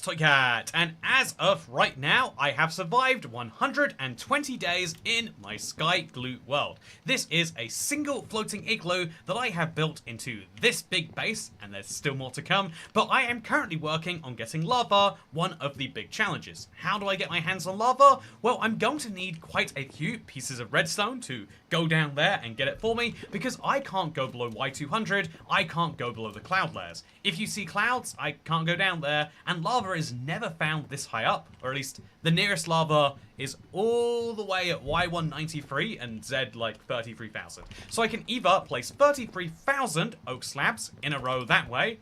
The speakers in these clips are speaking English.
Toycat, and as of right now, I have survived 120 days in my SKYGLOO world. This is a single floating igloo that I have built into this big base, and there's still more to come, but I am currently working on getting lava, one of the big challenges. How do I get my hands on lava? Well, I'm going to need quite a few pieces of redstone to go down there and get it for me, because I can't go below Y200, I can't go below the cloud layers. If you see clouds, I can't go down there, and lava is never found this high up, or at least the nearest lava is all the way at Y193 and Z like 33,000. So I can either place 33,000 oak slabs in a row that way,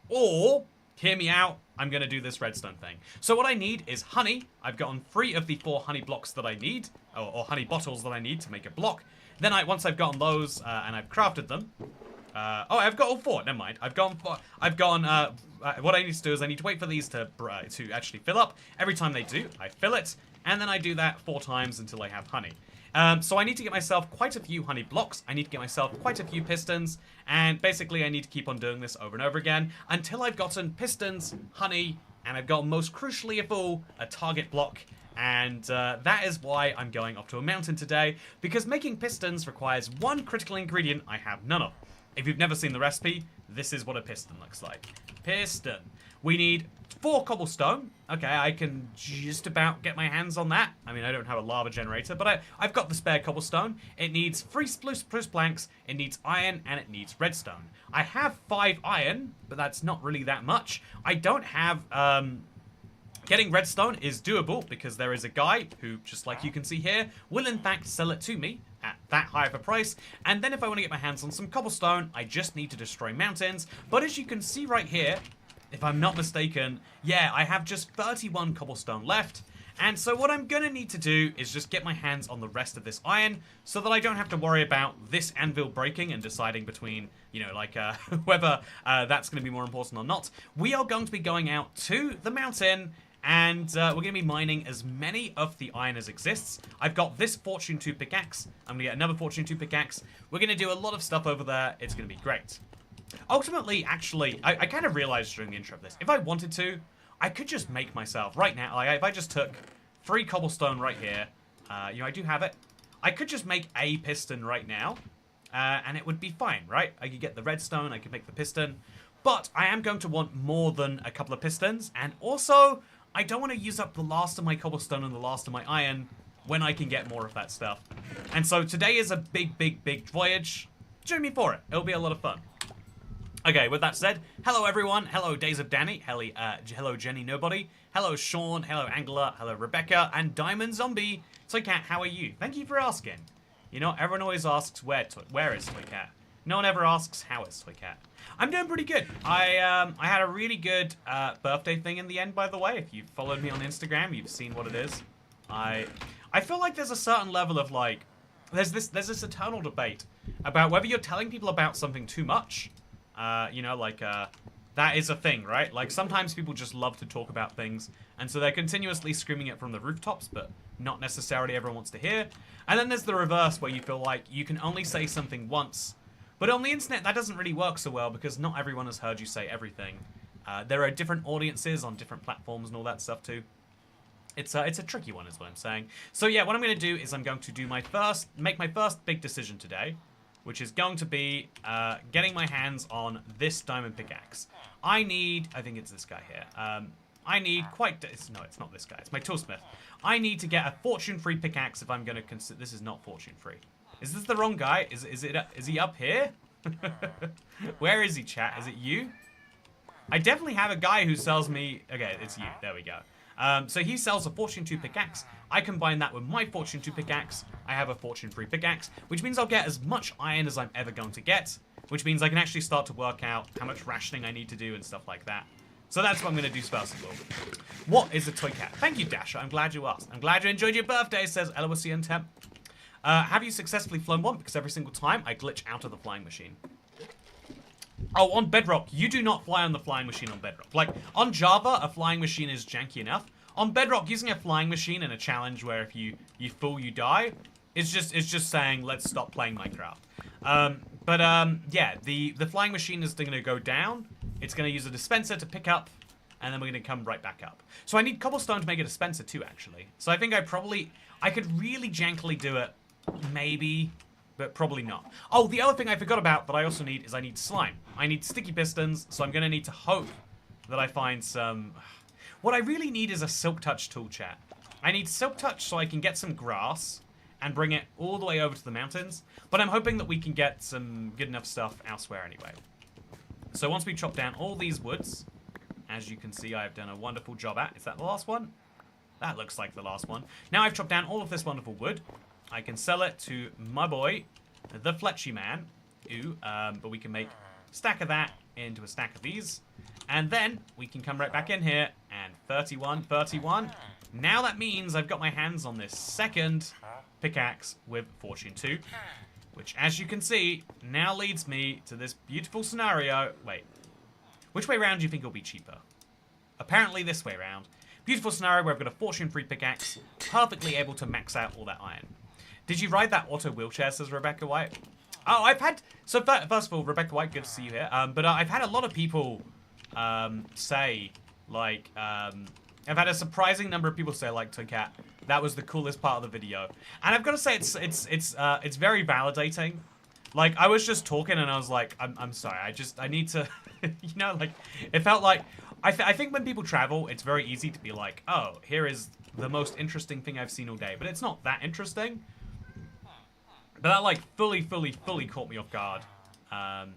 or, hear me out, I'm going to do this redstone thing. So what I need is honey. I've gotten 3 of the 4 honey blocks that I need, or honey bottles that I need to make a block. Then once I've gotten those and I've crafted them, oh, I've got all 4. Never mind. What I need to do is I need to wait for these to actually fill up. Every time they do, I fill it, and then I do that 4 times until I have honey. So I need to get myself quite a few honey blocks. I need to get myself quite a few pistons, and basically I need to keep on doing this over and over again until I've gotten pistons, honey, and I've got, most crucially of all, a target block. And that is why I'm going up to a mountain today, because making pistons requires one critical ingredient I have none of. If you've never seen the recipe, this is what a piston looks like. Piston. We need 4 cobblestone. Okay, I can just about get my hands on that. I mean, I don't have a lava generator, but I've got the spare cobblestone. It needs 3 spruce planks, it needs iron, and it needs redstone. I have 5 iron, but that's not really that much. I don't have... Getting redstone is doable because there is a guy who, just like you can see here, will in fact sell it to me at that high of a price. And then if I want to get my hands on some cobblestone, I just need to destroy mountains. But as you can see right here, if I'm not mistaken, yeah, I have just 31 cobblestone left. And so what I'm going to need to do is just get my hands on the rest of this iron so that I don't have to worry about this anvil breaking and deciding between, you know, like whether that's going to be more important or not. We are going to be going out to the mountain, and we're going to be mining as many of the iron as exists. I've got this Fortune 2 pickaxe. I'm going to get another Fortune 2 pickaxe. We're going to do a lot of stuff over there. It's going to be great. Ultimately, actually, I kind of realized during the intro of this, if I wanted to, I could just make myself, right now, like, if I just took 3 cobblestone right here, you know, I do have it. I could just make a piston right now, and it would be fine, right? I could get the redstone, I could make the piston, but I am going to want more than a couple of pistons, and also... I don't want to use up the last of my cobblestone and the last of my iron when I can get more of that stuff. And so today is a big, big, big voyage. Join me for it. It'll be a lot of fun. Okay, with that said, hello everyone. Hello Days of Danny. Hello Jenny Nobody. Hello Sean. Hello Angela. Hello Rebecca. And Diamond Zombie. Toycat, how are you? Thank you for asking. You know, everyone always asks where is Toycat? No one ever asks how is Toycat. I'm doing pretty good. I had a really good birthday thing in the end, by the way. If you've followed me on Instagram, you've seen what it is. I feel like there's a certain level of like, there's this eternal debate about whether you're telling people about something too much. You know, like that is a thing, right? Like sometimes people just love to talk about things, and so they're continuously screaming it from the rooftops, but not necessarily everyone wants to hear. And then there's the reverse, where you feel like you can only say something once. But on the internet, that doesn't really work so well because not everyone has heard you say everything. There are different audiences on different platforms and all that stuff too. It's a tricky one is what I'm saying. So yeah, what I'm going to do is I'm going to do make my first big decision today, which is going to be getting my hands on this diamond pickaxe. I think it's this guy here. I need no, it's not this guy. It's my toolsmith. I need to get a fortune free pickaxe if I'm going to consider. This is not fortune free. Is this the wrong guy? Is he up here? Where is he, chat? Is it you? I definitely have a guy who sells me... Okay, it's you. There we go. So he sells a Fortune 2 pickaxe. I combine that with my Fortune 2 pickaxe. I have a Fortune 3 pickaxe, which means I'll get as much iron as I'm ever going to get, which means I can actually start to work out how much rationing I need to do and stuff like that. So that's what I'm going to do first of all. What is a Toycat? Thank you, Dasher. I'm glad you asked. I'm glad you enjoyed your birthday, says LOC and Temp. Have you successfully flown one? Because every single time I glitch out of the flying machine. Oh, on Bedrock, you do not fly on the flying machine on Bedrock. Like, on Java, a flying machine is janky enough. On Bedrock, using a flying machine in a challenge where if you fall, you die, it's just saying, let's stop playing Minecraft. Yeah, the flying machine is going to go down. It's going to use a dispenser to pick up and then we're going to come right back up. So I need cobblestone to make a dispenser too, actually. So I think I could really jankily do it, maybe, but probably not. Oh, the other thing I forgot about that I also need is I need slime. I need sticky pistons, so I'm going to need to hope that I find some... What I really need is a silk touch tool, chat. I need silk touch so I can get some grass and bring it all the way over to the mountains, but I'm hoping that we can get some good enough stuff elsewhere anyway. So once we chop down all these woods, as you can see, I've done a wonderful job at. Is that the last one? That looks like the last one. Now I've chopped down all of this wonderful wood. I can sell it to my boy, the Fletchy man. Ooh, but we can make a stack of that into a stack of these. And then we can come right back in here and 31, 31. Now that means I've got my hands on this second pickaxe with Fortune 2. Which, as you can see, now leads me to this beautiful scenario. Wait. Which way around do you think will be cheaper? Apparently this way around. Beautiful scenario where I've got a Fortune 3 pickaxe, perfectly able to max out all that iron. Did you ride that auto wheelchair, says Rebecca White? Oh, I've had... So, first of all, Rebecca White, good to see you here. But I've had a lot of people say, like... I've had a surprising number of people say, like, Toycat, that was the coolest part of the video. And I've got to say, it's very validating. Like, I was just talking and I was like, I'm sorry, I need to, you know, like, it felt like, I think when people travel, it's very easy to be like, oh, here is the most interesting thing I've seen all day. But it's not that interesting. But that, like, fully caught me off guard. And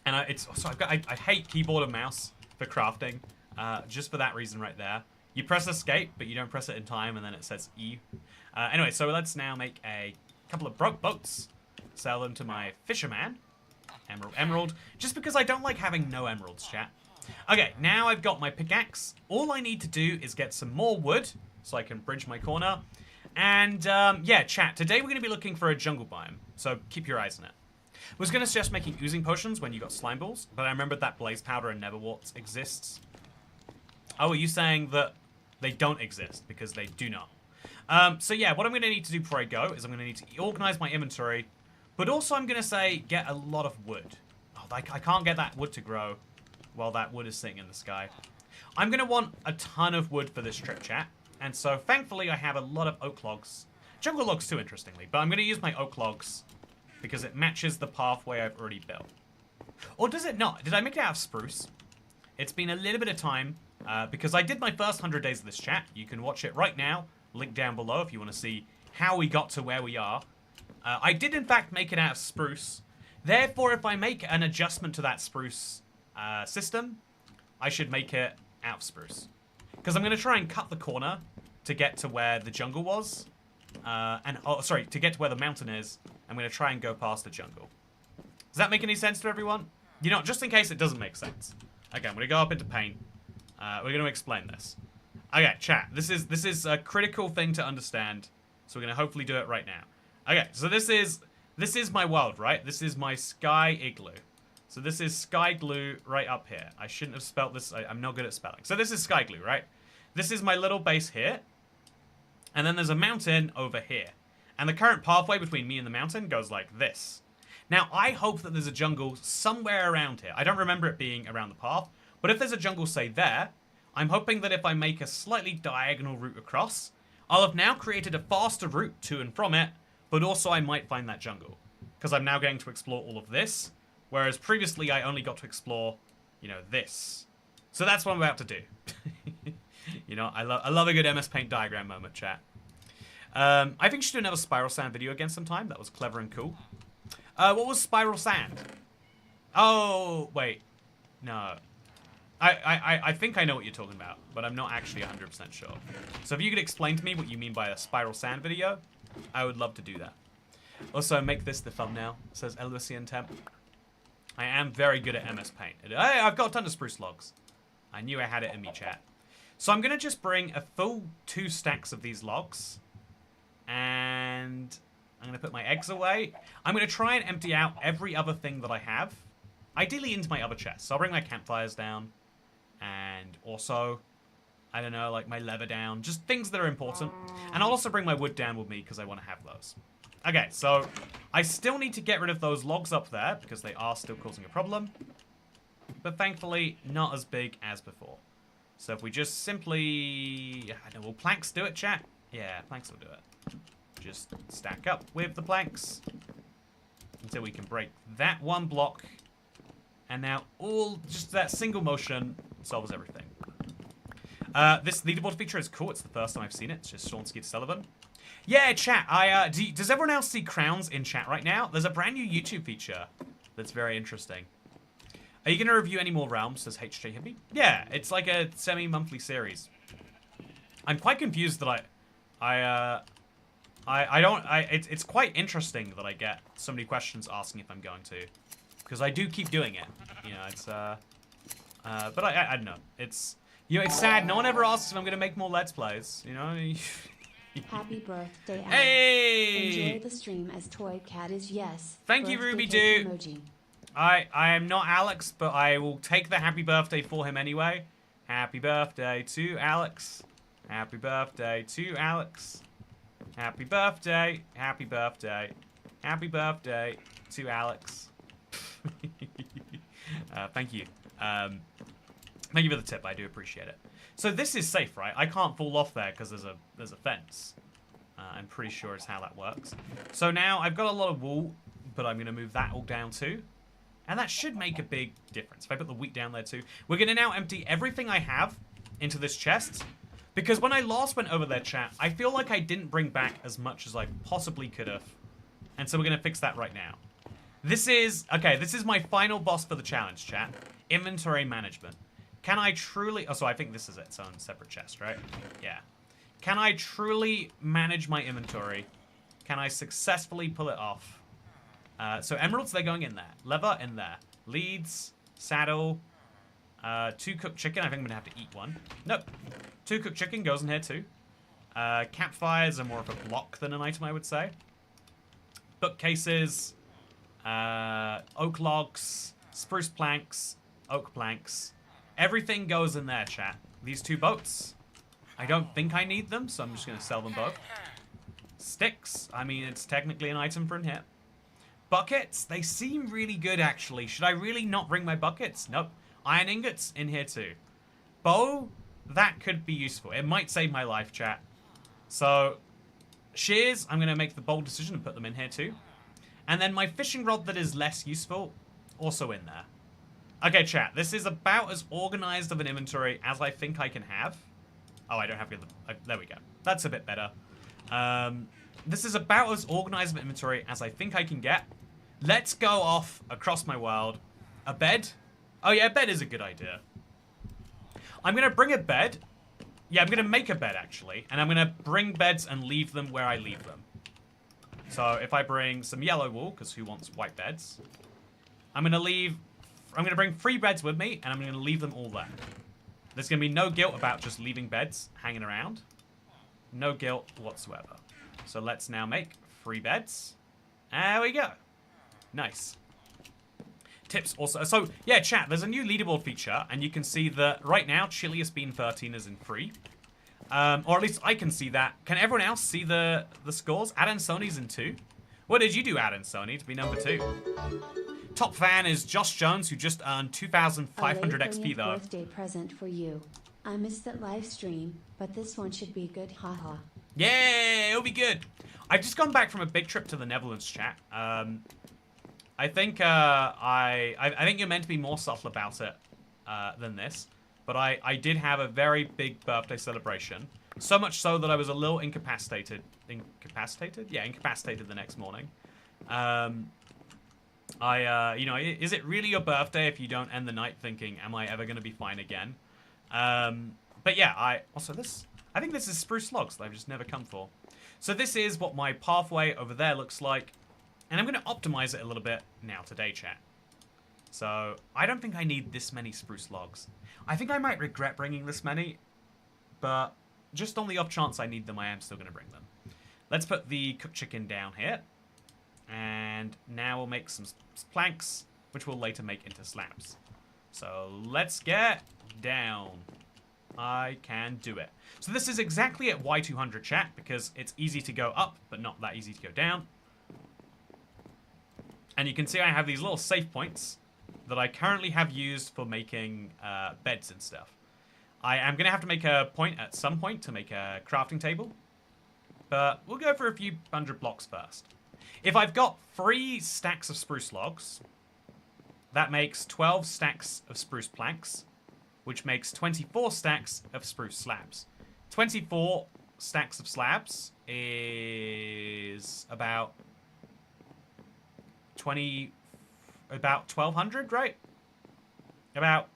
I hate keyboard and mouse for crafting. Just for that reason right there. You press escape, but you don't press it in time, and then it says E. Anyway, so let's now make a couple of broke boats. Sell them to my fisherman. Emerald. Just because I don't like having no emeralds, chat. Okay, now I've got my pickaxe. All I need to do is get some more wood, so I can bridge my corner. And, yeah, chat, today we're going to be looking for a jungle biome, so keep your eyes on it. I was going to suggest making oozing potions when you got slime balls, but I remembered that blaze powder and neverwort exists. Oh, are you saying that they don't exist? Because they do not. So yeah, what I'm going to need to do before I go is I'm going to need to organize my inventory. But also I'm going to say get a lot of wood. Oh, I can't get that wood to grow while that wood is sitting in the sky. I'm going to want a ton of wood for this trip, chat. And so thankfully I have a lot of oak logs. Jungle logs too, interestingly. But I'm going to use my oak logs because it matches the pathway I've already built. Or does it not? Did I make it out of spruce? It's been a little bit of time. Because I did my first 100 days of this chat. You can watch it right now. Link down below if you want to see how we got to where we are. I did, in fact, make it out of spruce. Therefore, if I make an adjustment to that spruce system, I should make it out of spruce. Because I'm going to try and cut the corner to get to where the jungle was. To get to where the mountain is. I'm going to try and go past the jungle. Does that make any sense to everyone? You know, just in case it doesn't make sense. Okay, I'm going to go up into paint. We're going to explain this. Okay, chat. This is a critical thing to understand. So we're going to hopefully do it right now. Okay, so this is my world, right? This is my SKYGLOO. So this is SKYGLOO right up here. I shouldn't have spelled this. I'm not good at spelling. So this is SKYGLOO, right? This is my little base here. And then there's a mountain over here. And the current pathway between me and the mountain goes like this. Now, I hope that there's a jungle somewhere around here. I don't remember it being around the path. But if there's a jungle, say, there, I'm hoping that if I make a slightly diagonal route across, I'll have now created a faster route to and from it, but also I might find that jungle. Because I'm now going to explore all of this, whereas previously I only got to explore, you know, this. So that's what I'm about to do. You know, I love a good MS Paint diagram moment, chat. I think you should do another Spiral Sand video again sometime. That was clever and cool. What was Spiral Sand? Oh, wait. No. I think I know what you're talking about, but I'm not actually 100% sure. So if you could explain to me what you mean by a Spiral Sand video, I would love to do that. Also, make this the thumbnail, says Elvisian Temp. I am very good at MS Paint. Hey, I've got a ton of spruce logs. I knew I had it in me, chat. So I'm going to just bring a full 2 stacks of these logs. And I'm going to put my eggs away. I'm going to try and empty out every other thing that I have. Ideally into my other chest. So I'll bring my campfires down. And also, I don't know, like my leather down. Just things that are important. And I'll also bring my wood down with me because I want to have those. Okay, so I still need to get rid of those logs up there because they are still causing a problem. But thankfully, not as big as before. So if we just simply... I know, will planks do it, chat? Yeah, planks will do it. Just stack up with the planks until we can break that one block. And now just that single motion solves everything. This leaderboard feature is cool. It's the first time I've seen it. It's just Sean Skeet Sullivan. Yeah, chat. Does everyone else see crowns in chat right now? There's a brand new YouTube feature that's very interesting. Are you going to review any more realms, says HJ Hippie? Yeah, it's like a semi-monthly series. I'm quite confused that it's quite interesting that I get so many questions asking if I'm going to. Because I do keep doing it. You know, it's, but I don't know. It's, you know, it's sad. No one ever asks if I'm going to make more Let's Plays, you know? Happy birthday, Alex. Hey! Enjoy the stream as Toy Cat is yes. Thank you, Ruby Doo. Emoji. I am not Alex, but I will take the happy birthday for him anyway. Happy birthday to Alex. Happy birthday to Alex. Happy birthday. Happy birthday. Happy birthday to Alex. Thank you. Thank you for the tip. I do appreciate it. So this is safe, right? I can't fall off there because there's a fence. I'm pretty sure it's how that works. So now I've got a lot of wool, but I'm going to move that all down too. And that should make a big difference. If I put the wheat down there too. We're going to now empty everything I have into this chest. Because when I last went over there, chat, I feel like I didn't bring back as much as I possibly could have. And so we're going to fix that right now. This is my final boss for the challenge, chat. Inventory management. Can I truly... Oh, so I think this is its own separate chest, right? Yeah. Can I truly manage my inventory? Can I successfully pull it off? So emeralds, they're going in there. Leather, in there. Leads, saddle, 2 cooked chicken. I think I'm going to have to eat one. Nope. 2 cooked chicken goes in here too. Campfires are more of a block than an item, I would say. Bookcases, oak logs, spruce planks, oak planks. Everything goes in there, chat. These 2 boats, I don't think I need them, so I'm just going to sell them both. Sticks, I mean, it's technically an item for in here. Buckets, they seem really good, actually. Should I really not bring my buckets? Nope. Iron ingots in here, too. Bow, that could be useful. It might save my life, chat. So, shears, I'm going to make the bold decision and put them in here, too. And then my fishing rod that is less useful, also in there. Okay, chat, this is about as organized of an inventory as I think I can have. Oh, I don't have... there we go. That's a bit better. This is about as organized of an inventory as I think I can get. Let's go off across my world. A bed? Oh, yeah, a bed is a good idea. I'm going to bring a bed. Yeah, I'm going to make a bed, actually. And I'm going to bring beds and leave them where I leave them. So if I bring some yellow wool, because who wants white beds? I'm going to bring 3 beds with me, and I'm going to leave them all there. There's going to be no guilt about just leaving beds hanging around. No guilt whatsoever. So let's now make 3 beds. There we go. Nice. Tips also. So, yeah, chat, there's a new leaderboard feature, and you can see that right now, Chilius Bean 13 is in 3. Or at least I can see that. Can everyone else see the scores? Adan Sony's in 2. What did you do, Adan Sony, to be number 2? Top fan is Josh Jones, who just earned 2,500 XP, though. Birthday present for you. I missed that live stream, but this one should be good, haha. Yeah, it'll be good. I've just gone back from a big trip to the Netherlands, chat. I think I think you're meant to be more subtle about it than this, but I did have a very big birthday celebration. So much so that I was a little incapacitated. Incapacitated? Yeah, incapacitated the next morning. You know, is it really your birthday if you don't end the night thinking, am I ever going to be fine again? But yeah, I think this is spruce logs that I've just never come for. So this is what my pathway over there looks like. And I'm going to optimize it a little bit now today, chat. So I don't think I need this many spruce logs. I think I might regret bringing this many, but just on the off chance I need them, I am still going to bring them. Let's put the cooked chicken down here. And now we'll make some planks, which we'll later make into slabs. So let's get down. I can do it. So this is exactly at Y200, chat, because it's easy to go up, but not that easy to go down. And you can see I have these little safe points that I currently have used for making beds and stuff. I am going to have to make a point at some point to make a crafting table. But we'll go for a few hundred blocks first. If I've got 3 stacks of spruce logs, that makes 12 stacks of spruce planks, which makes 24 stacks of spruce slabs. 24 stacks of slabs is about 1,200, right? About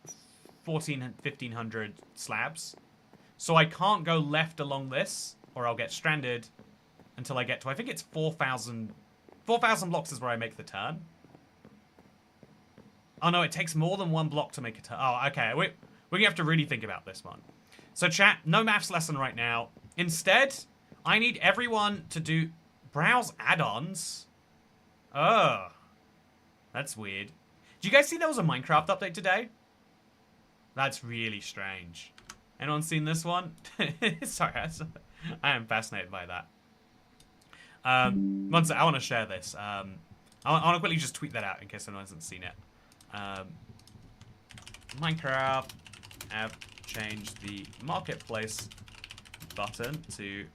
1,500 slabs. So I can't go left along this, or I'll get stranded until I get to, I think it's 4,000. 4,000 blocks is where I make the turn. Oh no, it takes more than 1 block to make a turn. Oh, okay. We're gonna have to really think about this one. So chat, no maths lesson right now. Instead, I need everyone to do browse add-ons. Oh, that's weird. Did you guys see there was a Minecraft update today? That's really strange. Anyone seen this one? Sorry, I am fascinated by that. One sec, I want to share this. I want to quickly just tweet that out in case anyone hasn't seen it. Minecraft have changed the marketplace button to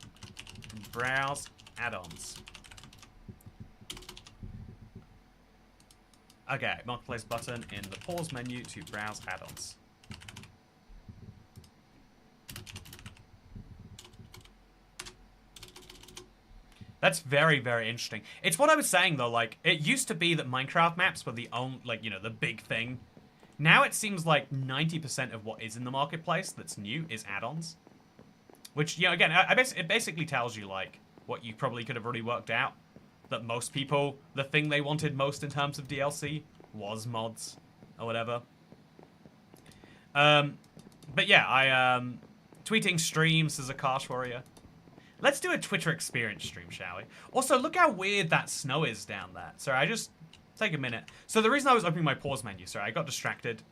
browse add-ons. Okay, marketplace button in the pause menu to browse add-ons. That's very, very interesting. It's what I was saying though, like, it used to be that Minecraft maps were the only, like, you know, the big thing. Now it seems like 90% of what is in the marketplace that's new is add-ons. Which, you know, again, it basically tells you, like, what you probably could have already worked out. That most people, the thing they wanted most in terms of DLC was mods or whatever. But yeah, tweeting streams as a Karsh warrior. Let's do a Twitter experience stream, shall we? Also, look how weird that snow is down there. Sorry, I just take a minute. So the reason I was opening my pause menu, sorry, I got distracted.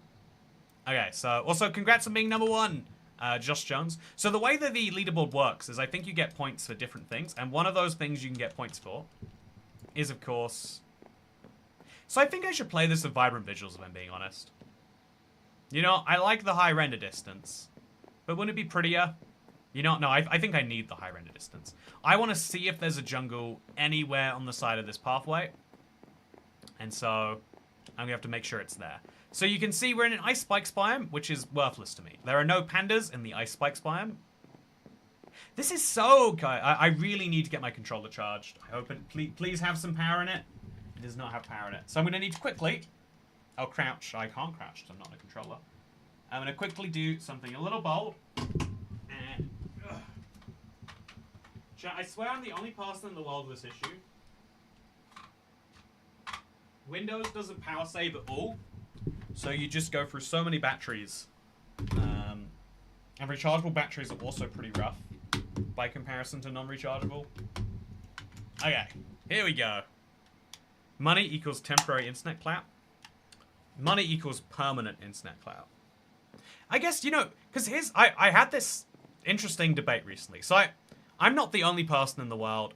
Okay, so also congrats on being #1, Josh Jones. So the way that the leaderboard works is I think you get points for different things, and one of those things you can get points for is, of course... So I think I should play this with vibrant visuals, if I'm being honest. You know, I like the high render distance, but wouldn't it be prettier? You know, no, I think I need the high render distance. I want to see if there's a jungle anywhere on the side of this pathway. And so, I'm going to have to make sure it's there. So you can see we're in an ice spikes biome, which is worthless to me. There are no pandas in the ice spikes biome. This is so good. I really need to get my controller charged. I hope it, please have some power in it. It does not have power in it. So I'm going to need to quickly... Oh, crouch. I can't crouch because I'm not a controller. I'm going to quickly do something a little bold. And... I swear I'm the only person in the world with this issue. Windows doesn't power save at all. So you just go through so many batteries. And rechargeable batteries are also pretty rough by comparison to non-rechargeable. Okay, here we go. Money equals temporary internet clout. Money equals permanent internet clout. I guess, you know, because I had this interesting debate recently. So I'm not the only person in the world.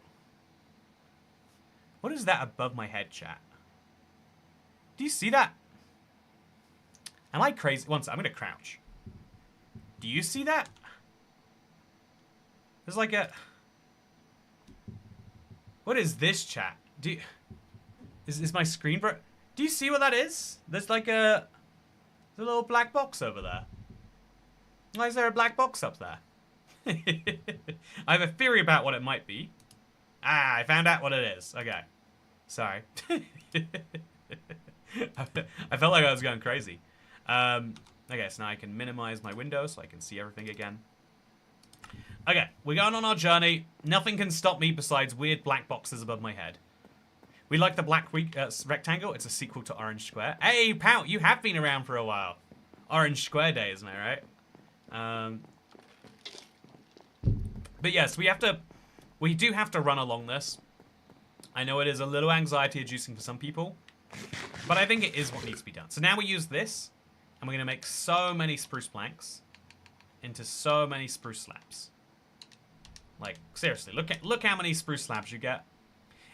What is that above my head, chat? Do you see that? Am I crazy? One sec, I'm gonna crouch. Do you see that? There's like a... What is this, chat? Do you... Is my screen bro... Do you see what that is? There's like a... There's a little black box over there. Why is there a black box up there? I have a theory about what it might be. Ah, I found out what it is. Okay. Sorry. I felt like I was going crazy. Okay, so now I can minimize my window so I can see everything again. Okay, we're going on our journey. Nothing can stop me besides weird black boxes above my head. We like the black rectangle. It's a sequel to Orange Square. Hey, Pout, you have been around for a while. Orange Square days, am I right? But yes, we do have to run along this. I know it is a little anxiety-inducing for some people, but I think it is what needs to be done. So now we use this, and we're going to make so many spruce planks into so many spruce slabs. Like, seriously, look how many spruce slabs you get.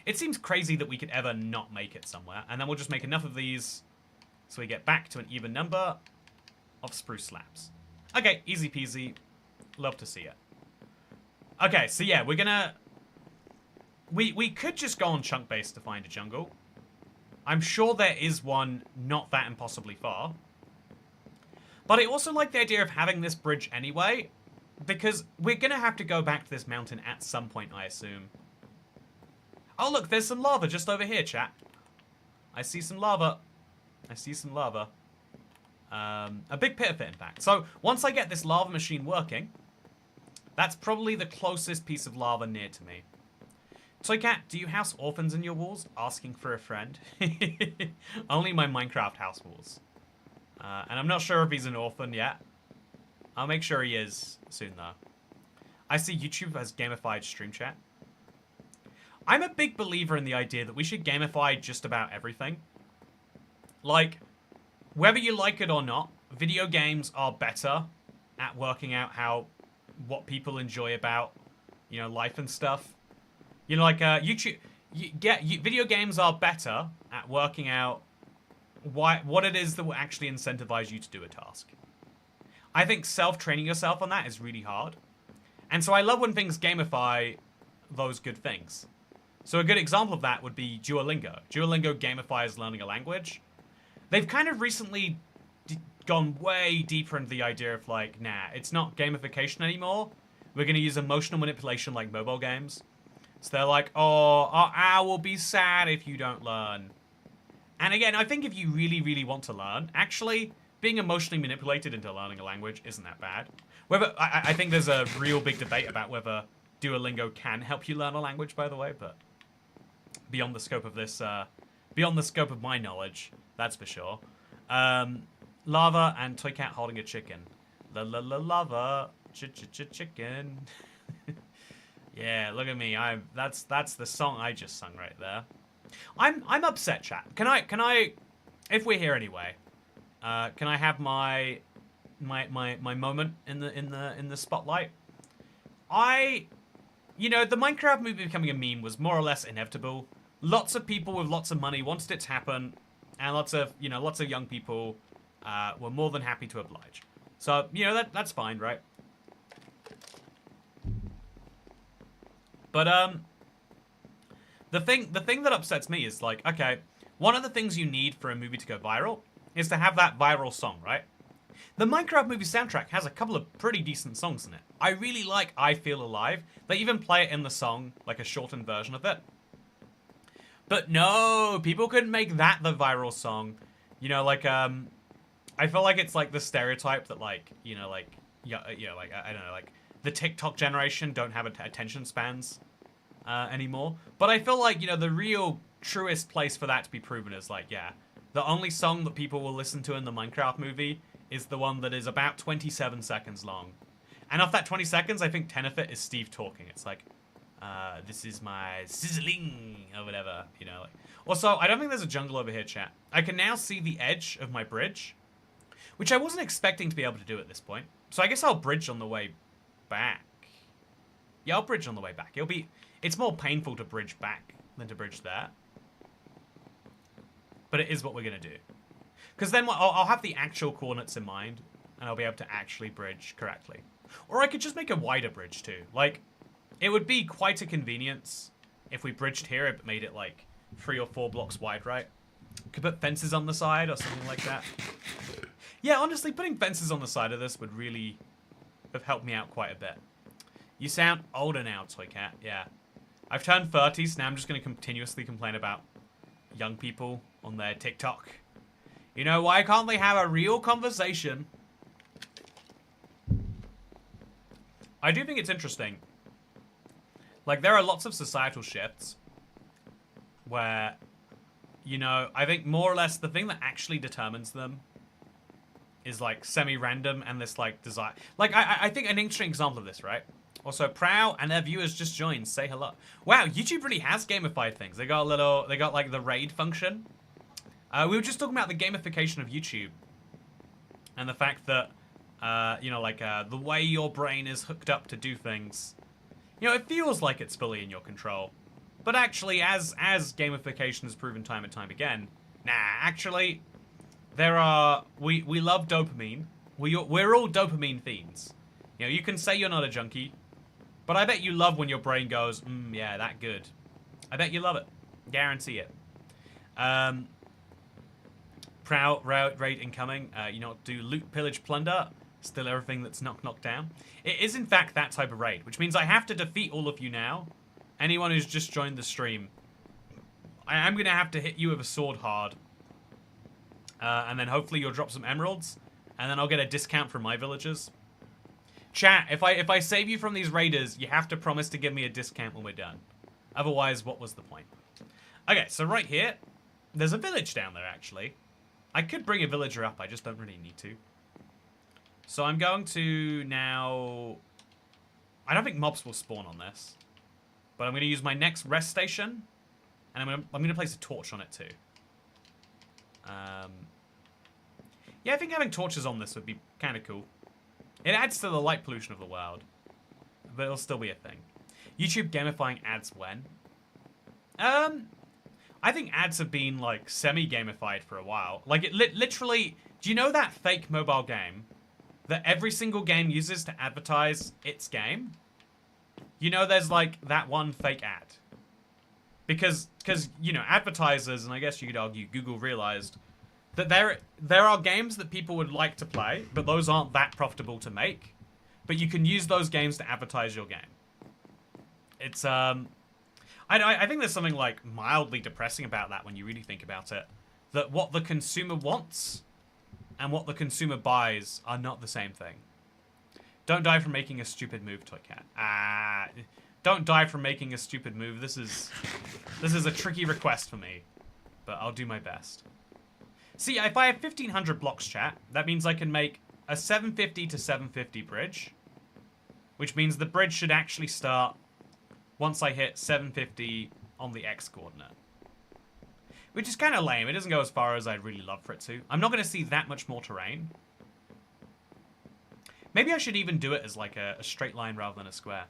It seems crazy that we could ever not make it somewhere, and then we'll just make enough of these so we get back to an even number of spruce slabs. Okay, easy peasy. Love to see it. Okay, so yeah, we're gonna... We could just go on chunk base to find a jungle. I'm sure there is one not that impossibly far. But I also like the idea of having this bridge anyway, because we're gonna have to go back to this mountain at some point, I assume. Oh look, there's some lava just over here, chat. I see some lava. I see some lava. A big pit of it, in fact. So, once I get this lava machine working, that's probably the closest piece of lava near to me. Toycat, do you house orphans in your walls? Asking for a friend. Only my Minecraft house walls. And I'm not sure if he's an orphan yet. I'll make sure he is soon, though. I see YouTube has gamified stream chat. I'm a big believer in the idea that we should gamify just about everything. Like, whether you like it or not, video games are better at working out what people enjoy about, you know, life and stuff. You know, like, video games are better at working out what it is that will actually incentivize you to do a task. I think self-training yourself on that is really hard. And so I love when things gamify those good things. So a good example of that would be Duolingo. Duolingo gamifies learning a language. They've kind of recently gone way deeper into the idea of like, nah, it's not gamification anymore. We're going to use emotional manipulation like mobile games. So they're like, oh, I will be sad if you don't learn. And again, I think if you really, really want to learn, actually, being emotionally manipulated into learning a language isn't that bad. Whether I think there's a real big debate about whether Duolingo can help you learn a language, by the way, but beyond the scope of this, beyond the scope of my knowledge, that's for sure. Lava and Toycat holding a chicken. Lava, chicken. Yeah, look at me. That's the song I just sung right there. I'm upset, chat. Can I, if we're here anyway, can I have my moment in the spotlight? You know, the Minecraft movie becoming a meme was more or less inevitable. Lots of people with lots of money wanted it to happen, and lots of young people were more than happy to oblige. So, you know, that's fine, right? But the thing that upsets me is like, okay, one of the things you need for a movie to go viral is to have that viral song, right? The Minecraft movie soundtrack has a couple of pretty decent songs in it. I really like I Feel Alive. They even play it in the song, like a shortened version of it. But no, people couldn't make that the viral song. You know, like, I feel like it's like the stereotype that like, you know, like, like, I don't know, like, the TikTok generation don't have attention spans anymore. But I feel like, you know, the real truest place for that to be proven is like, yeah, the only song that people will listen to in the Minecraft movie is the one that is about 27 seconds long. And of that 20 seconds, I think 10 of it is Steve talking. It's like, this is my sizzling, or whatever, you know. Like. Also, I don't think there's a jungle over here, chat. I can now see the edge of my bridge, which I wasn't expecting to be able to do at this point. So I guess I'll bridge on the way back. Yeah, I'll bridge on the way back. It's more painful to bridge back than to bridge there. But it is what we're going to do. Because then I'll have the actual coordinates in mind, and I'll be able to actually bridge correctly. Or I could just make a wider bridge too. Like, it would be quite a convenience if we bridged here, but made it like 3 or 4 blocks wide, right? Could put fences on the side or something like that. Yeah, honestly, putting fences on the side of this would really have helped me out quite a bit. You sound older now, Toycat. Yeah. I've turned 30, so now I'm just going to continuously complain about young people on their TikTok. You know, why can't they have a real conversation? I do think it's interesting. Like, there are lots of societal shifts where, you know, I think more or less the thing that actually determines them is, like, semi-random and this, like, desire. Like, I think an interesting example of this, right? Also, Prow and their viewers just joined. Say hello. Wow, YouTube really has gamified things. They got like, the raid function. We were just talking about the gamification of YouTube. And the fact that, you know, like, the way your brain is hooked up to do things. You know, it feels like it's fully in your control. But actually, as gamification has proven time and time again, nah, actually, we love dopamine. we're all dopamine fiends. You know, you can say you're not a junkie, but I bet you love when your brain goes, yeah, that good. I bet you love it. Guarantee it. Proud raid incoming. You know, do loot, pillage, plunder. Still everything that's knocked down. It is in fact that type of raid, which means I have to defeat all of you now. Anyone who's just joined the stream. I am going to have to hit you with a sword hard. And then hopefully you'll drop some emeralds. And then I'll get a discount from my villagers. Chat, if I save you from these raiders, you have to promise to give me a discount when we're done. Otherwise, what was the point? Okay, so right here, there's a village down there, actually. I could bring a villager up, I just don't really need to. So I'm going to now... I don't think mobs will spawn on this. But I'm going to use my next rest station. And I'm going to place a torch on it, too. Yeah, I think having torches on this would be kind of cool. It adds to the light pollution of the world. But it'll still be a thing. YouTube gamifying ads when? I think ads have been, like, semi-gamified for a while. Like, it literally... Do you know that fake mobile game that every single game uses to advertise its game? You know there's, like, that one fake ad. Because you know, advertisers, and I guess you could argue Google realized that there are games that people would like to play, but those aren't that profitable to make. But you can use those games to advertise your game. It's, I think there's something, like, mildly depressing about that when you really think about it. That what the consumer wants and what the consumer buys are not the same thing. Don't die from making a stupid move, Toy Cat. Don't die from making a stupid move. This is a tricky request for me, but I'll do my best. See, if I have 1,500 blocks, chat, that means I can make a 750 to 750 bridge, which means the bridge should actually start once I hit 750 on the X coordinate. Which is kind of lame. It doesn't go as far as I'd really love for it to. I'm not going to see that much more terrain. Maybe I should even do it as like a straight line rather than a square.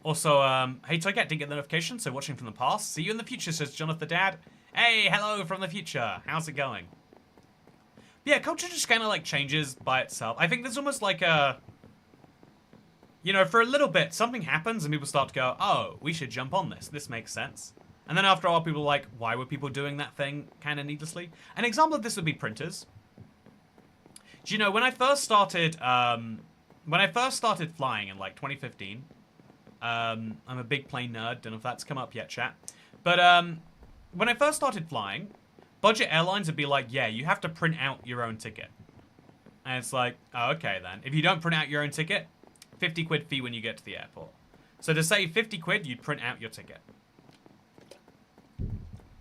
Also, hey Toycat, didn't get the notification, so watching from the past. See you in the future, says Jonathan Dad. Hey, hello from the future. How's it going? Yeah, culture just kind of like changes by itself. I think there's almost like a... You know, for a little bit, something happens and people start to go, oh, we should jump on this. This makes sense. And then after a while, people are like, why were people doing that thing kind of needlessly? An example of this would be printers. Do you know, when I first started flying in like 2015, I'm a big plane nerd. Don't know if that's come up yet, chat. But when I first started flying, budget airlines would be like, yeah, you have to print out your own ticket. And it's like, oh, okay then. If you don't print out your own ticket, 50 quid fee when you get to the airport. So to save 50 quid, you'd print out your ticket.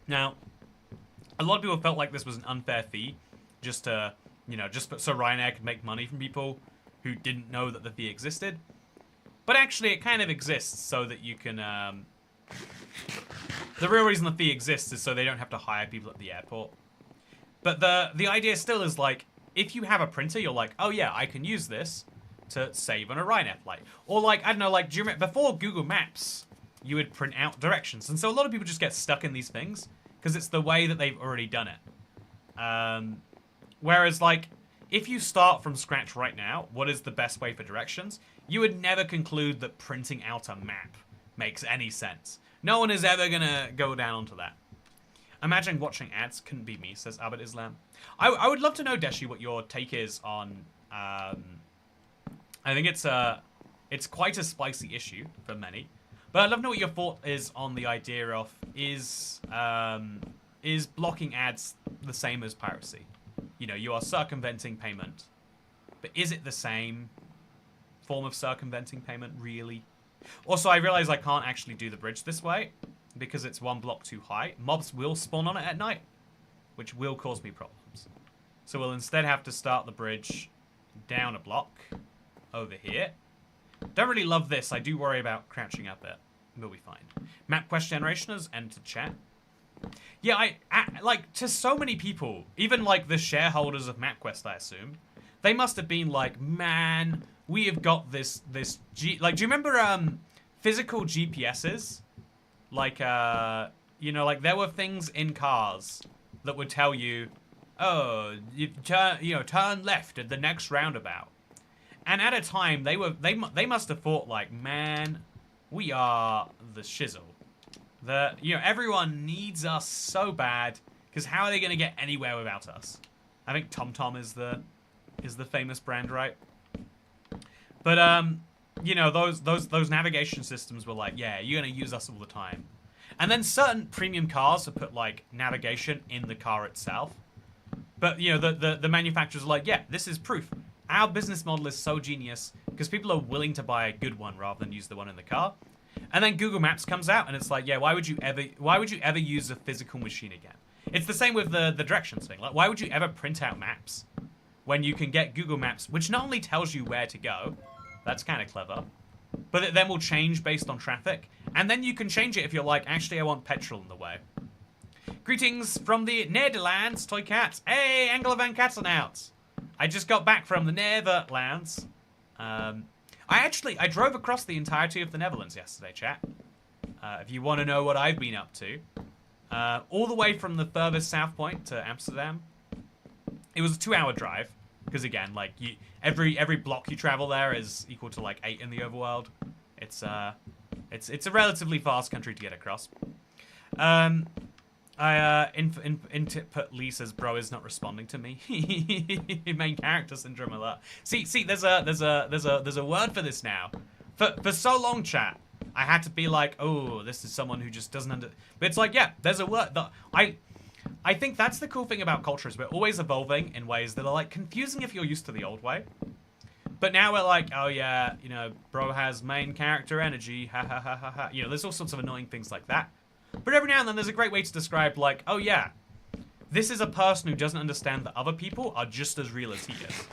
Now, a lot of people felt like this was an unfair fee, just to, you know, just so Ryanair could make money from people who didn't know that the fee existed. But actually, it kind of exists so that you can, the real reason the fee exists is so they don't have to hire people at the airport. But the idea still is like, if you have a printer, you're like, oh yeah, I can use this to save on a Ryanair flight. Or like, I don't know, like, do you remember, before Google Maps, you would print out directions. And so a lot of people just get stuck in these things because it's the way that they've already done it. Whereas, like, if you start from scratch right now, what is the best way for directions? You would never conclude that printing out a map makes any sense. No one is ever going to go down onto that. Imagine watching ads couldn't be me, says Abed Islam. I would love to know, Deshi, what your take is on... I think it's quite a spicy issue for many. But I'd love to know what your thought is on the idea of, is blocking ads the same as piracy? You know, you are circumventing payment. But is it the same form of circumventing payment, really? Also, I realize I can't actually do the bridge this way because it's one block too high. Mobs will spawn on it at night, which will cause me problems. So we'll instead have to start the bridge down a block over here. Don't really love this. I do worry about crouching up it. We'll be fine. Map quest generation has entered chat. Yeah, I like, to so many people, even like the shareholders of MapQuest, I assume, they must have been like, man, we have got this like, do you remember physical GPSs? Like, you know, like there were things in cars that would tell you, oh, turn left at the next roundabout. And at a time, they must have thought like, man, we are the shizzle. Everyone needs us so bad, because how are they going to get anywhere without us? I think TomTom is the famous brand, right? But those navigation systems were like, yeah, you're going to use us all the time. And then certain premium cars have put like navigation in the car itself. But the manufacturers are like, yeah, this is proof. Our business model is so genius because people are willing to buy a good one rather than use the one in the car. And then Google Maps comes out and it's like, yeah, why would you ever use a physical machine again? It's the same with the directions thing. Like, why would you ever print out maps when you can get Google Maps, which not only tells you where to go, that's kind of clever, but it then will change based on traffic. And then you can change it if you're like, actually, I want petrol in the way. Greetings from the Nederlands, Toy Cats. Hey, Angela Van Katzenhout. I just got back from the Netherlands. I drove across the entirety of the Netherlands yesterday, chat. If you want to know what I've been up to. All the way from the furthest south point to Amsterdam. It was a 2-hour drive. Because again, like, every block you travel there is equal to like 8 in the overworld. It's a relatively fast country to get across. Input Lee says, bro is not responding to me. Main character syndrome alert. See, there's a word for this now. For so long, chat, I had to be like, oh, this is someone who just doesn't But it's like, yeah, there's a word that I think that's the cool thing about culture is we're always evolving in ways that are like confusing if you're used to the old way. But now we're like, oh yeah, bro has main character energy, ha ha ha ha ha. There's all sorts of annoying things like that. But every now and then there's a great way to describe like, oh yeah, this is a person who doesn't understand that other people are just as real as he is.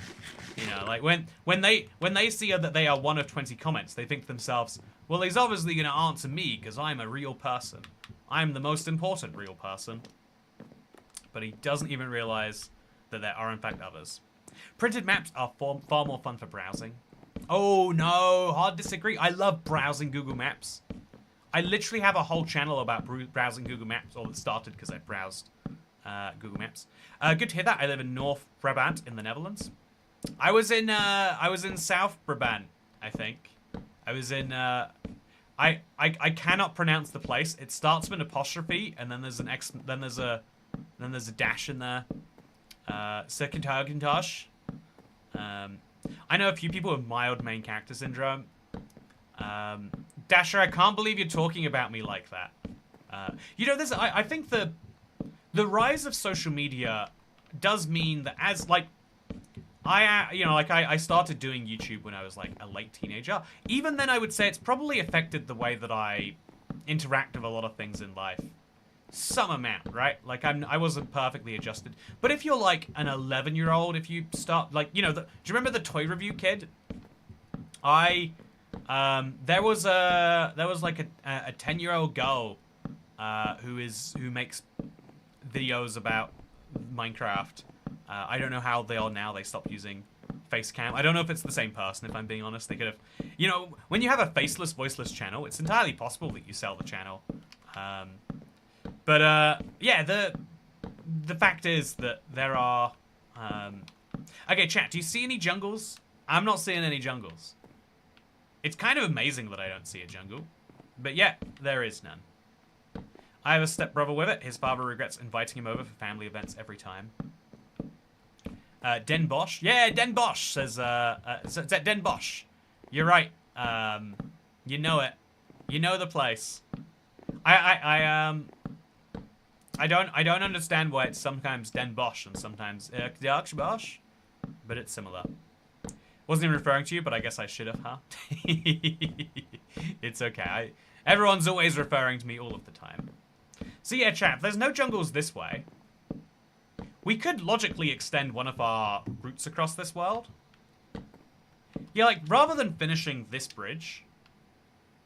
Like when they see that they are one of 20 comments, they think to themselves, well, he's obviously going to answer me because I'm a real person. I'm the most important real person. But he doesn't even realize that there are in fact others. Printed maps are far more fun for browsing. Oh no, hard disagree. I love browsing Google Maps. I literally have a whole channel about browsing Google Maps, or that started because I browsed Google Maps. Good to hear that. I live in North Brabant in the Netherlands. I was in South Brabant, I think. I was in I cannot pronounce the place. It starts with an apostrophe and then there's a dash in there. Sekentagentosh. I know a few people with mild main character syndrome. Dasher, I can't believe you're talking about me like that. I think the rise of social media does mean that as, like, I started doing YouTube when I was, like, a late teenager. Even then, I would say it's probably affected the way that I interact with a lot of things in life. Some amount, right? Like, I wasn't perfectly adjusted. But if you're, like, an 11-year-old, if you start, like, do you remember the toy review kid? There was like a 10-year-old girl who makes videos about Minecraft. I don't know how they are now. They stopped using Facecam. I don't know if it's the same person, if I'm being honest. They could have, when you have a faceless, voiceless channel, it's entirely possible that you sell the channel. Yeah, the fact is that there are, okay, chat, do you see any jungles? I'm not seeing any jungles. It's kind of amazing that I don't see a jungle. But yeah, there is none. I have a stepbrother with it. His father regrets inviting him over for family events every time. Den Bosch. Yeah, Den Bosch says, Den Bosch. You're right. You know it. You know the place. I don't understand why it's sometimes Den Bosch and sometimes Bosch, but it's similar. Wasn't even referring to you, but I guess I should have, huh? It's okay. Everyone's always referring to me all of the time. So yeah, chat, if there's no jungles this way, we could logically extend one of our routes across this world. Yeah, like, rather than finishing this bridge...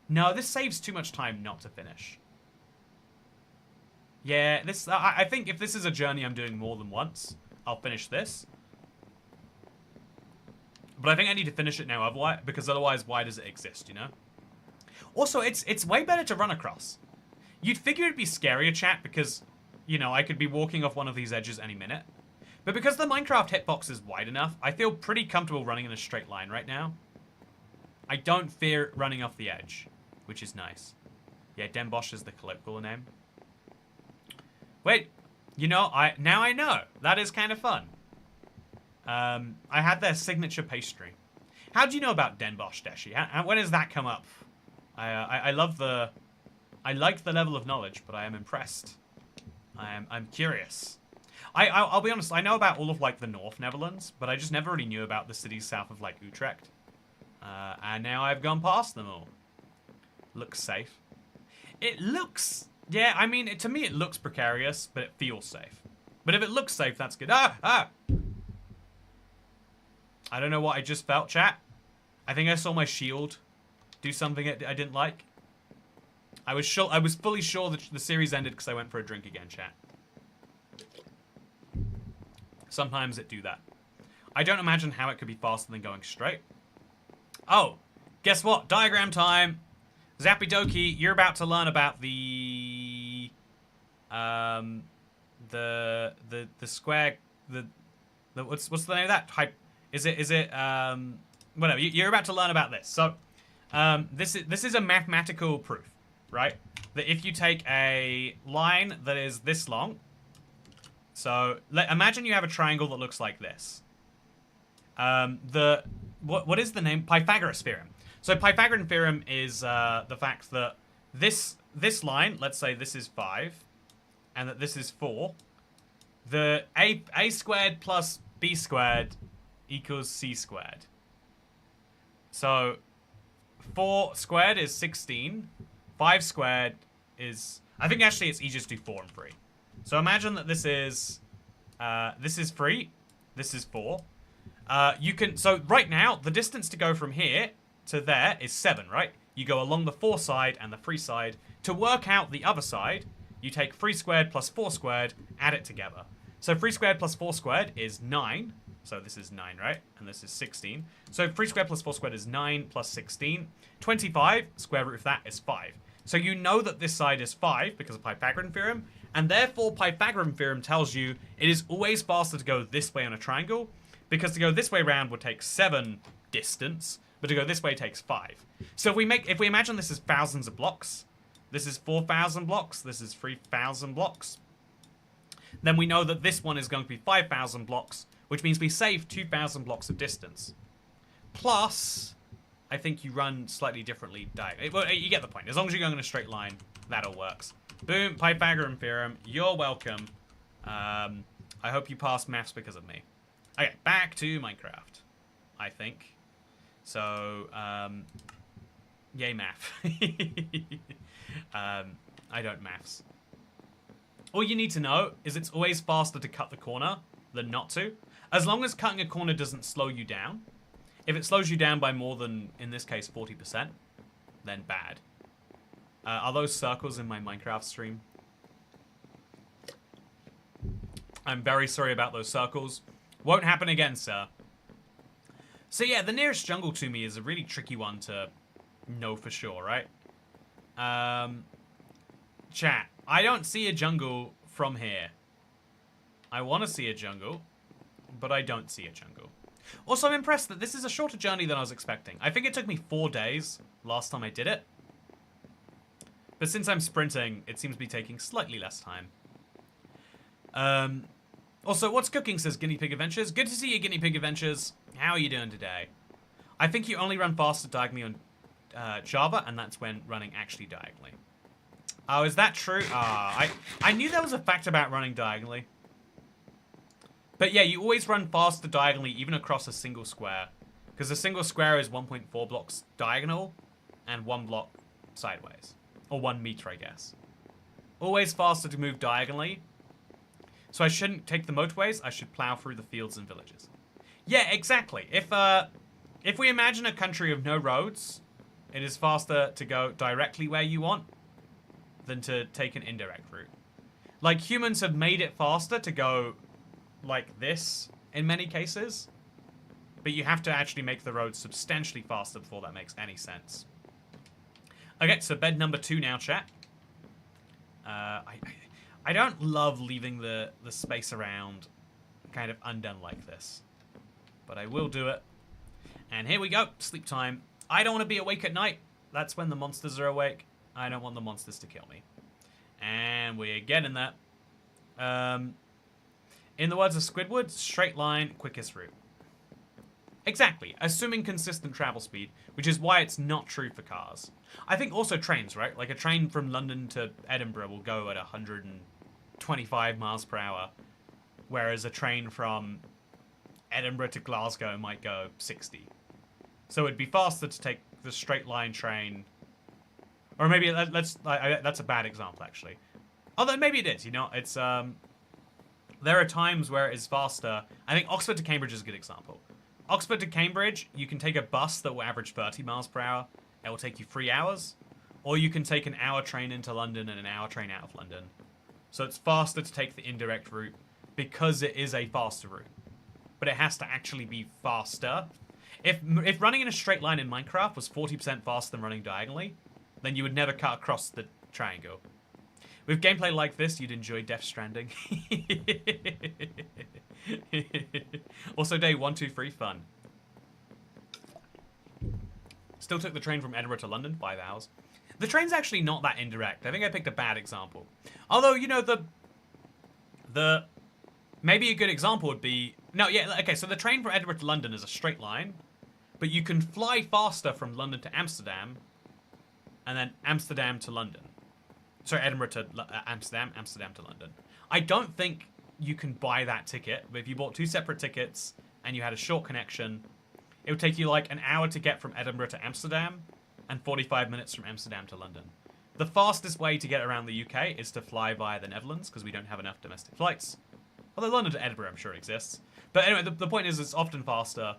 No, this saves too much time not to finish. Yeah, this... I think if this is a journey I'm doing more than once, I'll finish this. But I think I need to finish it now, otherwise, because otherwise, why does it exist, Also, it's way better to run across. You'd figure it'd be scarier, chat, because, I could be walking off one of these edges any minute. But because the Minecraft hitbox is wide enough, I feel pretty comfortable running in a straight line right now. I don't fear running off the edge, which is nice. Yeah, Den Bosch is the colloquial name. Wait, you know, now I know. That is kind of fun. I had their signature pastry. How do you know about Den Bosch, Deshi? When does that come up? I like the level of knowledge, but I am impressed. I'm curious. I'll be honest, I know about all of, like, the North Netherlands, but I just never really knew about the cities south of, like, Utrecht. And now I've gone past them all. Looks safe. It looks... Yeah, I mean, to me it looks precarious, but it feels safe. But if it looks safe, that's good. I don't know what I just felt, chat. I think I saw my shield do something I didn't like. I was fully sure that the series ended because I went for a drink again, chat. Sometimes it do that. I don't imagine how it could be faster than going straight. Oh, guess what? Diagram time. Zappy Doki, you're about to learn about the square, what's the name of that? Is it whatever. You're about to learn about this. So, this is a mathematical proof, right? That if you take a line that is this long, so imagine you have a triangle that looks like this. What is the name? Pythagoras theorem. So Pythagorean theorem is the fact that this line, let's say this is 5, and that this is 4. The a squared plus b squared equals c squared. So 4 squared is 16. 5 squared is... I think actually it's easier to do 4 and 3. So imagine that this is 3. This is 4. So right now, the distance to go from here to there is 7, right? You go along the 4 side and the 3 side. To work out the other side, you take 3 squared plus 4 squared, add it together. So 3 squared plus 4 squared is 9. So this is 9, right? And this is 16. So 3 squared plus 4 squared is 9 plus 16. 25, square root of that is 5. So you know that this side is 5 because of Pythagorean theorem. And therefore, Pythagorean theorem tells you it is always faster to go this way on a triangle. Because to go this way around would take 7 distance. But to go this way takes 5. So if we imagine this is thousands of blocks. This is 4,000 blocks. This is 3,000 blocks. Then we know that this one is going to be 5,000 blocks. Which means we save 2,000 blocks of distance. Plus, I think you run slightly differently diagonally. Well, you get the point. As long as you're going in a straight line, that all works. Boom, Pythagorean theorem. You're welcome. I hope you passed maths because of me. Okay, back to Minecraft, I think. So, yay math. I don't maths. All you need to know is it's always faster to cut the corner than not to. As long as cutting a corner doesn't slow you down. If it slows you down by more than, in this case, 40%, then bad. Are those circles in my Minecraft stream? I'm very sorry about those circles. Won't happen again, sir. So yeah, the nearest jungle to me is a really tricky one to know for sure, right? Chat, I don't see a jungle from here. I want to see a jungle, but I don't see a jungle. Also, I'm impressed that this is a shorter journey than I was expecting. I think it took me 4 days last time I did it. But since I'm sprinting, it seems to be taking slightly less time. Also, what's cooking, says Guinea Pig Adventures. Good to see you, Guinea Pig Adventures. How are you doing today? I think you only run faster diagonally on Java, and that's when running actually diagonally. Oh, is that true? I knew there was a fact about running diagonally. But yeah, you always run faster diagonally, even across a single square. Because a single square is 1.4 blocks diagonal, and 1 block sideways. Or 1 meter, I guess. Always faster to move diagonally. So I shouldn't take the motorways, I should plow through the fields and villages. Yeah, exactly. If we imagine a country of no roads, it is faster to go directly where you want than to take an indirect route. Like, humans have made it faster to go like this in many cases, but you have to actually make the road substantially faster before that makes any sense. Okay, so bed number 2 now, chat. I don't love leaving the space around kind of undone like this. But I will do it. And here we go. Sleep time. I don't want to be awake at night. That's when the monsters are awake. I don't want the monsters to kill me. And we're getting that. In the words of Squidward, straight line, quickest route. Exactly. Assuming consistent travel speed, which is why it's not true for cars. I think also trains, right? Like a train from London to Edinburgh will go at 125 miles per hour. Whereas a train from Edinburgh to Glasgow might go 60. So it'd be faster to take the straight line train. Or maybe that's a bad example, actually. Although maybe it is, you know, it's there are times where it is faster. I think Oxford to Cambridge is a good example. Oxford to Cambridge, you can take a bus that will average 30 miles per hour. It will take you 3 hours. Or you can take an hour train into London and an hour train out of London. So it's faster to take the indirect route because it is a faster route. But it has to actually be faster. If running in a straight line in Minecraft was 40% faster than running diagonally, then you would never cut across the triangle. With gameplay like this, you'd enjoy Death Stranding. Also, day 123, fun. Still took the train from Edinburgh to London, 5 hours. The train's actually not that indirect. I think I picked a bad example. Although, you know, the maybe a good example would be... No, yeah, okay, so the train from Edinburgh to London is a straight line, but you can fly faster from London to Amsterdam, and then Amsterdam to London. Sorry, Edinburgh to Amsterdam, Amsterdam to London. I don't think you can buy that ticket, but if you bought 2 separate tickets and you had a short connection, it would take you like an hour to get from Edinburgh to Amsterdam and 45 minutes from Amsterdam to London. The fastest way to get around the UK is to fly via the Netherlands because we don't have enough domestic flights. Although London to Edinburgh, I'm sure it exists. But anyway, the point is it's often faster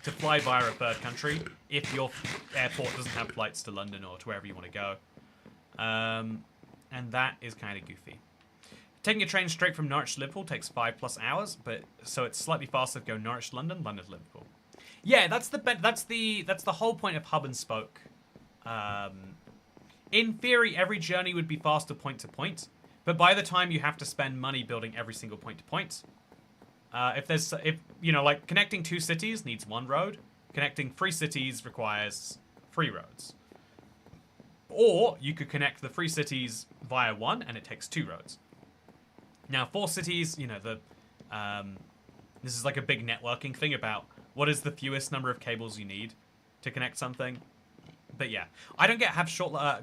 to fly via a third country if your airport doesn't have flights to London or to wherever you want to go. And that is kind of goofy. Taking a train straight from Norwich to Liverpool takes 5+ hours, but so it's slightly faster to go Norwich to London, London to Liverpool. Yeah, that's the whole point of hub and spoke. In theory, every journey would be faster point to point, but by the time you have to spend money building every single point to point, if you know, like connecting 2 cities needs 1 road, connecting 3 cities requires 3 roads. Or you could connect the 3 cities via 1 and it takes 2 roads. Now 4 cities, you know, this is like a big networking thing about what is the fewest number of cables you need to connect something. But yeah, I don't have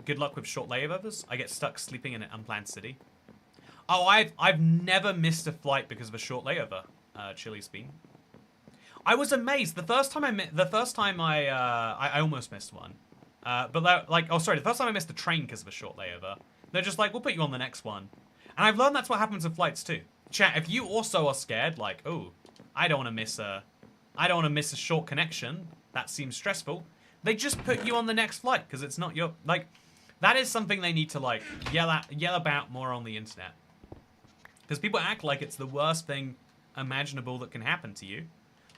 good luck with short layovers. I get stuck sleeping in an unplanned city. Oh, I've never missed a flight because of a short layover. Chili's been. I was amazed the first time I almost missed one. But the first time I missed a train because of a short layover. They're just like, we'll put you on the next one. And I've learned that's what happens with flights too. Chat, if you also are scared, like, oh, I don't want to miss a short connection. That seems stressful. They just put you on the next flight because it's not your, like, that is something they need to like yell about more on the internet. Because people act like it's the worst thing imaginable that can happen to you.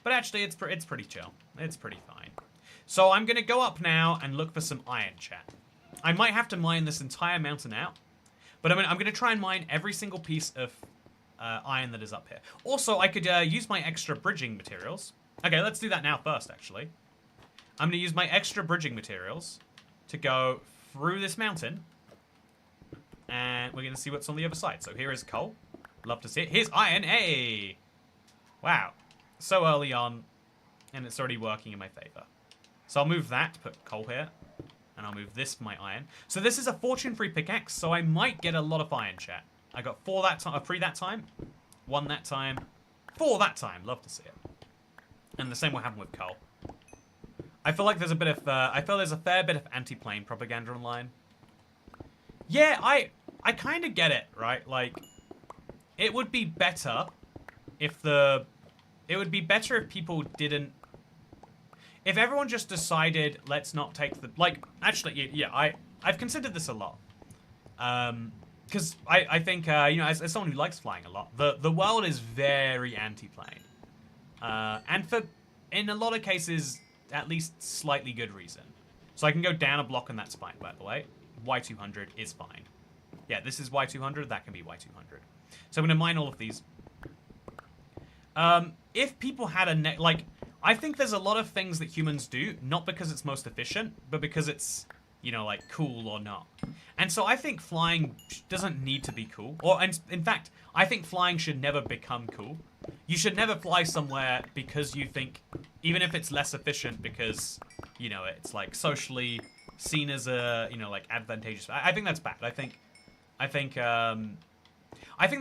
But actually, it's pretty chill. It's pretty fine. So I'm going to go up now and look for some iron, chat. I might have to mine this entire mountain out. But I'm going to try and mine every single piece of iron that is up here. Also, I could use my extra bridging materials. Okay, let's do that now first, actually. I'm going to use my extra bridging materials to go through this mountain. And we're going to see what's on the other side. So here is coal. Love to see it. Here's iron. Hey! Wow. So early on, and it's already working in my favor. So I'll move that, put coal here. And I'll move this for my iron. So this is a fortune-free pickaxe, so I might get a lot of iron, chat. I got 4 that time, 3 that time, 1 that time, 4 that time. Love to see it. And the same will happen with coal. I feel like there's a bit of, there's a fair bit of anti-plane propaganda online. Yeah, I kind of get it, right? Like, it would be better if people didn't. If everyone just decided, let's not take the... Like, actually, yeah, I've considered this a lot. Because I think, you know, as someone who likes flying a lot, the world is very anti-plane. And in a lot of cases, at least slightly good reason. So I can go down a block and that's fine, by the way. Y200 is fine. Yeah, this is Y200, that can be Y200. So I'm going to mine all of these. If people had a like, I think there's a lot of things that humans do, not because it's most efficient, but because it's, you know, like cool or not. And so I think flying doesn't need to be cool. Or, in fact, I think flying should never become cool. You should never fly somewhere because you think, even if it's less efficient, because, you know, it's like socially seen as a, you know, like advantageous. I think that's bad. I think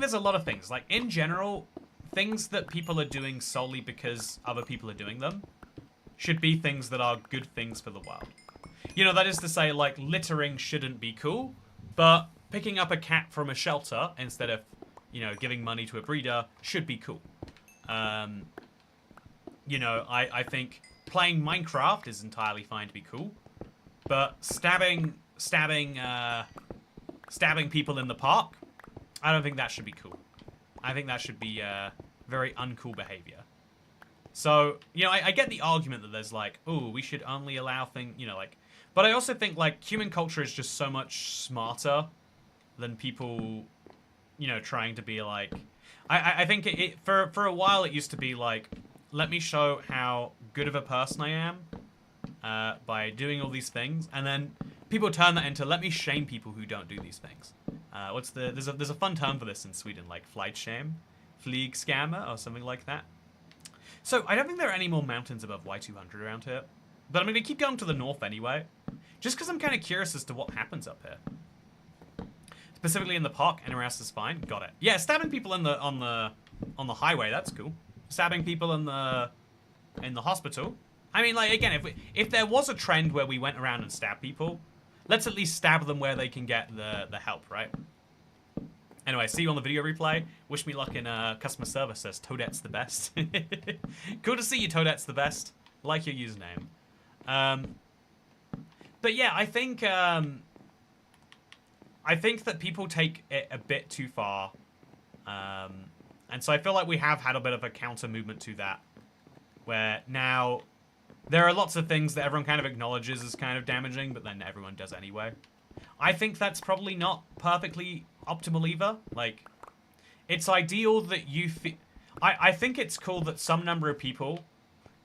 there's a lot of things. Like, in general, things that people are doing solely because other people are doing them should be things that are good things for the world. You know, that is to say, like, littering shouldn't be cool, but picking up a cat from a shelter instead of, you know, giving money to a breeder should be cool. You know, I think playing Minecraft is entirely fine to be cool, but stabbing people in the park, I don't think that should be cool. I think that should be very uncool behavior. So, you know, I get the argument that there's like, oh, we should only allow things, you know, like, but I also think like human culture is just so much smarter than people, you know, trying to be like, I think for a while it used to be like, let me show how good of a person I am by doing all these things, and then people turn that into let me shame people who don't do these things. There's a fun term for this in Sweden, like flight shame, flyg scammer, or something like that. So I don't think there are any more mountains above Y200 around here, but I'm gonna keep going to the north anyway, just because I'm kind of curious as to what happens up here. Specifically in the park, anywhere else is fine. Got it. Yeah, stabbing people on the highway, that's cool. Stabbing people in the hospital. I mean, like, again, if there was a trend where we went around and stabbed people, let's at least stab them where they can get the help, right? Anyway, see you on the video replay. Wish me luck in customer service, says Toadette's the best. Cool to see you, Toadette's the best. Like your username. But yeah, I think that people take it a bit too far. And so I feel like we have had a bit of a counter movement to that, where now there are lots of things that everyone kind of acknowledges as kind of damaging, but then everyone does anyway. I think that's probably not perfectly optimal either. Like, it's ideal that you I think it's cool that some number of people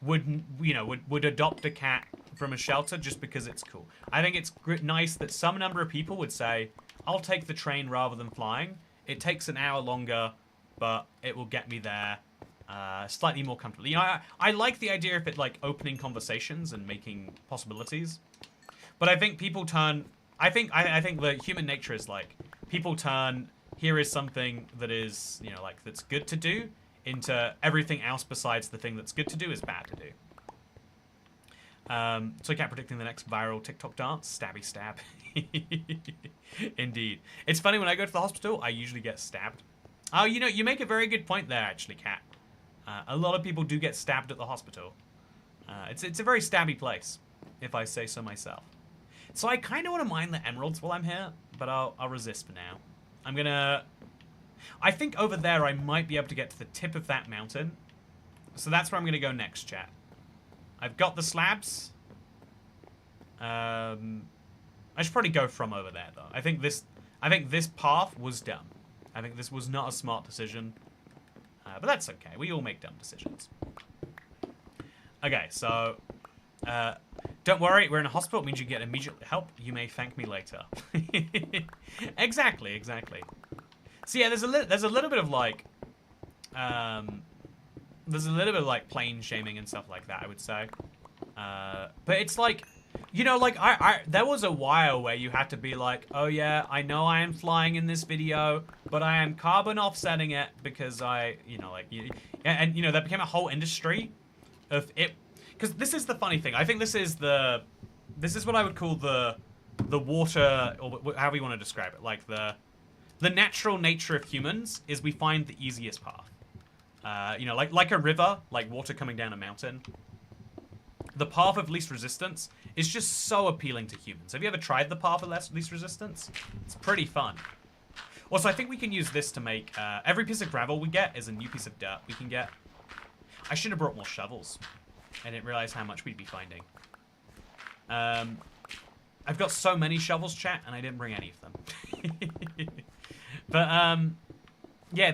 would, you know, would adopt a cat from a shelter just because it's cool. I think it's nice that some number of people would say, I'll take the train rather than flying. It takes an hour longer, but it will get me there slightly more comfortably. You know, I like the idea of it, like, opening conversations and making possibilities. But I think people turn... I think the human nature is, like, people turn, here is something that is, you know, like, that's good to do, into everything else besides the thing that's good to do is bad to do. So I can't predicting the next viral TikTok dance. Stabby stab. Indeed. It's funny, when I go to the hospital, I usually get stabbed. Oh, you know, you make a very good point there, actually, Kat. A lot of people do get stabbed at the hospital. It's a very stabby place, if I say so myself. So I kind of want to mine the emeralds while I'm here, but I'll resist for now. I'm gonna... I think over there I might be able to get to the tip of that mountain. So that's where I'm gonna go next, chat. I've got the slabs. I should probably go from over there, though. I think this path was dumb. I think this was not a smart decision. But that's okay. We all make dumb decisions. Okay, so... don't worry, we're in a hospital. It means you get immediate help. You may thank me later. Exactly. So yeah, there's a little bit of like... there's a little bit of like plane shaming and stuff like that, I would say. But it's like... You know, like, there was a while where you had to be like, oh yeah, I know I am flying in this video, but I am carbon offsetting it because you know, like, and you know, there became a whole industry of it, because this is the funny thing. I think this is what I would call the water, or however you want to describe it, like the natural nature of humans is we find the easiest path. You know, like a river, like water coming down a mountain. The path of least resistance is just so appealing to humans. Have you ever tried the path of least resistance? It's pretty fun. Also, I think we can use this to make... every piece of gravel we get is a new piece of dirt we can get. I should have brought more shovels. I didn't realize how much we'd be finding. I've got so many shovels, chat, and I didn't bring any of them. But, yeah,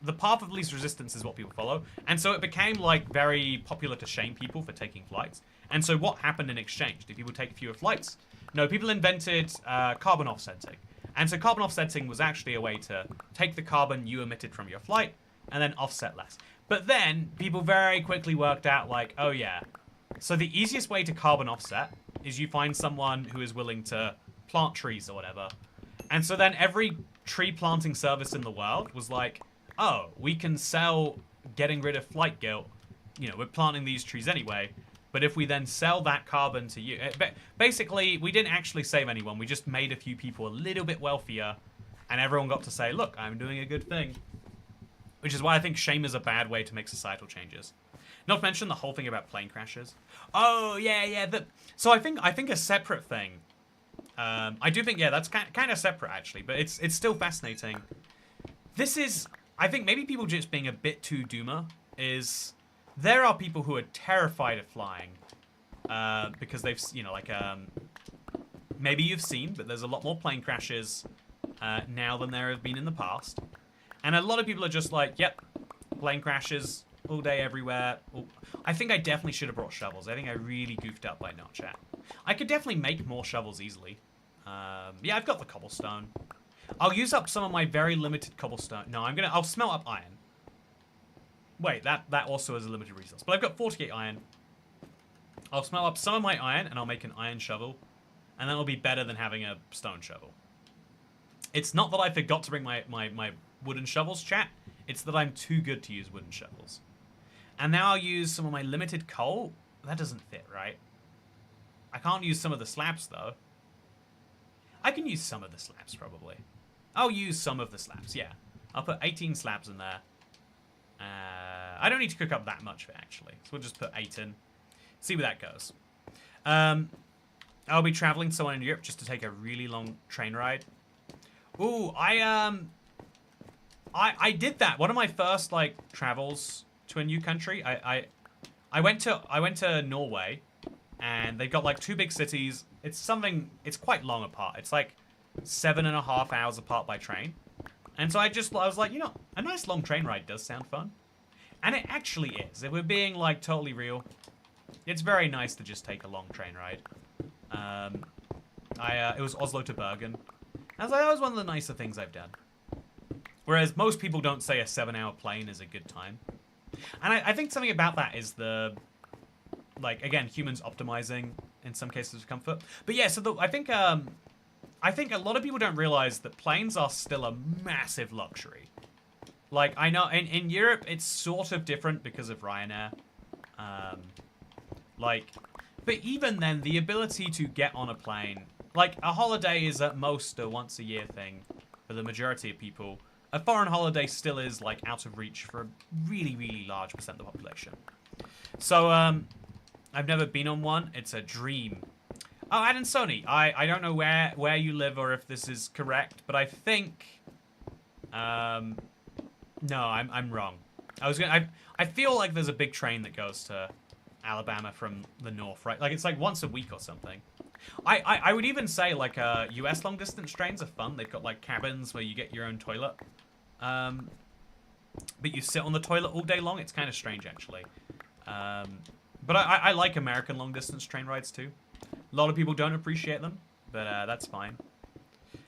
the path of least resistance is what people follow. And so it became like very popular to shame people for taking flights. And so what happened in exchange? Did people take fewer flights? No, people invented carbon offsetting. And so carbon offsetting was actually a way to take the carbon you emitted from your flight and then offset less. But then people very quickly worked out like, oh yeah, so the easiest way to carbon offset is you find someone who is willing to plant trees or whatever. And so then every tree planting service in the world was like, oh, we can sell getting rid of flight guilt. You know, we're planting these trees anyway. But if we then sell that carbon to you... Basically, we didn't actually save anyone. We just made a few people a little bit wealthier. And everyone got to say, look, I'm doing a good thing. Which is why I think shame is a bad way to make societal changes. Not to mention the whole thing about plane crashes. Oh, yeah. So I think a separate thing... I do think, yeah, that's kind of separate, actually. But it's still fascinating. This is... I think maybe people just being a bit too doomer is... There are people who are terrified of flying because they've, you know, like, maybe you've seen, but there's a lot more plane crashes now than there have been in the past. And a lot of people are just like, yep, plane crashes all day, everywhere. Oh, I think I definitely should have brought shovels. I think I really goofed up by not chat. I could definitely make more shovels easily. Yeah, I've got the cobblestone. I'll use up some of my very limited cobblestone. No, I'll smelt up iron. Wait, that also is a limited resource. But I've got 48 iron. I'll smelt up some of my iron, and I'll make an iron shovel. And then it'll be better than having a stone shovel. It's not that I forgot to bring my wooden shovels, chat. It's that I'm too good to use wooden shovels. And now I'll use some of my limited coal. That doesn't fit, right? I can't use some of the slabs, though. I can use some of the slabs, probably. I'll use some of the slabs, yeah. I'll put 18 slabs in there. I don't need to cook up that much of it, actually. So we'll just put 8 in. See where that goes. I'll be traveling somewhere in Europe just to take a really long train ride. Ooh, I did that. One of my first, like, travels to a new country. I went to Norway, and they've got, like, 2 big cities. It's quite long apart. It's, like, 7.5 hours apart by train. And so I was like, you know, a nice long train ride does sound fun. And it actually is. If we're being, like, totally real, it's very nice to just take a long train ride. It was Oslo to Bergen. I was like, that was one of the nicer things I've done. Whereas most people don't say a 7-hour plane is a good time. And I think something about that is the, like, again, humans optimizing in some cases for comfort. But yeah, so I think a lot of people don't realize that planes are still a massive luxury. Like, I know in Europe, it's sort of different because of Ryanair. But even then, the ability to get on a plane, like, a holiday is at most a once-a-year thing for the majority of people. A foreign holiday still is, like, out of reach for a really, really large percent of the population. So, I've never been on one. It's a dream. Oh, and Sony, I don't know where you live or if this is correct, but I think, no, I'm wrong. I feel like there's a big train that goes to Alabama from the north, right? Like, it's like once a week or something. I would even say, like, US long distance trains are fun. They've got, like, cabins where you get your own toilet. But you sit on the toilet all day long. It's kind of strange, actually. But I like American long distance train rides too. A lot of people don't appreciate them, but that's fine.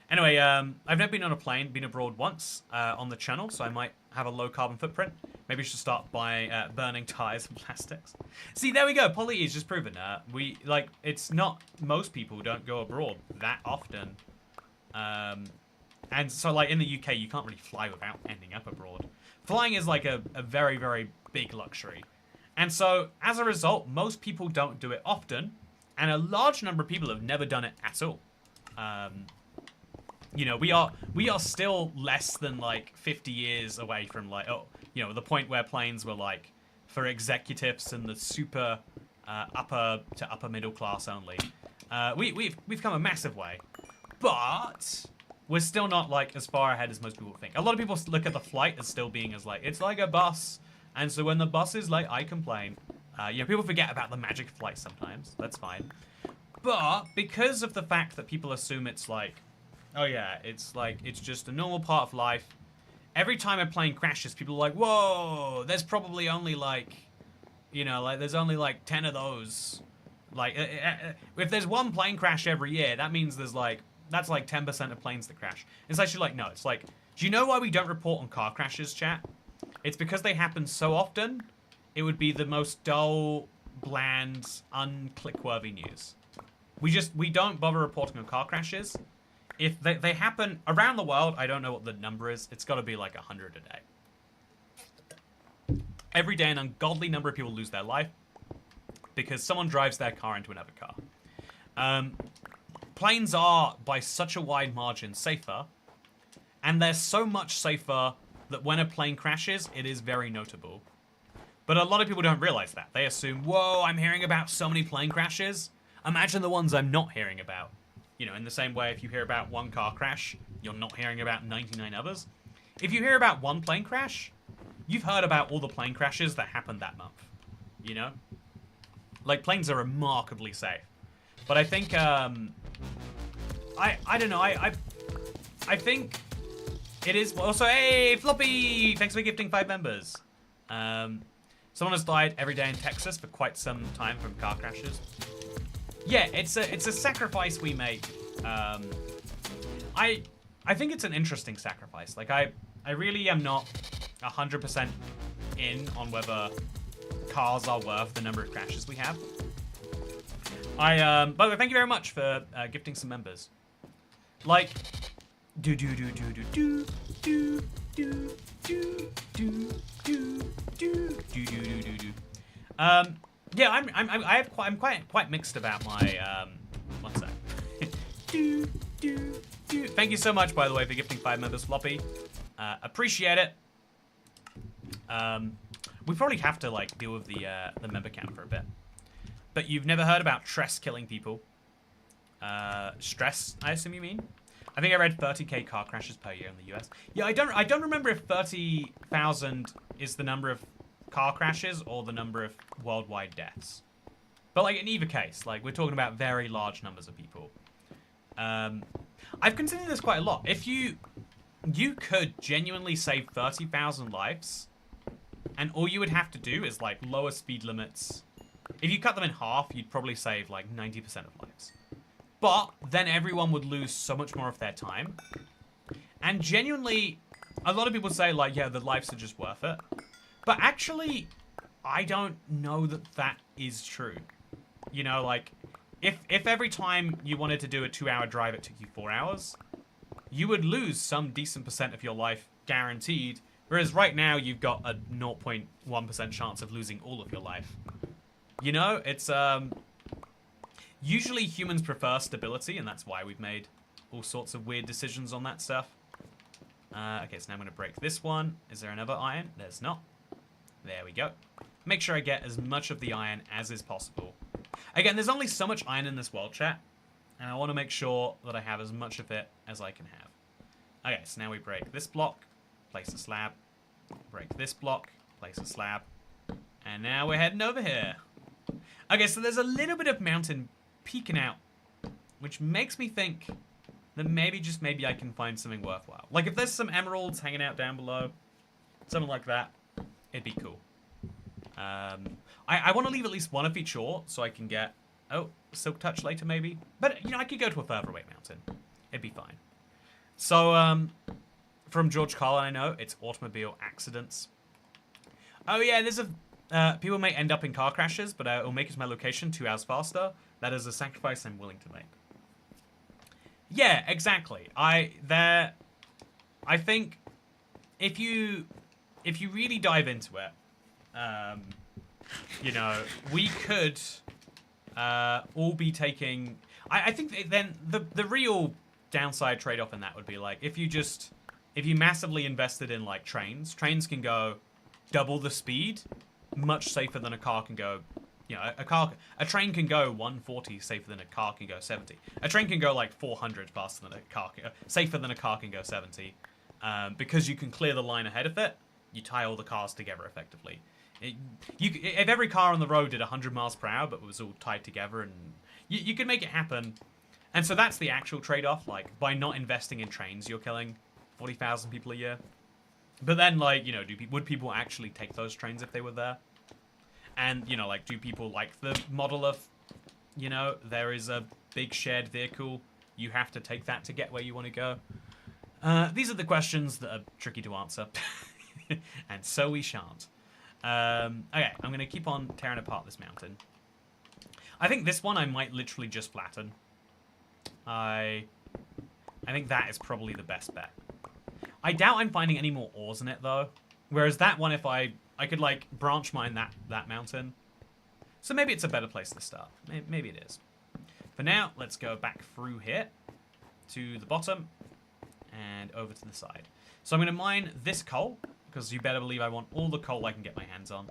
Anyway, I've never been on a plane, been abroad once on the channel, so I might have a low carbon footprint. Maybe I should start by burning tires and plastics. See, there we go. Poly is just proven. It's not, most people don't go abroad that often. And so, like, in the UK, you can't really fly without ending up abroad. Flying is, like, a very, very big luxury. And so, as a result, most people don't do it often, and a large number of people have never done it at all. You know, we are still less than, like, 50 years away from, like, the point where planes were, like, for executives and the super upper to upper middle class only. We've come a massive way, but we're still not, like, as far ahead as most people think. A lot of people look at the flight as still being as, like, it's like a bus, and so when the bus is late, I complain. People forget about the magic of flight sometimes. That's fine. But because of the fact that people assume it's like, oh yeah, it's like, it's just a normal part of life. every time a plane crashes, people are like, whoa, there's probably only like, you know, like there's only like 10 of those. Like, if there's one plane crash every year, that means there's like, that's like 10% of planes that crash. It's actually like, no, it's like, do you know why we don't report on car crashes, chat? It's because they happen so often, it would be the most dull, bland, unclick-worthy news. We don't bother reporting on car crashes. If they happen around the world, I don't know what the number is. It's got to be like 100 a day. Every day, an ungodly number of people lose their life because someone drives their car into another car. Planes are, by such a wide margin, safer. And they're so much safer that when a plane crashes, it is very notable. But a lot of people don't realize that. They assume, whoa, I'm hearing about so many plane crashes. Imagine the ones I'm not hearing about. You know, in the same way, if you hear about one car crash, you're not hearing about 99 others. If you hear about one plane crash, you've heard about all the plane crashes that happened that month. You know? Like, planes are remarkably safe. But I think, I don't know, I think it is also, hey, Floppy! Thanks for gifting 5 members. Someone has died every day in Texas for quite some time from car crashes. Yeah, it's a sacrifice we make. I think it's an interesting sacrifice. Like, I really am not 100% in on whether cars are worth the number of crashes we have. By the way, thank you very much for gifting some members. Like, do do do do do do do do do do do do do do do do. Yeah, I'm quite mixed about my one sec. do do do. Thank you so much, by the way, for gifting 5 members, Floppy. Appreciate it. We probably have to like deal with the member count for a bit. But you've never heard about stress killing people? Stress, I assume you mean? I think I read 30k car crashes per year in the US. Yeah, I don't remember if 30,000 is the number of car crashes or the number of worldwide deaths. But like in either case, like we're talking about very large numbers of people. I've considered this quite a lot. If you could genuinely save 30,000 lives, and all you would have to do is like lower speed limits. If you cut them in half, you'd probably save like 90% of lives. But then everyone would lose so much more of their time. And genuinely, a lot of people say like, yeah, the lives are just worth it. But actually, I don't know that that is true. You know, like, if every time you wanted to do a 2-hour drive, it took you 4 hours, you would lose some decent percent of your life guaranteed. Whereas right now, you've got a 0.1% chance of losing all of your life. You know, it's, usually humans prefer stability, and that's why we've made all sorts of weird decisions on that stuff. Okay, so now I'm going to break this one. Is there another iron? There's not. There we go. Make sure I get as much of the iron as is possible. Again, there's only so much iron in this world, chat, and I want to make sure that I have as much of it as I can have. Okay, so now we break this block, place a slab, break this block, place a slab, and now we're heading over here. Okay, so there's a little bit of mountain peeking out, which makes me think that maybe, just maybe, I can find something worthwhile. Like, if there's some emeralds hanging out down below, something like that, it'd be cool. I want to leave at least one of each ore, so I can get, silk touch later, maybe. But, you know, I could go to a further away mountain. It'd be fine. So, from George Carlin, I know, it's automobile accidents. Oh, yeah, there's a... people may end up in car crashes, but it'll make it to my location 2 hours faster. That is a sacrifice I'm willing to make. Yeah, exactly. I think if you really dive into it, you know, we could all be taking... I think then the real downside trade-off in that would be like, if you massively invested in like trains can go double the speed, much safer than a car can go. You know, a train can go 140 safer than a car can go 70. A train can go like 400 faster than a car, safer than a car can go 70, because you can clear the line ahead of it. You tie all the cars together effectively. If every car on the road did 100 miles per hour, but was all tied together, and you could make it happen. And so that's the actual trade-off. Like, by not investing in trains, you're killing 40,000 people a year. But then, like, you know, would people actually take those trains if they were there? And, you know, like, do people like the model of, you know, there is a big shared vehicle, you have to take that to get where you want to go? These are the questions that are tricky to answer. And so we shan't. Okay, I'm going to keep on tearing apart this mountain. I think this one I might literally just flatten. I think that is probably the best bet. I doubt I'm finding any more ores in it, though. Whereas that one, if I could, like, branch mine that mountain. So maybe it's a better place to start. Maybe it is. For now, let's go back through here to the bottom and over to the side. So I'm going to mine this coal, because you better believe I want all the coal I can get my hands on.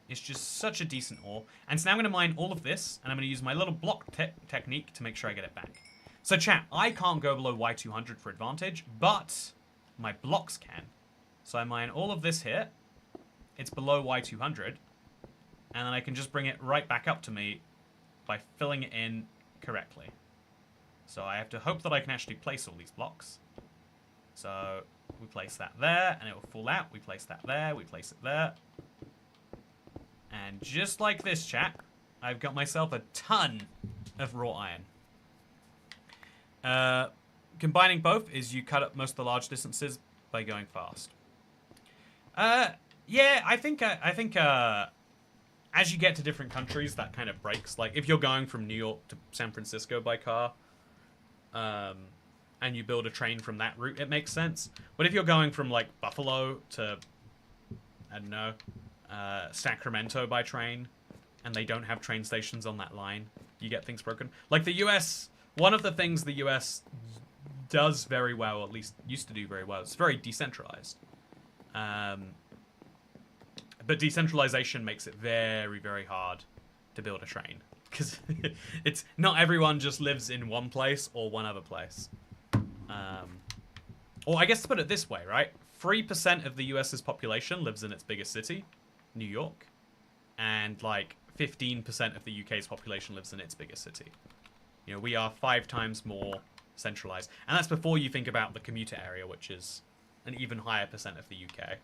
It's just such a decent ore. And so now I'm going to mine all of this, and I'm going to use my little block technique to make sure I get it back. So chat, I can't go below Y200 for advantage, but my blocks can. So I mine all of this here. It's below Y200. And then I can just bring it right back up to me by filling it in correctly. So I have to hope that I can actually place all these blocks. So we place that there, and it will fall out. We place that there, we place it there. And just like this, chat, I've got myself a ton of raw iron. Combining both is you cut up most of the large distances by going fast. Yeah, I think as you get to different countries, that kind of breaks. Like, if you're going from New York to San Francisco by car, and you build a train from that route, it makes sense. But if you're going from, like, Buffalo to, I don't know, Sacramento by train, and they don't have train stations on that line, you get things broken. Like, the US, one of the things the US does very well, at least used to do very well, it's very decentralized. But decentralization makes it very, very hard to build a train. Because it's not everyone just lives in one place or one other place. Or I guess to put it this way, right? 3% of the US's population lives in its biggest city, New York. And like 15% of the UK's population lives in its biggest city. You know, we are 5 times more centralized. And that's before you think about the commuter area, which is an even higher percent of the UK.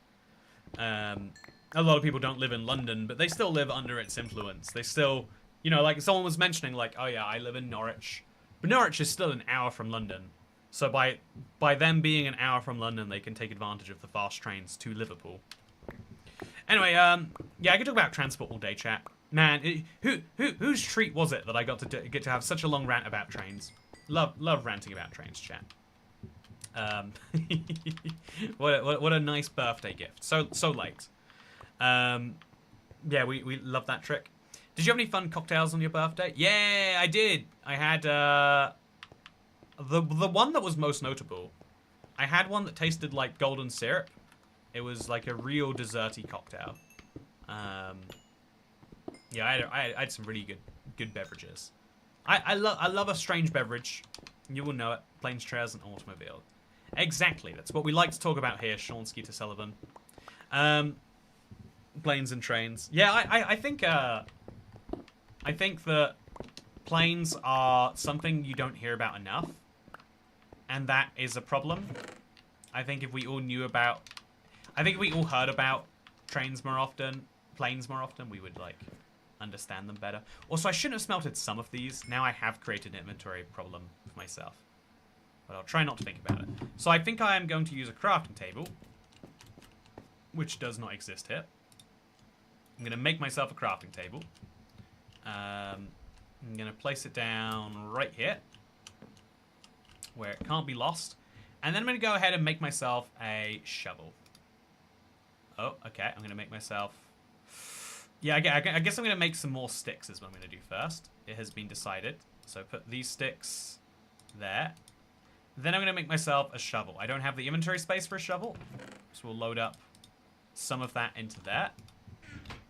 A lot of people don't live in London, but they still live under its influence. They still, you know, like someone was mentioning, like, oh yeah, I live in Norwich. But Norwich is still an hour from London. So by them being an hour from London, they can take advantage of the fast trains to Liverpool. Anyway, yeah, I could talk about transport all day, chat. Man, whose treat was it that I got to get to have such a long rant about trains? Love ranting about trains, chat. What a nice birthday gift. So late. Yeah, we love that trick. Did you have any fun cocktails on your birthday? Yeah, I did. I had the one that was most notable. I had one that tasted like golden syrup. It was like a real desserty cocktail. Yeah, I had some really good beverages. I love a strange beverage. You will know it. Planes, trails, and automobile. Exactly. That's what we like to talk about here, Sean Skeeter Sullivan. Planes and trains. Yeah, I think that planes are something you don't hear about enough, and that is a problem. I think if we all heard about trains more often, planes more often, we would like understand them better. Also, I shouldn't have smelted some of these. Now I have created an inventory problem for myself, but I'll try not to think about it. So I think I am going to use a crafting table, which does not exist here. I'm going to make myself a crafting table. I'm going to place it down right here, where it can't be lost. And then I'm going to go ahead and make myself a shovel. Oh, okay. I'm going to make myself... Yeah, I guess I'm going to make some more sticks is what I'm going to do first. It has been decided. So put these sticks there. Then I'm going to make myself a shovel. I don't have the inventory space for a shovel, so we'll load up some of that into there.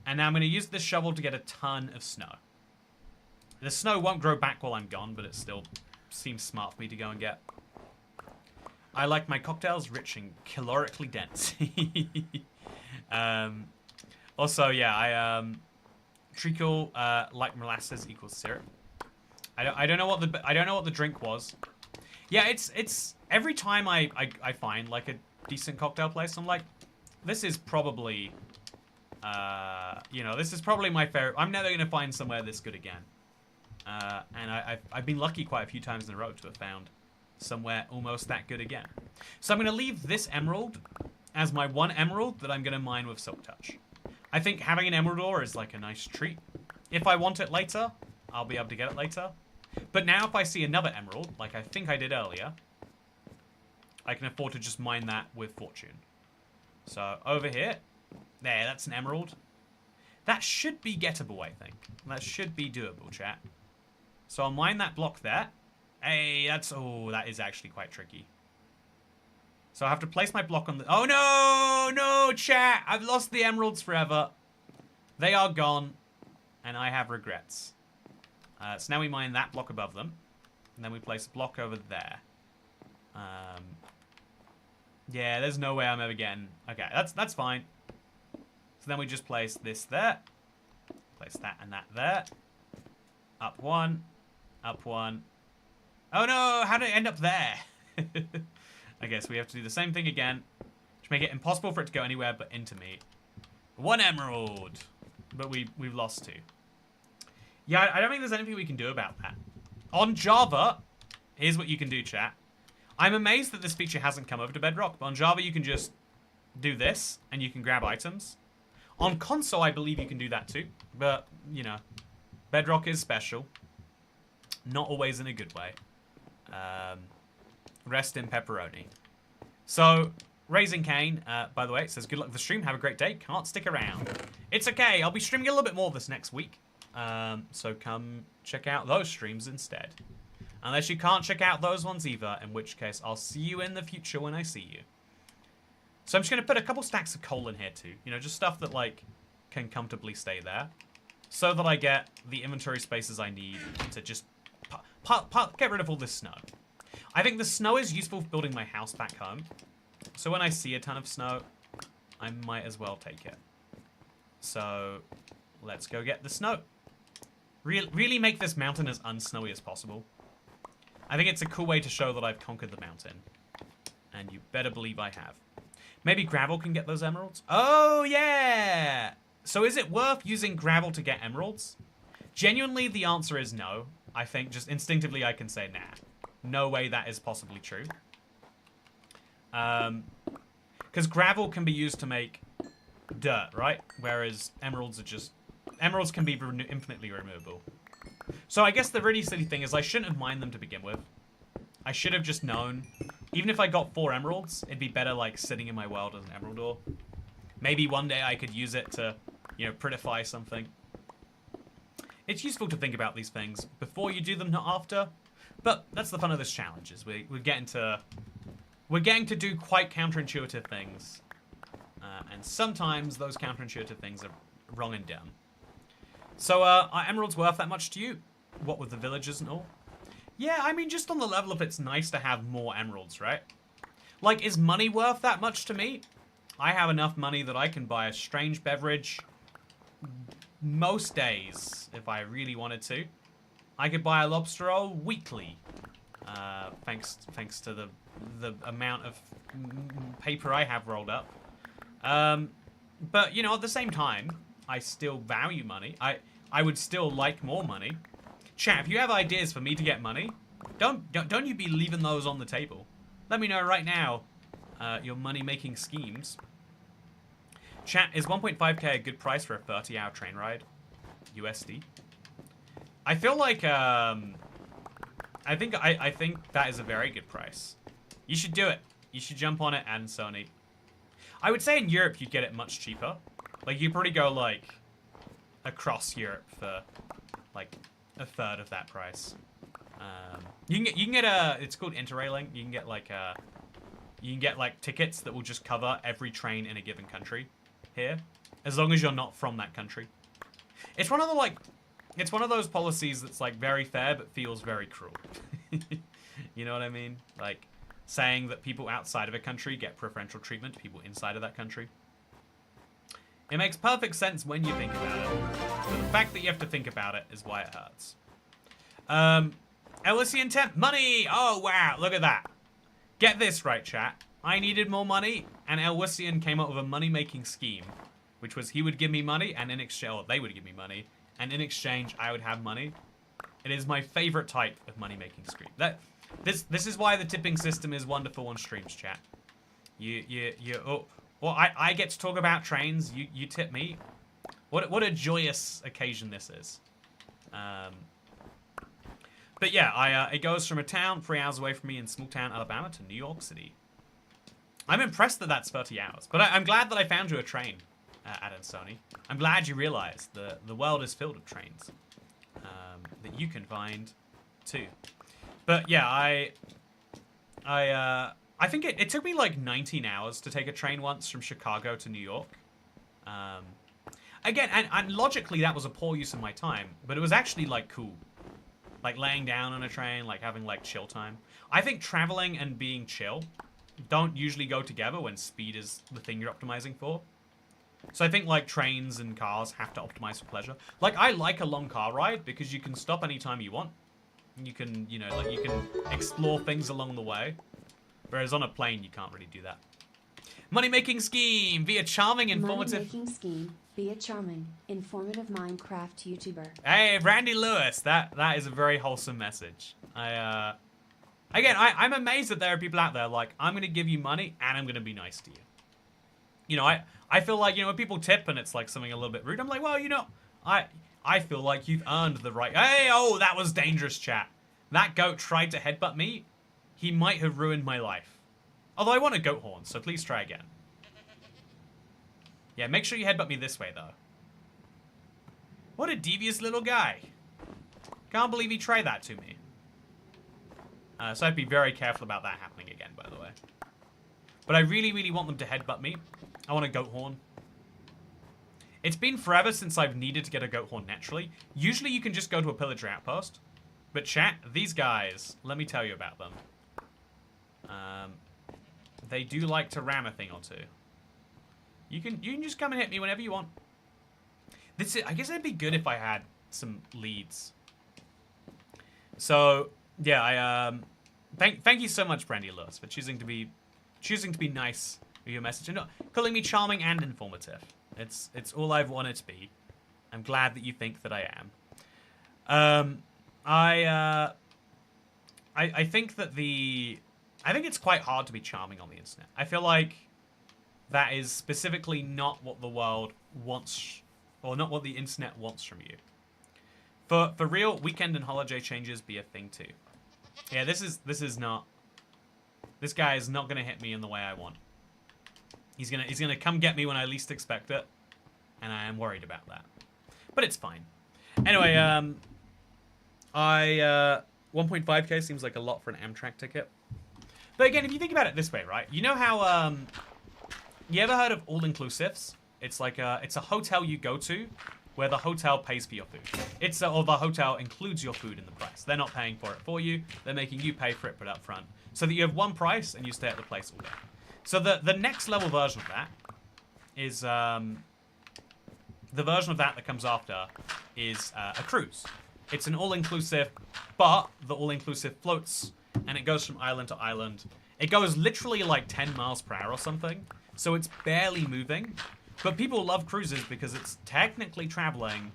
And now I'm going to use this shovel to get a ton of snow. The snow won't grow back while I'm gone, but it still seems smart for me to go and get. I like my cocktails rich and calorically dense. Also, yeah, treacle like molasses equals syrup. I don't know what the drink was. Yeah, it's every time I find like decent cocktail place. I'm like, this is probably, you know, this is probably my favorite. I'm never going to find somewhere this good again. And I've been lucky quite a few times in a row to have found somewhere almost that good again. So I'm going to leave this emerald as my one emerald that I'm going to mine with Silk Touch. I think having an emerald ore is like a nice treat. If I want it later, I'll be able to get it later. But now if I see another emerald, like I think I did earlier, I can afford to just mine that with Fortune. So over here, there, that's an emerald. That should be gettable, I think. That should be doable, chat. So I'll mine that block there. Hey, that's, oh, that is actually quite tricky. So I have to place my block on the, oh no, no, chat, I've lost the emeralds forever. They are gone, and I have regrets. So now we mine that block above them, and then we place a block over there. Yeah, there's no way I'm ever getting, okay, that's fine. So then we just place this there, place that and that there. Up one, up one. Oh no, how did it end up there? I guess we have to do the same thing again, to make it impossible for it to go anywhere but into me. One emerald, but we've lost 2. Yeah, I don't think there's anything we can do about that. On Java, here's what you can do, chat. I'm amazed that this feature hasn't come over to Bedrock, but on Java you can just do this, and you can grab items. On console, I believe you can do that too, but, you know, Bedrock is special. Not always in a good way. Rest in pepperoni. So, Raising Cane, by the way, says, good luck with the stream, have a great day, can't stick around. It's okay, I'll be streaming a little bit more this next week. So come check out those streams instead. Unless you can't check out those ones either, in which case I'll see you in the future when I see you. So I'm just going to put a couple stacks of coal in here too. You know, just stuff that, like, can comfortably stay there. So that I get the inventory spaces I need to just get rid of all this snow. I think the snow is useful for building my house back home. So when I see a ton of snow, I might as well take it. So let's go get the snow. Really make this mountain as unsnowy as possible. I think it's a cool way to show that I've conquered the mountain. And you better believe I have. Maybe gravel can get those emeralds? Oh, yeah! So is it worth using gravel to get emeralds? Genuinely, the answer is no. I think just instinctively I can say, nah. No way that is possibly true. Because gravel can be used to make dirt, right? Whereas emeralds are just... Emeralds can be infinitely removable. So I guess the really silly thing is I shouldn't have mined them to begin with. I should have just known. Even if I got 4 emeralds, it'd be better like sitting in my world as an emerald ore. Maybe one day I could use it to, you know, prettify something. It's useful to think about these things before you do them, not after. But that's the fun of this challenge, is we're getting to do quite counterintuitive things. And sometimes those counterintuitive things are wrong and dumb. So, are emeralds worth that much to you? What with the villagers and all? Yeah, I mean, just on the level of it's nice to have more emeralds, right? Like, is money worth that much to me? I have enough money that I can buy a strange beverage most days, if I really wanted to. I could buy a lobster roll weekly, thanks to the amount of paper I have rolled up. But, you know, at the same time, I still value money. I would still like more money. Chat, if you have ideas for me to get money, don't you be leaving those on the table. Let me know right now your money-making schemes. Chat, is 1.5k a good price for a 30-hour train ride? USD? I feel like, I think that is a very good price. You should do it. You should jump on it, and Sony. I would say in Europe you'd get it much cheaper. Like, you'd probably go, like, across Europe for, like, a third of that price. You can get a, it's called interrailing. You can get, like, tickets that will just cover every train in a given country here, as long as you're not from that country. It's one of the, like, it's one of those policies that's, like, very fair but feels very cruel. You know what I mean? Like, saying that people outside of a country get preferential treatment to people inside of that country. It makes perfect sense when you think about it. But the fact that you have to think about it is why it hurts. Elysian Temp money! Oh, wow, look at that. Get this right, chat. I needed more money, and Elwusian came up with a money-making scheme, which was he would give me money, and in exchange, or they would give me money, and in exchange, I would have money. It is my favorite type of money-making scheme. This is why the tipping system is wonderful on streams, chat. I get to talk about trains. You tip me. What a joyous occasion this is. But yeah, it goes from a town 3 hours away from me in small town Alabama to New York City. I'm impressed that that's 30 hours, but I'm glad that I found you a train, Adam Sony. I'm glad you realize the world is filled with trains that you can find too. But yeah, I think it took me like 19 hours to take a train once from Chicago to New York. Again, and logically that was a poor use of my time, but it was actually like cool. Like laying down on a train, like having like chill time. I think traveling and being chill don't usually go together when speed is the thing you're optimizing for. So I think like trains and cars have to optimize for pleasure. Like I like a long car ride because you can stop anytime you want. You can, you know, like you can explore things along the way. Whereas on a plane, you can't really do that. Money-making scheme via charming, informative... Money-making scheme via charming, informative Minecraft YouTuber. Hey, Randy Lewis. That is a very wholesome message. Again, I'm amazed that there are people out there like, I'm going to give you money and I'm going to be nice to you. You know, I feel like, you know, when people tip and it's like something a little bit rude, I'm like, well, you know, I feel like you've earned the right... Hey, oh, that was dangerous, chat. That goat tried to headbutt me. He might have ruined my life. Although I want a goat horn, so please try again. Yeah, make sure you headbutt me this way, though. What a devious little guy. Can't believe he tried that to me. So I'd be very careful about that happening again, by the way. But I really, really want them to headbutt me. I want a goat horn. It's been forever since I've needed to get a goat horn naturally. Usually you can just go to a pillager outpost. But chat, these guys, let me tell you about them. They do like to ram a thing or two. You can just come and hit me whenever you want. I guess it'd be good if I had some leads. So yeah, thank you so much, Brandy Lewis, for choosing to be nice with your message and calling me charming and informative. It's all I've wanted to be. I'm glad that you think that I am. I think that I think it's quite hard to be charming on the internet. I feel like that is specifically not what the world wants, or not what the internet wants from you. For real, weekend and holiday changes be a thing too. Yeah, this is not. This guy is not gonna hit me in the way I want. He's gonna come get me when I least expect it, and I am worried about that. But it's fine. Anyway, 1.5k seems like a lot for an Amtrak ticket. But again, if you think about it this way, right? You know how you ever heard of all-inclusives? It's like it's a hotel you go to where the hotel pays for your food. Or the hotel includes your food in the price. They're not paying for it for you. They're making you pay for it, but up front, so that you have one price and you stay at the place all day. So the next level version of that is the version of that comes after is a cruise. It's an all-inclusive, but the all-inclusive floats, and it goes from island to island. It goes literally like 10 miles per hour or something, so it's barely moving. But people love cruises because it's technically traveling,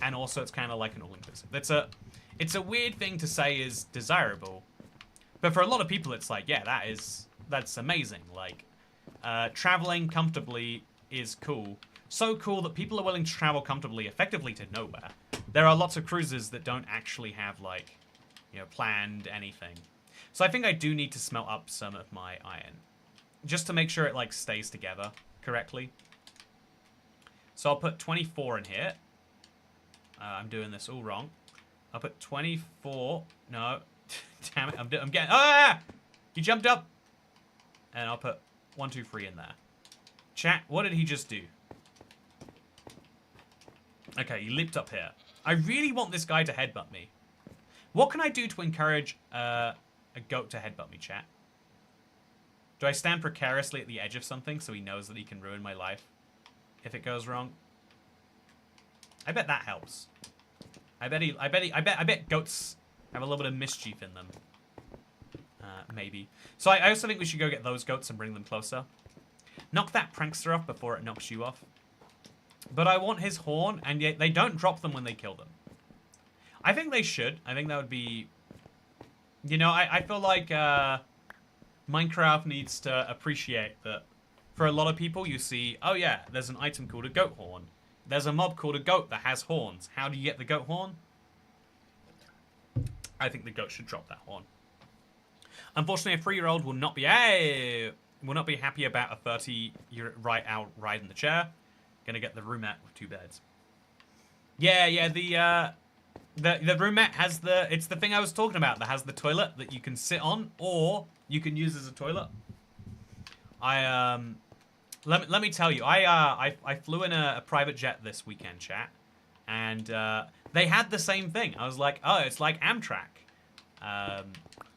and also it's kind of like an all-inclusive. It's a weird thing to say is desirable, but for a lot of people it's like, yeah, that's amazing. Like, traveling comfortably is cool. So cool that people are willing to travel comfortably effectively to nowhere. There are lots of cruises that don't actually have, like, you know, planned anything. So I think I do need to smelt up some of my iron, just to make sure it, like, stays together correctly. So I'll put 24 in here. I'm doing this all wrong. I'll put 24. No. Damn it. I'm getting... Ah! He jumped up. And I'll put 1, 2, 3 in there. Chat, what did he just do? Okay, he leaped up here. I really want this guy to headbutt me. What can I do to encourage a goat to headbutt me, chat? Do I stand precariously at the edge of something so he knows that he can ruin my life if it goes wrong? I bet that helps. I bet goats have a little bit of mischief in them. maybe. So I also think we should go get those goats and bring them closer. Knock that prankster off before it knocks you off. But I want his horn, and yet they don't drop them when they kill them. I think they should. I think that would be... You know, I feel like Minecraft needs to appreciate that for a lot of people you see, oh yeah, there's an item called a goat horn. There's a mob called a goat that has horns. How do you get the goat horn? I think the goat should drop that horn. Unfortunately, a 3-year-old will not be happy about a 30-year ride in the chair. Gonna get the roomette with 2 beds. Yeah, the roomette has it's the thing I was talking about that has the toilet that you can sit on or you can use as a toilet. Let me tell you, I flew in a private jet this weekend, chat, and they had the same thing. I was like, oh, it's like Amtrak.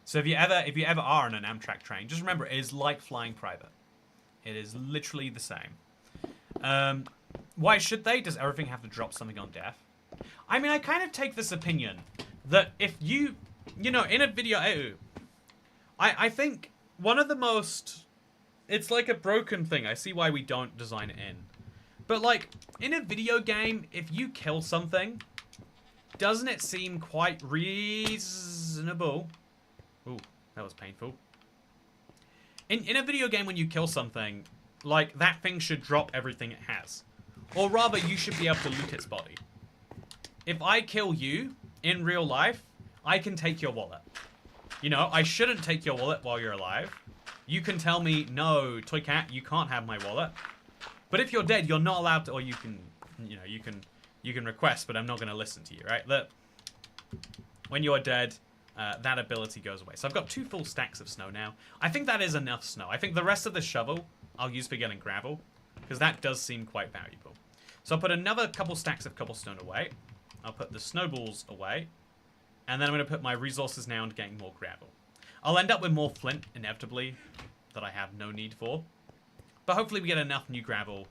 So if you ever are on an Amtrak train, just remember it is like flying private. It is literally the same. Why should they? Does everything have to drop something on death? I mean, I kind of take this opinion that if you know, in a video, I think one of the most, it's like a broken thing. I see why we don't design it in. But like, in a video game, if you kill something, doesn't it seem quite reasonable? Ooh, that was painful. In a video game, when you kill something, like, that thing should drop everything it has. Or rather, you should be able to loot its body. If I kill you, in real life, I can take your wallet. You know, I shouldn't take your wallet while you're alive. You can tell me, no, Toy Cat, you can't have my wallet. But if you're dead, you're not allowed to, or you can, you know, you can request, but I'm not going to listen to you, right? That when you're dead, that ability goes away. So I've got 2 full stacks of snow now. I think that is enough snow. I think the rest of the shovel I'll use for getting gravel, because that does seem quite valuable. So I'll put another couple stacks of cobblestone away. I'll put the snowballs away. And then I'm going to put my resources now into getting more gravel. I'll end up with more flint, inevitably, that I have no need for. But hopefully we get enough new gravel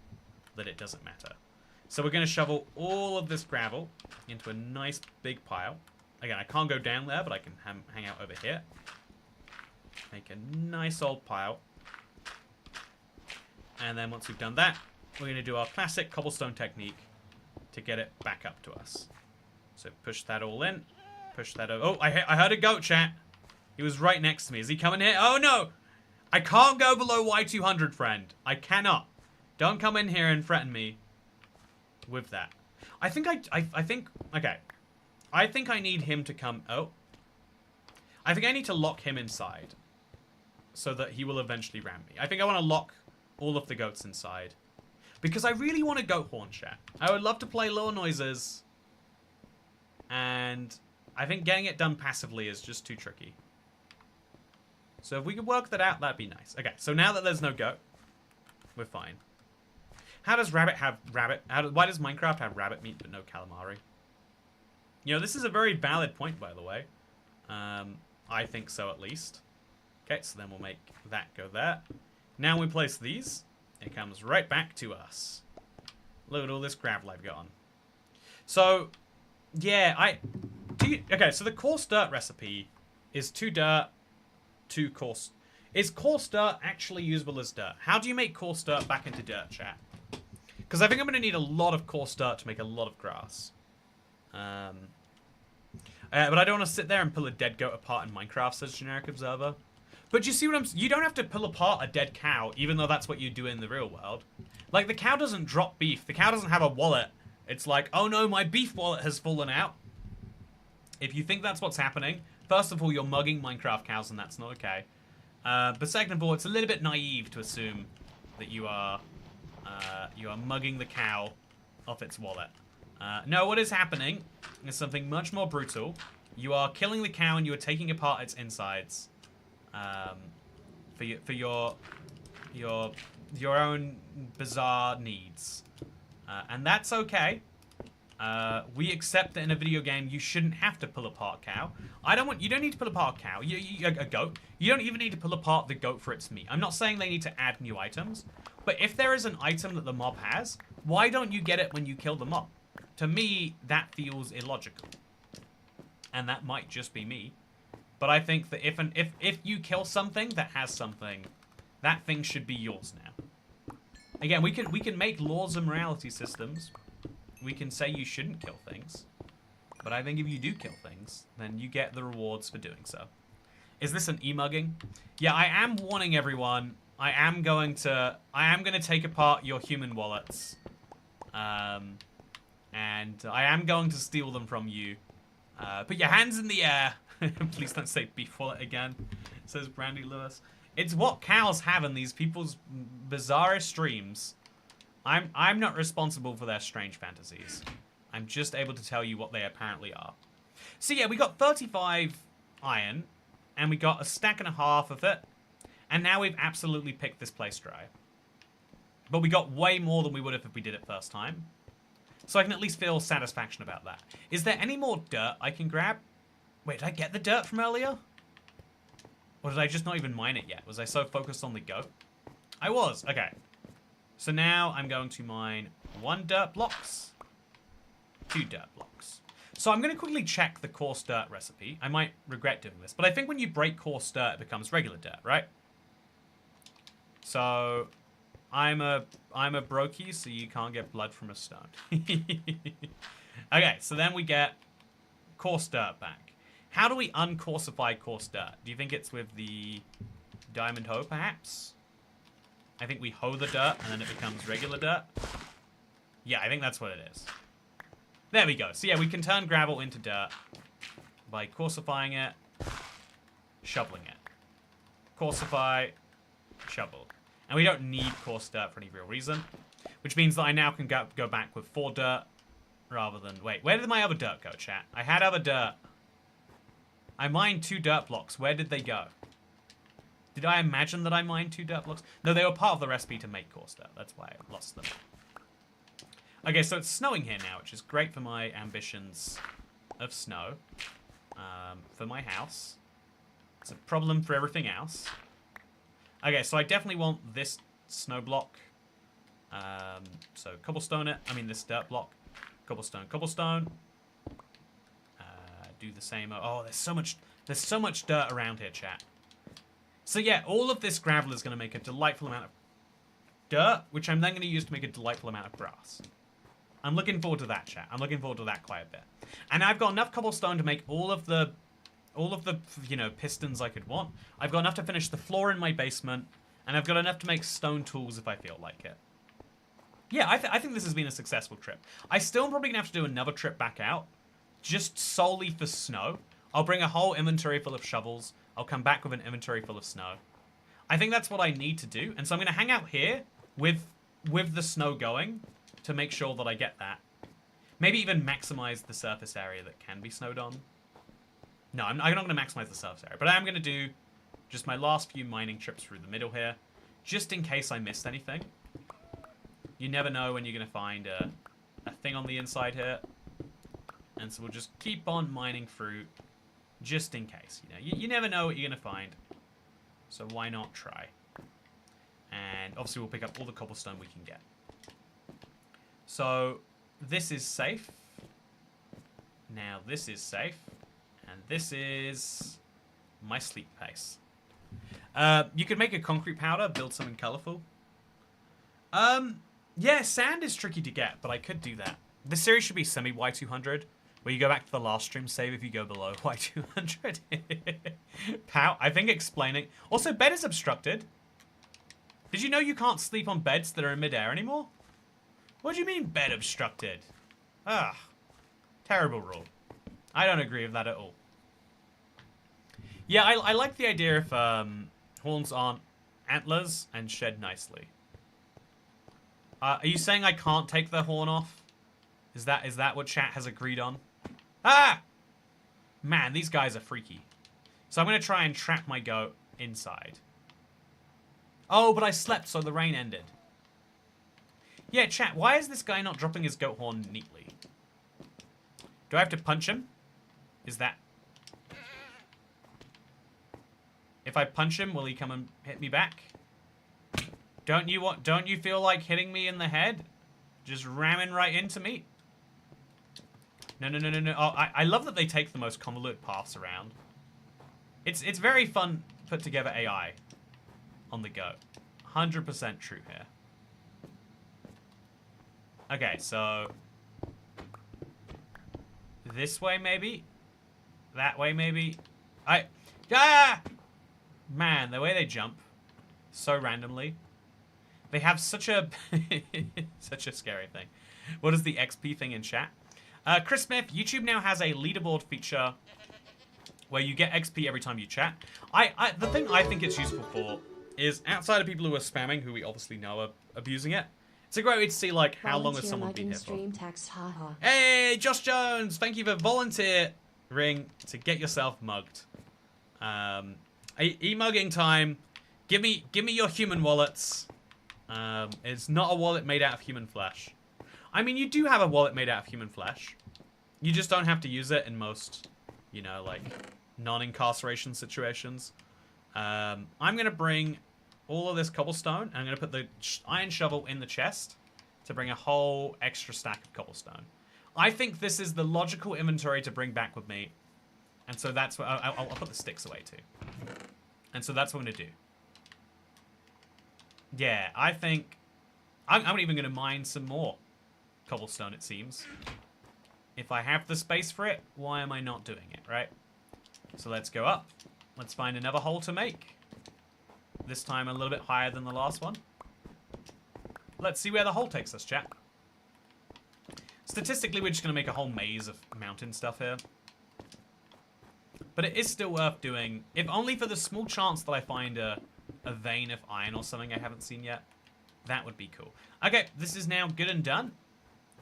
that it doesn't matter. So we're going to shovel all of this gravel into a nice big pile. Again, I can't go down there, but I can hang out over here. Make a nice old pile. And then once we've done that, we're going to do our classic cobblestone technique to get it back up to us. So push that all in. Push that over. Oh, I heard a goat, chat. He was right next to me. Is he coming here? Oh, no. I can't go below Y200, friend. I cannot. Don't come in here and threaten me with that. I think okay. I think I need him to come. Oh. I think I need to lock him inside so that he will eventually ram me. I think I want to lock all of the goats inside because I really want a goat horn, chat. I would love to play lower noises, and I think getting it done passively is just too tricky. So if we could work that out, that'd be nice. Okay, so now that there's no goat, we're fine. How does rabbit have rabbit? Why does Minecraft have rabbit meat but no calamari? You know, this is a very valid point, by the way. I think so, at least. Okay, so then we'll make that go there. Now we place these. It comes right back to us. Look at all this gravel I've got on. So, yeah, okay, so the coarse dirt recipe is 2 dirt, 2 coarse. Is coarse dirt actually usable as dirt? How do you make coarse dirt back into dirt, chat? Because I think I'm going to need a lot of coarse dirt to make a lot of grass. But I don't want to sit there and pull a dead goat apart in Minecraft, says Generic Observer. But you see what you don't have to pull apart a dead cow, even though that's what you do in the real world. Like, the cow doesn't drop beef. The cow doesn't have a wallet. It's like, oh no, my beef wallet has fallen out. If you think that's what's happening, first of all, you're mugging Minecraft cows, and that's not okay. But second of all, it's a little bit naive to assume that you are mugging the cow off its wallet. No, what is happening is something much more brutal. You are killing the cow and you are taking apart its insides for your own bizarre needs, and that's okay. We accept that in a video game you shouldn't have to pull apart cow. You don't need to pull apart cow. A goat. You don't even need to pull apart the goat for its meat. I'm not saying they need to add new items, but if there is an item that the mob has, why don't you get it when you kill the mob? To me, that feels illogical. And that might just be me. But I think that if you kill something that has something, that thing should be yours now. Again, we can make laws and morality systems. We can say you shouldn't kill things. But I think if you do kill things, then you get the rewards for doing so. Is this an e-mugging? Yeah, I am warning everyone. I am going to take apart your human wallets. And I am going to steal them from you. Put your hands in the air. Please don't say beef wallet again, says Brandy Lewis. It's what cows have in these people's bizarre streams. I'm not responsible for their strange fantasies. I'm just able to tell you what they apparently are. So yeah, we got 35 iron, and we got a stack and a half of it, and now we've absolutely picked this place dry. But we got way more than we would have if we did it first time. So I can at least feel satisfaction about that. Is there any more dirt I can grab? Wait, did I get the dirt from earlier? Or did I just not even mine it yet? Was I so focused on the goat? I was, okay. So now I'm going to mine 1 dirt blocks, 2 dirt blocks. So I'm going to quickly check the coarse dirt recipe. I might regret doing this, but I think when you break coarse dirt, it becomes regular dirt, right? So I'm a brokey, so you can't get blood from a stone. Okay, so then we get coarse dirt back. How do we uncoarsify coarse dirt? Do you think it's with the diamond hoe, perhaps? I think we hoe the dirt, and then it becomes regular dirt. Yeah, I think that's what it is. There we go. So yeah, we can turn gravel into dirt by coarsifying it, shoveling it. Coarsify, shovel. And we don't need coarse dirt for any real reason. Which means that I now can go back with 4 dirt rather than... Wait, where did my other dirt go, chat? I had other dirt. I mined 2 dirt blocks. Where did they go? Did I imagine that I mined 2 dirt blocks? No, they were part of the recipe to make coarse dirt. That's why I lost them. Okay, so it's snowing here now, which is great for my ambitions of snow. For my house. It's a problem for everything else. Okay, so I definitely want this snow block. So cobblestone it. I mean, this dirt block. Cobblestone, cobblestone. Do the same. Oh, there's so much dirt around here, chat. So yeah, all of this gravel is going to make a delightful amount of dirt, which I'm then going to use to make a delightful amount of grass. I'm looking forward to that, chat. I'm looking forward to that quite a bit. And I've got enough cobblestone to make all of the, you know, pistons I could want. I've got enough to finish the floor in my basement, and I've got enough to make stone tools if I feel like it. Yeah, I think this has been a successful trip. I still am probably going to have to do another trip back out, just solely for snow. I'll bring a whole inventory full of shovels. I'll come back with an inventory full of snow. I think that's what I need to do. And so I'm going to hang out here with the snow going to make sure that I get that. Maybe even maximize the surface area that can be snowed on. No, I'm not going to maximize the surface area. But I am going to do just my last few mining trips through the middle here, just in case I missed anything. You never know when you're going to find a thing on the inside here. And so we'll just keep on mining through just in case. You know, you never know what you're going to find. So why not try? And obviously we'll pick up all the cobblestone we can get. So this is safe. Now this is safe. And this is my sleep pace. You could make a concrete powder, build something colorful. Yeah, sand is tricky to get, but I could do that. This series should be semi-Y200, where you go back to the last stream save if you go below Y200. Pow, I think explaining... Also, bed is obstructed. Did you know you can't sleep on beds that are in midair anymore? What do you mean, bed obstructed? Ah, terrible rule. I don't agree with that at all. Yeah, I like the idea if horns aren't antlers and shed nicely. Are you saying I can't take the horn off? Is that what chat has agreed on? Ah! Man, these guys are freaky. So I'm going to try and trap my goat inside. Oh, but I slept, so the rain ended. Yeah, chat, why is this guy not dropping his goat horn neatly? Do I have to punch him? Is that... If I punch him, will he come and hit me back? Don't you feel like hitting me in the head? Just ramming right into me? No. Oh, I love that they take the most convoluted paths around. It's very fun put together AI on the go. 100% true here. Okay, so this way maybe, that way maybe. Man, the way they jump so randomly. They have such a such a scary thing. What is the XP thing in chat? Chris Smith, YouTube now has a leaderboard feature where you get XP every time you chat. The thing I think it's useful for is outside of people who are spamming, who we obviously know are abusing it. It's a great way to see like how long has someone been here for. Text, haha. Hey, Josh Jones, thank you for volunteering to get yourself mugged. E-mugging time. Give me your human wallets. It's not a wallet made out of human flesh. I mean, you do have a wallet made out of human flesh. You just don't have to use it in most, you know, like, non-incarceration situations. I'm going to bring all of this cobblestone, and I'm going to put the iron shovel in the chest to bring a whole extra stack of cobblestone. I think this is the logical inventory to bring back with me. And so that's what... I'll put the sticks away, too. And so that's what I'm going to do. Yeah, I think... I'm even going to mine some more cobblestone, it seems. If I have the space for it, why am I not doing it, right? So let's go up. Let's find another hole to make. This time a little bit higher than the last one. Let's see where the hole takes us, chat. Statistically, we're just going to make a whole maze of mountain stuff here. But it is still worth doing, if only for the small chance that I find a vein of iron or something I haven't seen yet. That would be cool. Okay, this is now good and done.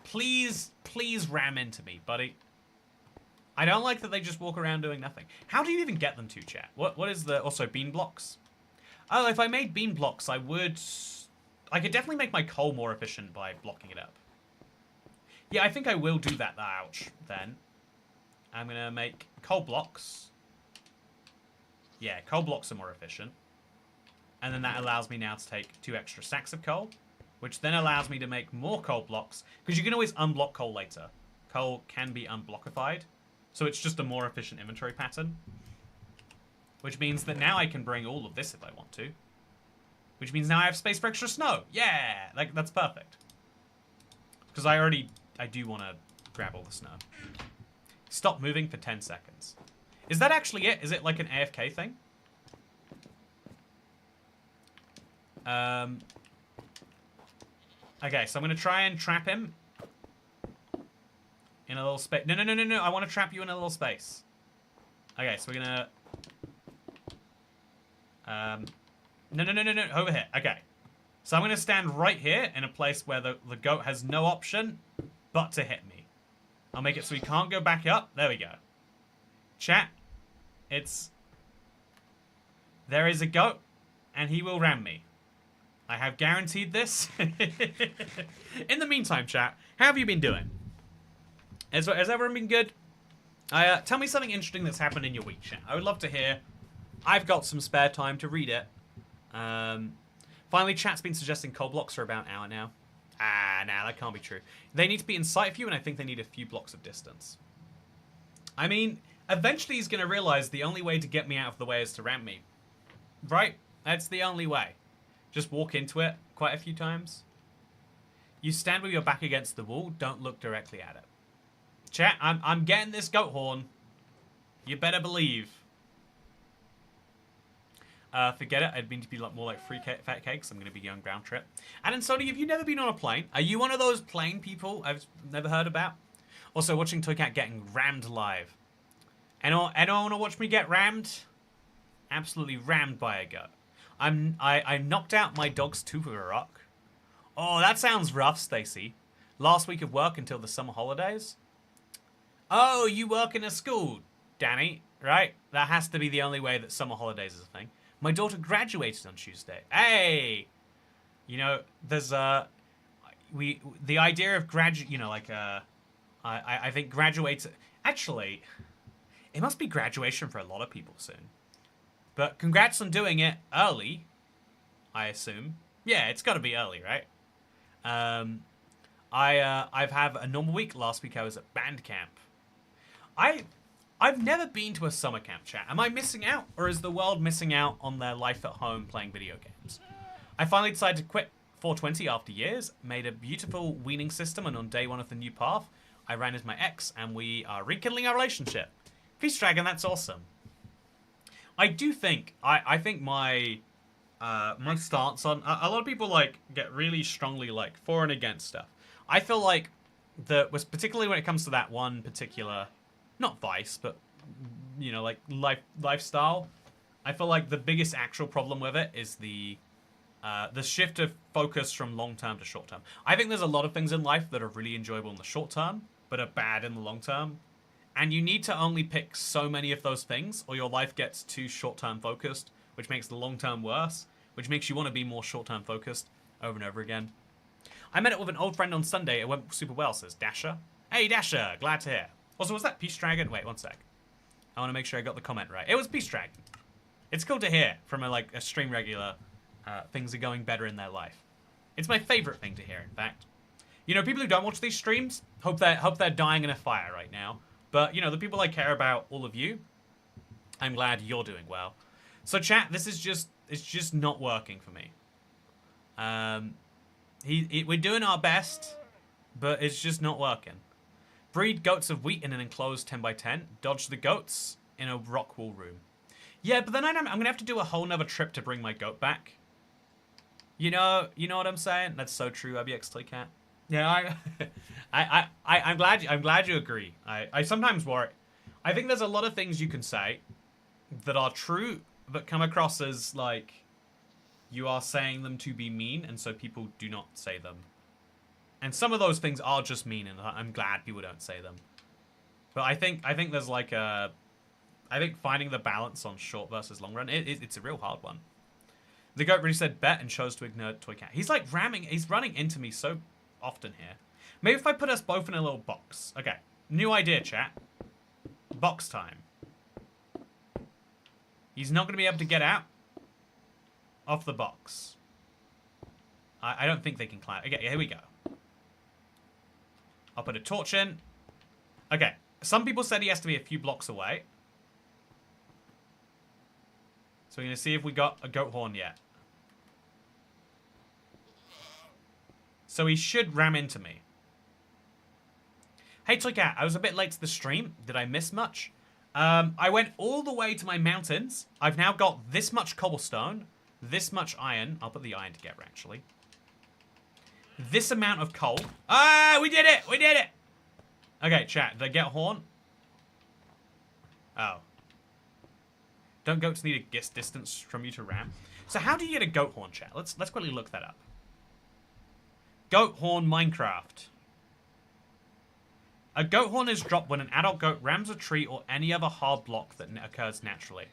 Please, please ram into me, buddy. I don't like that they just walk around doing nothing. How do you even get them to, chat? What is the... Also, bean blocks? Oh, if I made bean blocks, I would... I could definitely make my coal more efficient by blocking it up. Yeah, I think I will do that, ouch, then. I'm going to make coal blocks. Yeah, coal blocks are more efficient. And then that allows me now to take 2 extra stacks of coal, which then allows me to make more coal blocks, because you can always unblock coal later. Coal can be unblockified, so it's just a more efficient inventory pattern. Which means that now I can bring all of this if I want to. Which means now I have space for extra snow. Yeah, like that's perfect. Because I do want to grab all the snow. Stop moving for 10 seconds. Is that actually it? Is it like an AFK thing? Okay, so I'm going to try and trap him in a little space. No. I want to trap you in a little space. Okay, so we're going to... No. Over here. Okay. So I'm going to stand right here in a place where the goat has no option but to hit me. I'll make it so he can't go back up. There we go. Chat. There is a goat, and he will ram me. I have guaranteed this. In the meantime, chat, how have you been doing? Has everyone been good? Tell me something interesting that's happened in your week, chat. I would love to hear. I've got some spare time to read it. Finally, chat's been suggesting coal blocks for about an hour now. Nah, that can't be true. They need to be in sight of you, and I think they need a few blocks of distance. I mean, eventually he's going to realize the only way to get me out of the way is to ram me. Right? That's the only way. Just walk into it quite a few times. You stand with your back against the wall. Don't look directly at it. Chat, I'm getting this goat horn. You better believe. Forget it. I'd mean to be more like free fat cakes. I'm going to be going ground trip. And then, Sony, have you never been on a plane? Are you one of those plane people I've never heard about? Also, watching Toycat getting rammed live. Anyone want to watch me get rammed? Absolutely rammed by a goat. I knocked out my dog's tooth with a rock. Oh, that sounds rough, Stacy. Last week of work until the summer holidays. Oh, you work in a school, Danny, right? That has to be the only way that summer holidays is a thing. My daughter graduated on Tuesday. Hey! You know, there's the idea of I think graduates... Actually, it must be graduation for a lot of people soon. But congrats on doing it early, I assume. Yeah, it's got to be early, right? I've had a normal week. Last week I was at band camp. I I've never been to a summer camp, chat. Am I missing out? Or is the world missing out on their life at home playing video games? I finally decided to quit 420 after years, made a beautiful weaning system, and on day one of the new path, I ran as my ex, and we are rekindling our relationship. Peace Dragon, that's awesome. I do think, I think my my stance on, a lot of people like get really strongly like for and against stuff. I feel like was particularly when it comes to that one particular, not vice, but you know, like lifestyle. I feel like the biggest actual problem with it is the shift of focus from long term to short term. I think there's a lot of things in life that are really enjoyable in the short term, but are bad in the long term. And you need to only pick so many of those things, or your life gets too short term focused, which makes the long term worse, which makes you want to be more short term focused over and over again. I met up with an old friend on Sunday. It went super well, says Dasher. Hey, Dasher, glad to hear. Also, was that Peace Dragon? Wait, one sec. I want to make sure I got the comment right. It was Peace Dragon. It's cool to hear from a stream regular things are going better in their life. It's my favorite thing to hear, in fact. You know, people who don't watch these streams, hope they're dying in a fire right now. But, you know, the people I care about, all of you, I'm glad you're doing well. So, chat, this is just, it's just not working for me. We're doing our best, but it's just not working. Breed goats of wheat in an enclosed 10x10. Dodge the goats in a rock wool room. Yeah, but then I'm going to have to do a whole nother trip to bring my goat back. You know what I'm saying? That's so true, IBX Toycat. Yeah, I'm glad you agree. I sometimes worry. I think there's a lot of things you can say that are true, but come across as like you are saying them to be mean, and so people do not say them. And some of those things are just mean, and I'm glad people don't say them. But I think there's like a, I think finding the balance on short versus long run, it's a real hard one. The goat really said bet and chose to ignore Toycat. He's like he's running into me so often here. Maybe if I put us both in a little box. Okay, new idea, chat. Box time. He's not going to be able to get out of the box. I don't think they can climb. Okay, here we go. I'll put a torch in. Okay, some people said he has to be a few blocks away. So we're going to see if we got a goat horn yet. So he should ram into me. Hey Toycat, I was a bit late to the stream. Did I miss much? I went all the way to my mountains. I've now got this much cobblestone, this much iron. I'll put the iron together, actually. This amount of coal. Ah, we did it! We did it! Okay, chat, did I get a horn? Oh. Don't goats need a guess distance from you to ram? So how do you get a goat horn, chat? Let's quickly look that up. Goat horn Minecraft. A goat horn is dropped when an adult goat rams a tree or any other hard block that occurs naturally.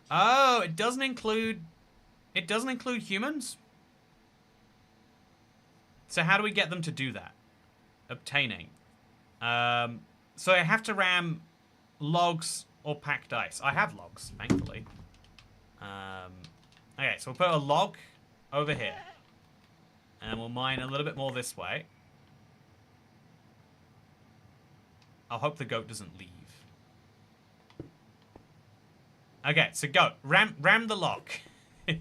Oh, it doesn't include humans? So how do we get them to do that? Obtaining. So I have to ram logs or packed ice. I have logs, thankfully. Okay, so we'll put a log over here. And we'll mine a little bit more this way. I'll hope the goat doesn't leave. Okay, so goat, ram the log. Should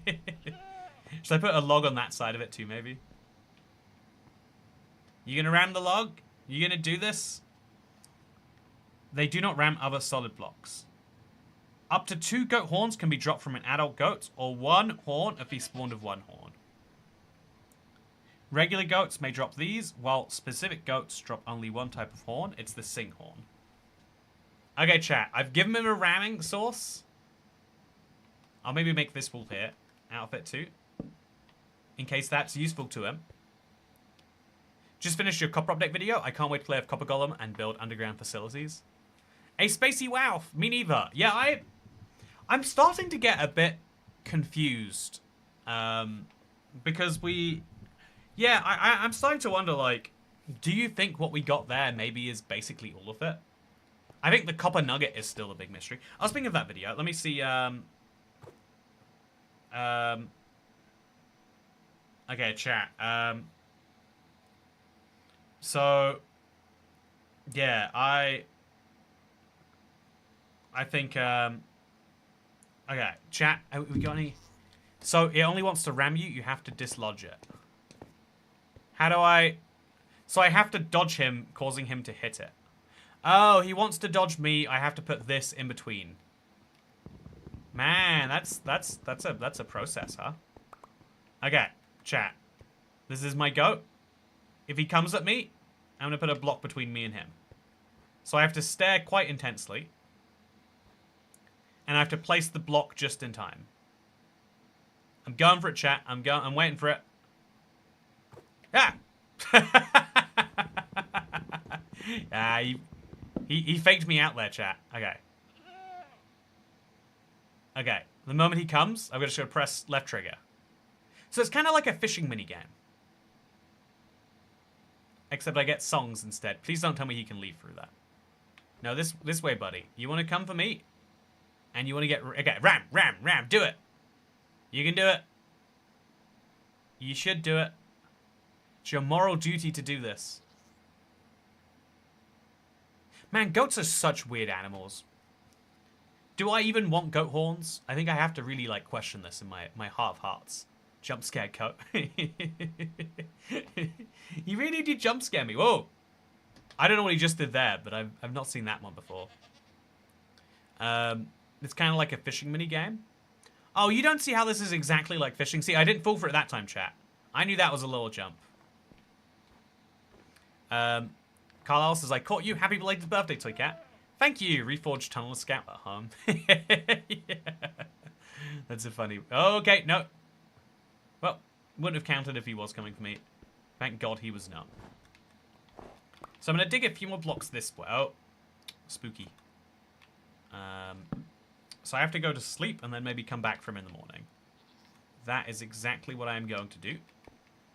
I put a log on that side of it too, maybe? You gonna ram the log? You gonna do this? They do not ram other solid blocks. Up to 2 goat horns can be dropped from an adult goat, or 1 horn if he spawned with 1 horn. Regular goats may drop these, while specific goats drop only 1 type of horn. It's the sing horn. Okay, chat. I've given him a ramming source. I'll maybe make this wool here outfit too, in case that's useful to him. Just finished your copper update video. I can't wait to play with Copper Golem and build underground facilities. A spacey wow. Me neither. Yeah, I'm starting to get a bit confused. Because we... Yeah, I'm starting to wonder, like, do you think what we got there maybe is basically all of it? I think the copper nugget is still a big mystery. I was thinking of that video. Let me see, okay, chat. So, yeah, I think, okay, chat, have we got any? So, it only wants to ram you, you have to dislodge it. How do I... So I have to dodge him, causing him to hit it. Oh, he wants to dodge me, I have to put this in between. Man, that's a process, huh? Okay, chat. This is my goat. If he comes at me, I'm gonna put a block between me and him. So I have to stare quite intensely. And I have to place the block just in time. I'm going for it, chat. I'm waiting for it. Ah! He faked me out there, chat. Okay. Okay. The moment he comes, I'm just gonna press left trigger. So it's kind of like a fishing minigame. Except I get songs instead. Please don't tell me he can leave through that. No, this way, buddy. You want to come for me? And you want to get... Okay, ram, do it. You can do it. You should do it. It's your moral duty to do this. Man, goats are such weird animals. Do I even want goat horns? I think I have to really, like, question this in my heart of hearts. Jump scare goat. He really did jump scare me. Whoa. I don't know what he just did there, but I've not seen that one before. It's kind of like a fishing mini game. Oh, you don't see how this is exactly like fishing? See, I didn't fall for it that time, chat. I knew that was a little jump. Carlisle says, I caught you. Happy belated birthday, Toy Cat. Thank you. Reforged Tunnel Scout at home. Yeah. That's a funny... Okay, no. Well, wouldn't have counted if he was coming for me. Thank God he was not. So I'm going to dig a few more blocks this way. Oh, spooky. So I have to go to sleep and then maybe come back from in the morning. That is exactly what I am going to do.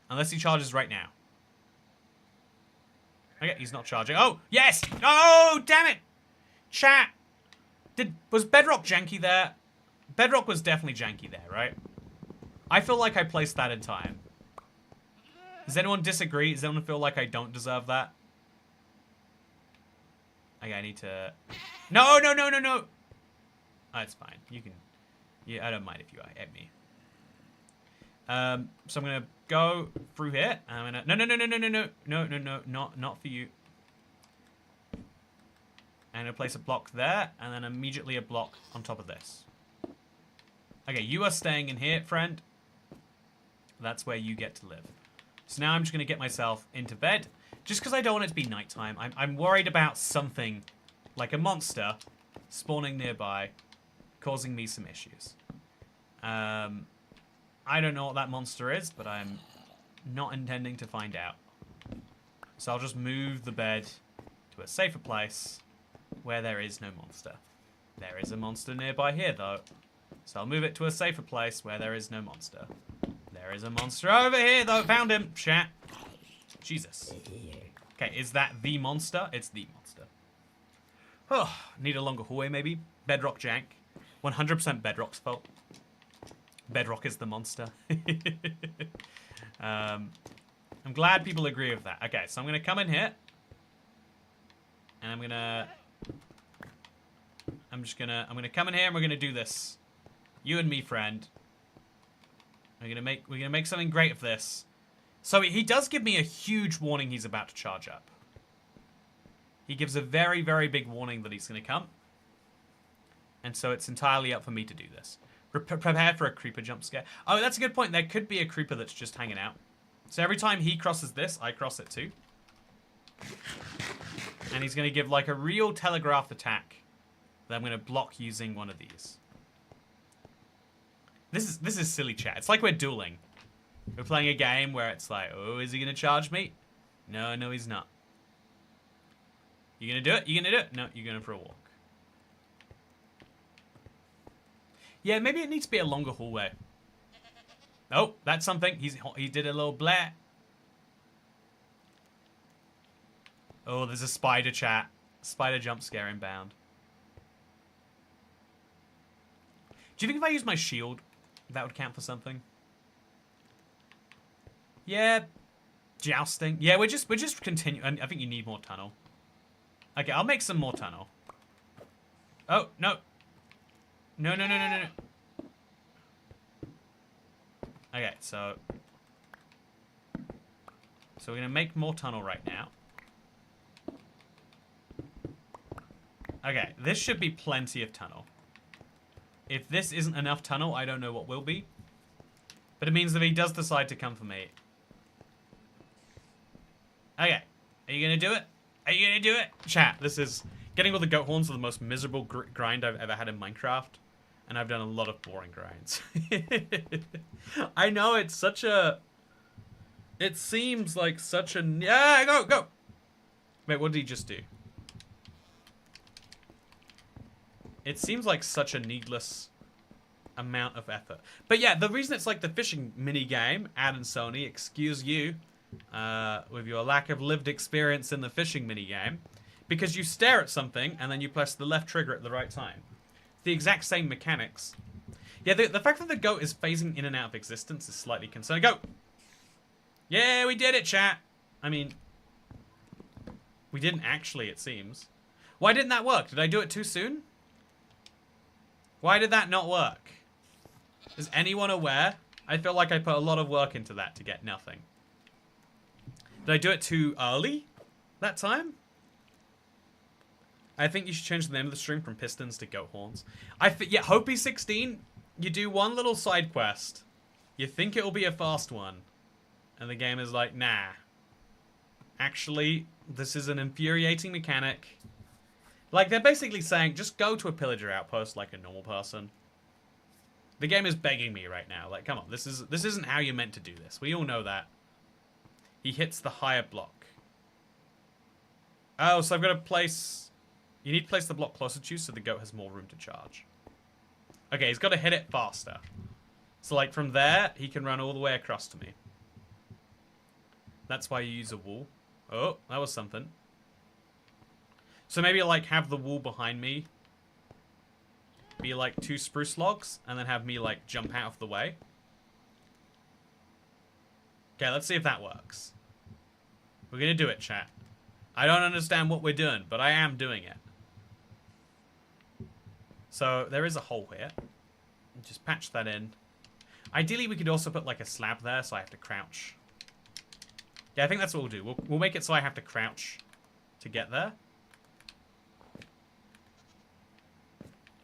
Unless he charges right now. Okay, he's not charging. Oh, yes! Oh, damn it! Chat! Was Bedrock janky there? Bedrock was definitely janky there, right? I feel like I placed that in time. Does anyone disagree? Does anyone feel like I don't deserve that? Okay, I need to... No! Oh, it's fine. You can... Yeah, I don't mind if you hit me. So I'm gonna go through here. I'm gonna... No, not for you. I'm gonna place a block there, and then immediately a block on top of this. Okay, you are staying in here, friend. That's where you get to live. So now I'm just gonna get myself into bed. Just because I don't want it to be nighttime. I'm worried about something, like a monster, spawning nearby, causing me some issues. I don't know what that monster is, but I'm not intending to find out. So I'll just move the bed to a safer place where there is no monster. There is a monster nearby here, though. So I'll move it to a safer place where there is no monster. There is a monster over here, though. Found him. Chat. Jesus. Okay, is that the monster? It's the monster. Oh, need a longer hallway, maybe? Bedrock jank. 100% Bedrock's fault. Bedrock is the monster. I'm glad people agree with that. Okay, so I'm going to come in here. And I'm going to come in here and we're going to do this. You and me, friend. We're gonna make something great of this. So he does give me a huge warning he's about to charge up. He gives a very, very big warning that he's gonna come. And so it's entirely up for me to do this. Prepare for a creeper jump scare. Oh, that's a good point. There could be a creeper that's just hanging out. So every time he crosses this, I cross it too. And he's gonna give like a real telegraphed attack that I'm gonna block using one of these. This is silly, chat. It's like we're dueling. We're playing a game where it's like, oh, is he gonna charge me? No, he's not. You gonna do it? You gonna do it? No, you're going for a walk. Yeah, maybe it needs to be a longer hallway. Oh, that's something. He did a little blare. Oh, there's a spider, chat. Spider jump scare inbound. Do you think if I use my shield, that would count for something? Yeah, jousting. Yeah, we're just continuing. I think you need more tunnel. Okay, I'll make some more tunnel. Oh, no. No, no, no, no, no, no. Okay, so we're going to make more tunnel right now. Okay, this should be plenty of tunnel. If this isn't enough tunnel, I don't know what will be. But it means that he does decide to come for me. Okay, are you going to do it? Are you going to do it? Chat, this is... Getting all the goat horns are the most miserable grind I've ever had in Minecraft. And I've done a lot of boring grinds. I know, it's such a... It seems like such a... Yeah, go, go! Wait, what did he just do? It seems like such a needless amount of effort. But yeah, the reason it's like the fishing mini game, Ad and Sony, excuse you, with your lack of lived experience in the fishing mini game, because you stare at something and then you press the left trigger at the right time. The exact same mechanics. Yeah, the fact that the goat is phasing in and out of existence is slightly concerning. Go! Yeah, we did it, chat! I mean, we didn't actually, it seems. Why didn't that work? Did I do it too soon? Why did that not work? Is anyone aware? I feel like I put a lot of work into that to get nothing. Did I do it too early that time? I think you should change the name of the stream from Pistons to Goat Horns. Yeah, Hopey16, you do one little side quest. You think it'll be a fast one. And the game is like, nah. Actually, this is an infuriating mechanic. Like, they're basically saying, just go to a pillager outpost like a normal person. The game is begging me right now. Like, come on, this isn't how you're meant to do this. We all know that. He hits the higher block. Oh, so I've got to place... You need to place the block closer to you so the goat has more room to charge. Okay, he's got to hit it faster. So, like, from there, he can run all the way across to me. That's why you use a wall. Oh, that was something. So maybe, like, have the wall behind me be, like, 2 spruce logs, and then have me, like, jump out of the way. Okay, let's see if that works. We're gonna do it, chat. I don't understand what we're doing, but I am doing it. So, there is a hole here. Just patch that in. Ideally, we could also put, like, a slab there, so I have to crouch. Yeah, I think that's what we'll do. We'll make it so I have to crouch to get there.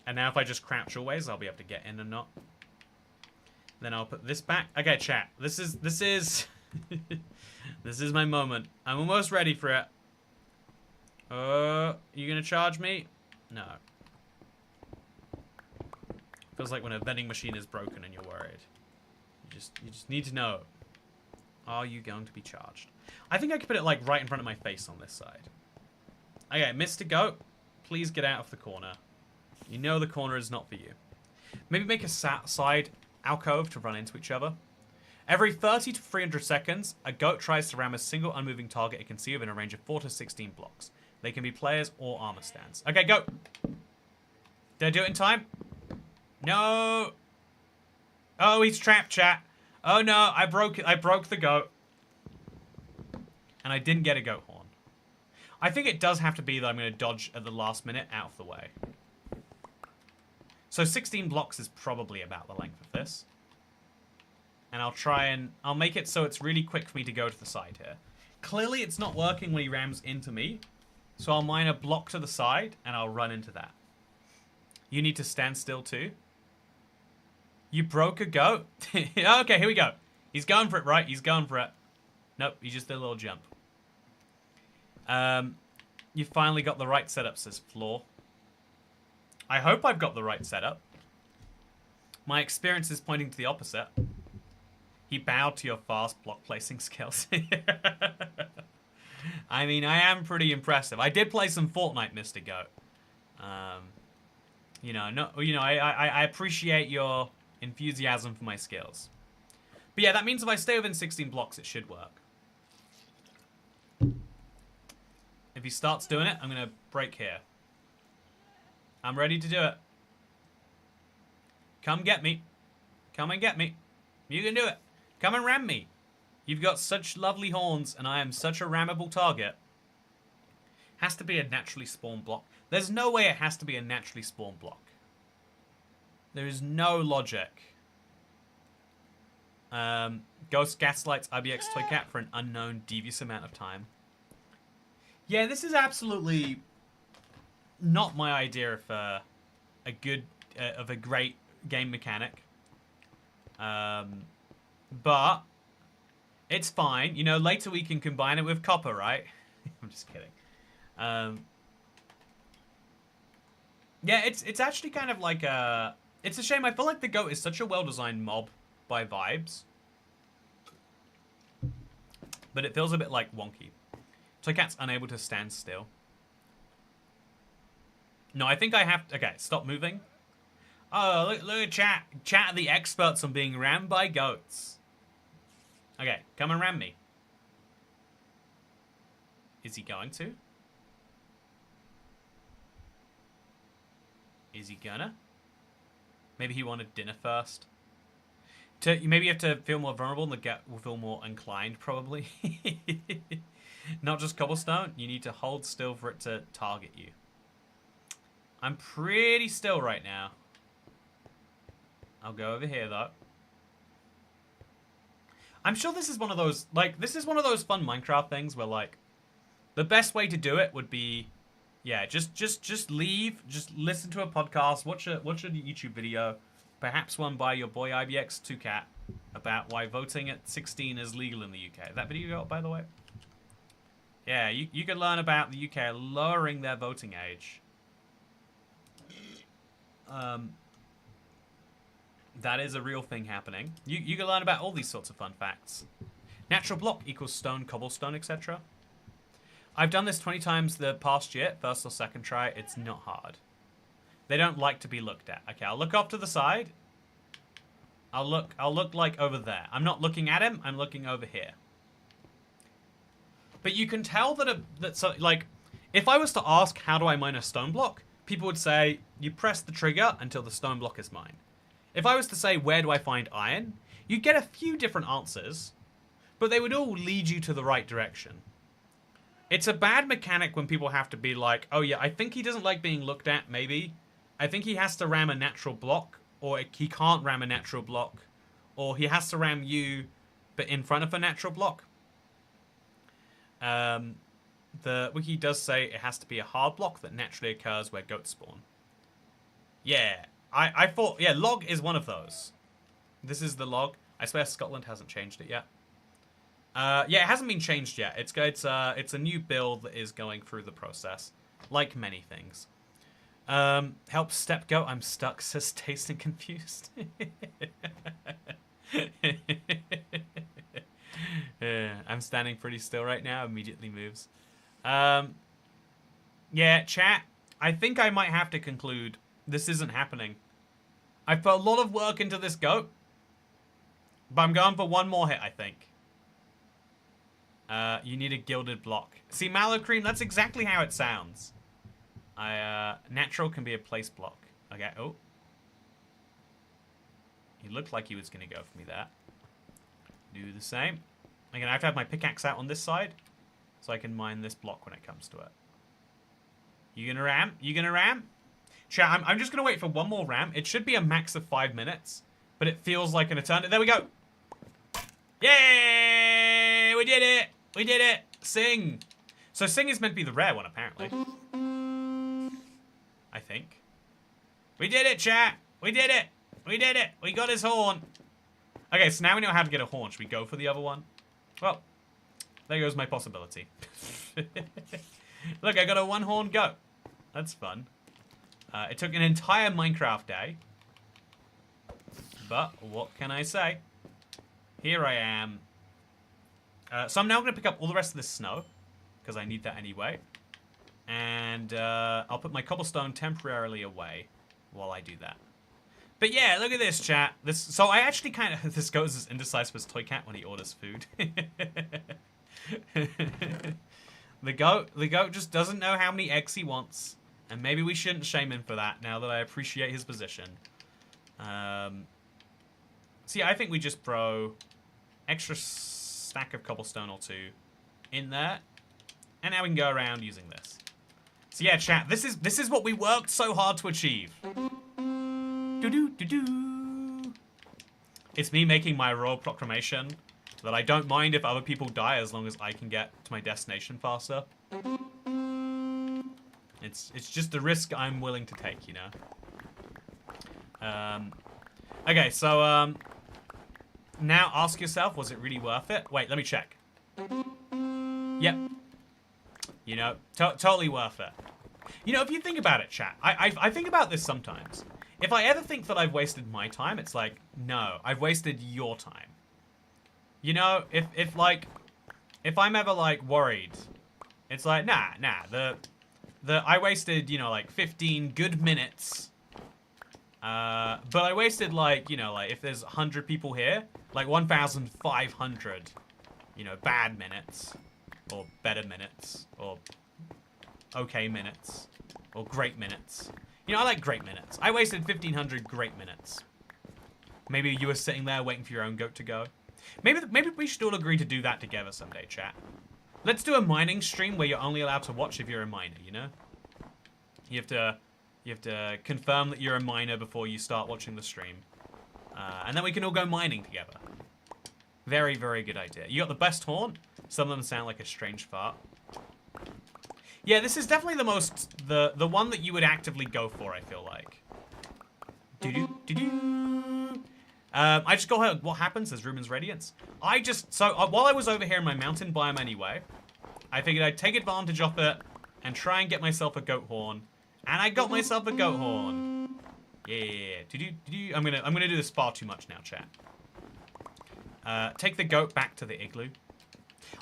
And now if I just crouch always, I'll be able to get in and not. Then I'll put this back. Okay, chat. This is this is my moment. I'm almost ready for it. You gonna charge me? No. Feels like when a vending machine is broken and you're worried. You just need to know. Are you going to be charged? I think I could put it like right in front of my face on this side. Okay, Mr. Goat, please get out of the corner. You know the corner is not for you. Maybe make a side alcove to run into each other. Every 30 to 300 seconds, a goat tries to ram a single unmoving target it can see within a range of 4 to 16 blocks. They can be players or armor stands. Okay, go. Did I do it in time? No. Oh, he's trapped, chat. Oh no, I broke it. I broke the goat. And I didn't get a goat horn. I think it does have to be that I'm going to dodge at the last minute out of the way. So 16 blocks is probably about the length of this. And I'll make it so it's really quick for me to go to the side here. Clearly it's not working when he rams into me. So I'll mine a block to the side and I'll run into that. You need to stand still too. You broke a goat? Okay, here we go. He's going for it, right? He's going for it. Nope, he just did a little jump. You finally got the right setup, says Floor. I hope I've got the right setup. My experience is pointing to the opposite. He bowed to your fast block placing skills. I mean, I am pretty impressive. I did play some Fortnite, Mr. Goat. I appreciate your enthusiasm for my skills. But yeah, that means if I stay within 16 blocks, it should work. If he starts doing it, I'm going to break here. I'm ready to do it. Come get me. Come and get me. You can do it. Come and ram me. You've got such lovely horns, and I am such a rammable target. Has to be a naturally spawned block. There's no way it has to be a naturally spawned block. There is no logic. Ghost gaslights IBX Toy Cat for an unknown devious amount of time. Yeah, this is absolutely not my idea of a great game mechanic. But it's fine. You know, later we can combine it with copper, right? I'm just kidding. Yeah, it's actually kind of like a... It's a shame. I feel like the goat is such a well-designed mob by vibes. But it feels a bit like wonky. Toy Cat's unable to stand still. No, I think I have... Okay, stop moving. Oh, look at chat. Chat are the experts on being rammed by goats. Okay, come and ram me. Is he going to? Is he gonna? Maybe he wanted dinner first. Maybe you have to feel more vulnerable and the goat will feel more inclined, probably. Not just cobblestone. You need to hold still for it to target you. I'm pretty still right now. I'll go over here, though. I'm sure this is one of those, like, this is one of those fun Minecraft things where, like, the best way to do it would be, yeah, just leave, just listen to a podcast, watch a YouTube video, perhaps one by your boy IBX2Cat about why voting at 16 is legal in the UK. That video got, by the way? Yeah, you can learn about the UK lowering their voting age. That is a real thing happening. You can learn about all these sorts of fun facts. Natural block equals stone, cobblestone, etc. I've done this 20 times the past year, first or second try. It's not hard. They don't like to be looked at. Okay, I'll look off to the side. I'll look like over there. I'm not looking at him. I'm looking over here. But you can tell that like, if I was to ask how do I mine a stone block, people would say you press the trigger until the stone block is mined. If I was to say where do I find iron, you'd get a few different answers, but they would all lead you to the right direction. It's a bad mechanic when people have to be like, oh yeah, I think he doesn't like being looked at, maybe. I think he has to ram a natural block, or he can't ram a natural block, or he has to ram you, but in front of a natural block. The wiki does say it has to be a hard block that naturally occurs where goats spawn. Yeah, I thought, yeah, log is one of those. This is the log. I swear Scotland hasn't changed it yet. Yeah, it hasn't been changed yet. It's a new build that is going through the process, like many things. Help step goat. I'm stuck. Says tasting confused. I'm standing pretty still right now. Immediately moves. Yeah, chat. I think I might have to conclude this isn't happening. I put a lot of work into this goat, but I'm going for one more hit, I think. You need a gilded block. See, mallow cream, that's exactly how it sounds. Natural can be a place block. Okay, oh. He looked like he was going to go for me there. Do the same. I'm going to have my pickaxe out on this side, so I can mine this block when it comes to it. You going to ram? You going to ram? Chat, I'm just going to wait for one more ram. It should be a max of 5 minutes, but it feels like an eternity. There we go. Yay! We did it! We did it! Sing! So sing is meant to be the rare one, apparently. I think. We did it, chat! We did it! We did it! We got his horn! Okay, so now we know how to get a horn. Should we go for the other one? Well, there goes my possibility. Look, I got a one-horn goat. That's fun. It took an entire Minecraft day. But what can I say? Here I am. So I'm now going to pick up all the rest of this snow, because I need that anyway. And I'll put my cobblestone temporarily away while I do that. But yeah, look at this, chat. So I actually kind of... This goes as indecisive as Toy Cat when he orders food. The goat just doesn't know how many eggs he wants. And maybe we shouldn't shame him for that, now that I appreciate his position. See, I think we just throw extra stack of cobblestone or two in there. And now we can go around using this. So yeah, chat, this is what we worked so hard to achieve. Do-do-do-do. It's me making my royal proclamation that I don't mind if other people die as long as I can get to my destination faster. It's just the risk I'm willing to take, you know. Okay, so now ask yourself, was it really worth it? Wait, let me check. Yep. You know, totally worth it. You know, if you think about it, chat, I think about this sometimes. If I ever think that I've wasted my time, it's like, no, I've wasted your time. You know, if I'm ever like worried, it's like, nah, I wasted, you know, like 15 good minutes. But I wasted like, you know, like if there's 100 people here, like 1,500, you know, bad minutes, or better minutes, or okay minutes, or great minutes. You know, I like great minutes. I wasted 1,500 great minutes. Maybe you were sitting there waiting for your own goat to go. Maybe we should all agree to do that together someday, chat. Let's do a mining stream where you're only allowed to watch if you're a miner, you know? You have to confirm that you're a miner before you start watching the stream. And then we can all go mining together. Very, very good idea. You got the best horn. Some of them sound like a strange fart. Yeah, this is definitely the one that you would actively go for, I feel like. I just got her. What happens? There's Ruben's Radiance. While I was over here in my mountain biome anyway, I figured I'd take advantage of it and try and get myself a goat horn. And I got myself a goat horn. Yeah. I'm gonna do this far too much now, chat. Take the goat back to the igloo.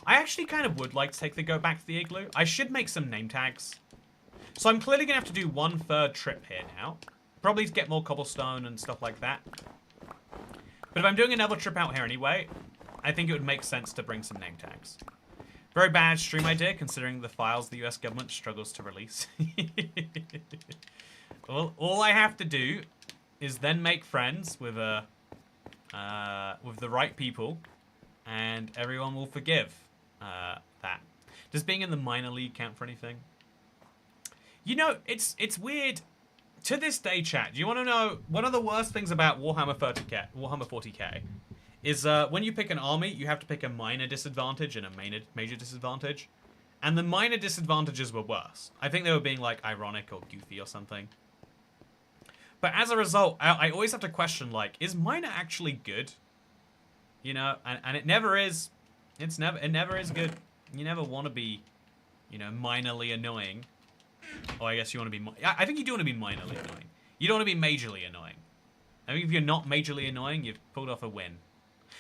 I actually kind of would like to take the goat back to the igloo. I should make some name tags. So I'm clearly gonna have to do 1/3 trip here now. Probably to get more cobblestone and stuff like that. But if I'm doing another trip out here anyway, I think it would make sense to bring some name tags. Very bad stream idea, considering the files the US government struggles to release. Well, all I have to do is then make friends with the right people, and everyone will forgive that. Does being in the minor league count for anything? You know, it's weird. To this day, chat, do you want to know one of the worst things about Warhammer 40k is when you pick an army, you have to pick a minor disadvantage and a major disadvantage. And the minor disadvantages were worse. I think they were being like ironic or goofy or something. But as a result, I always have to question, like, is minor actually good? You know, and it never is. It never is good. You never want to be, you know, minorly annoying. Oh, I guess you want to be... I think you do want to be minorly annoying. You don't want to be majorly annoying. I think if you're not majorly annoying, you've pulled off a win.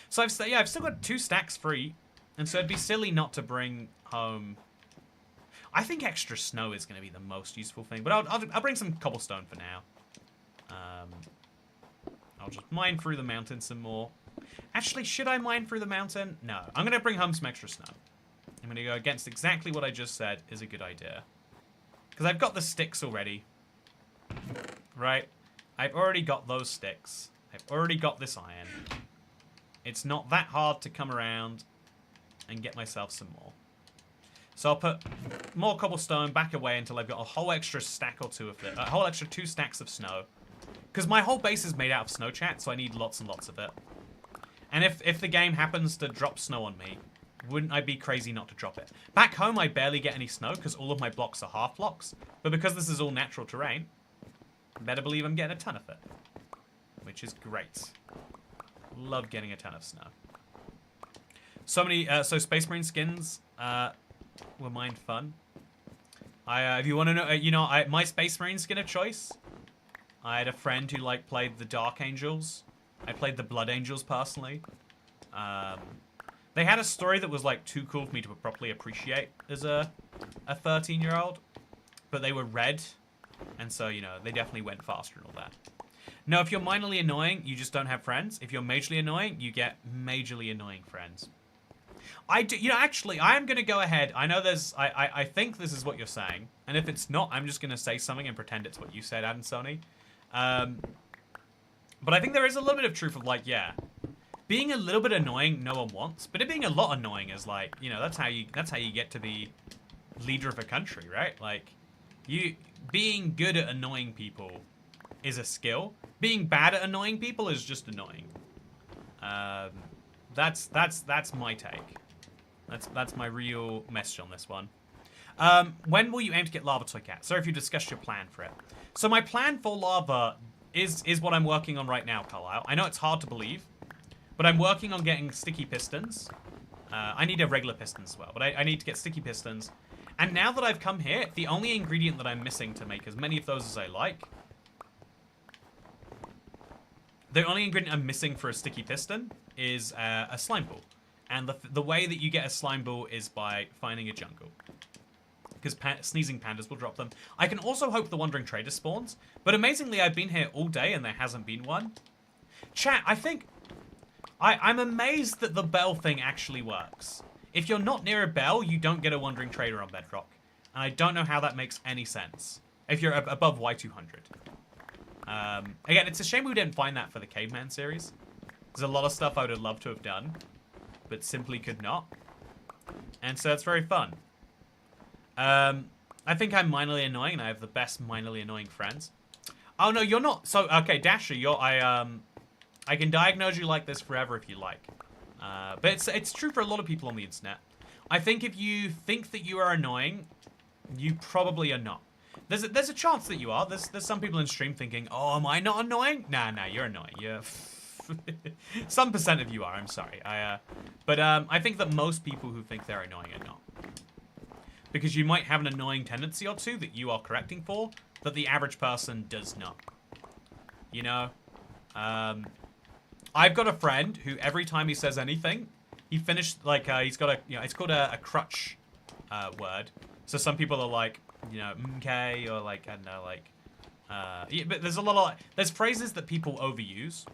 So I've still got 2 stacks free, and so it'd be silly not to bring home... I think extra snow is going to be the most useful thing, but I'll bring some cobblestone for now. I'll just mine through the mountain some more. Actually, should I mine through the mountain? No. I'm going to bring home some extra snow. I'm going to go against exactly what I just said is a good idea. Because I've got the sticks already. Right? I've already got those sticks. I've already got this iron. It's not that hard to come around and get myself some more. So I'll put more cobblestone back away until I've got a whole extra stack or 2 of it. A whole extra 2 stacks of snow. Because my whole base is made out of snow, chat, so I need lots and lots of it. And if the game happens to drop snow on me, wouldn't I be crazy not to drop it? Back home, I barely get any snow because all of my blocks are half blocks. But because this is all natural terrain, better believe I'm getting a ton of it. Which is great. Love getting a ton of snow. So many, so Space Marine skins were mine fun. If you want to know, you know, my Space Marine skin of choice, I had a friend who, like, played the Dark Angels. I played the Blood Angels personally. They had a story that was, like, too cool for me to properly appreciate as a 13-year-old. But they were red. And so, you know, they definitely went faster and all that. No, if you're minorly annoying, you just don't have friends. If you're majorly annoying, you get majorly annoying friends. You know, actually, I am going to go ahead. I know I think this is what you're saying. And if it's not, I'm just going to say something and pretend it's what you said, Adam Sony. But I think there is a little bit of truth of, like, yeah. Being a little bit annoying, no one wants. But it being a lot annoying is, like, you know, that's how you get to be leader of a country, right? Like, Being good at annoying people is a skill. Being bad at annoying people is just annoying. That's my take. That's my real message on this one. When will you aim to get Lava Toy Cat? Sorry if you discussed your plan for it. So my plan for Lava is what I'm working on right now, Carlisle. I know it's hard to believe, but I'm working on getting sticky pistons. I need a regular piston as well, but I need to get sticky pistons. And now that I've come here, the only ingredient that I'm missing to make as many of those as I like... The only ingredient I'm missing for a sticky piston is a slime ball. And the way that you get a slime ball is by finding a jungle. Because sneezing pandas will drop them. I can also hope the Wandering Trader spawns. But amazingly, I've been here all day and there hasn't been one. Chat, I think... I'm amazed that the bell thing actually works. If you're not near a bell, you don't get a Wandering Trader on Bedrock. And I don't know how that makes any sense. If you're above Y200. Again, it's a shame we didn't find that for the Caveman series. There's a lot of stuff I would have loved to have done. But simply could not. And so it's very fun. I think I'm minorly annoying and I have the best minorly annoying friends. Oh no, you're not. So, okay, Dasher, I can diagnose you like this forever if you like. But it's true for a lot of people on the internet. I think if you think that you are annoying, you probably are not. There's a chance that you are. There's some people in stream thinking, oh, am I not annoying? Nah, you're annoying. You're... Some percent of you are, I'm sorry. But I think that most people who think they're annoying are not. Because you might have an annoying tendency or two that you are correcting for, that the average person does not. You know? I've got a friend who every time he says anything, he finished, like, he's got a, you know, it's called a crutch word. So some people are like, you know, okay, or like, I don't know, like, yeah, but there's a lot of, there's phrases that people overuse.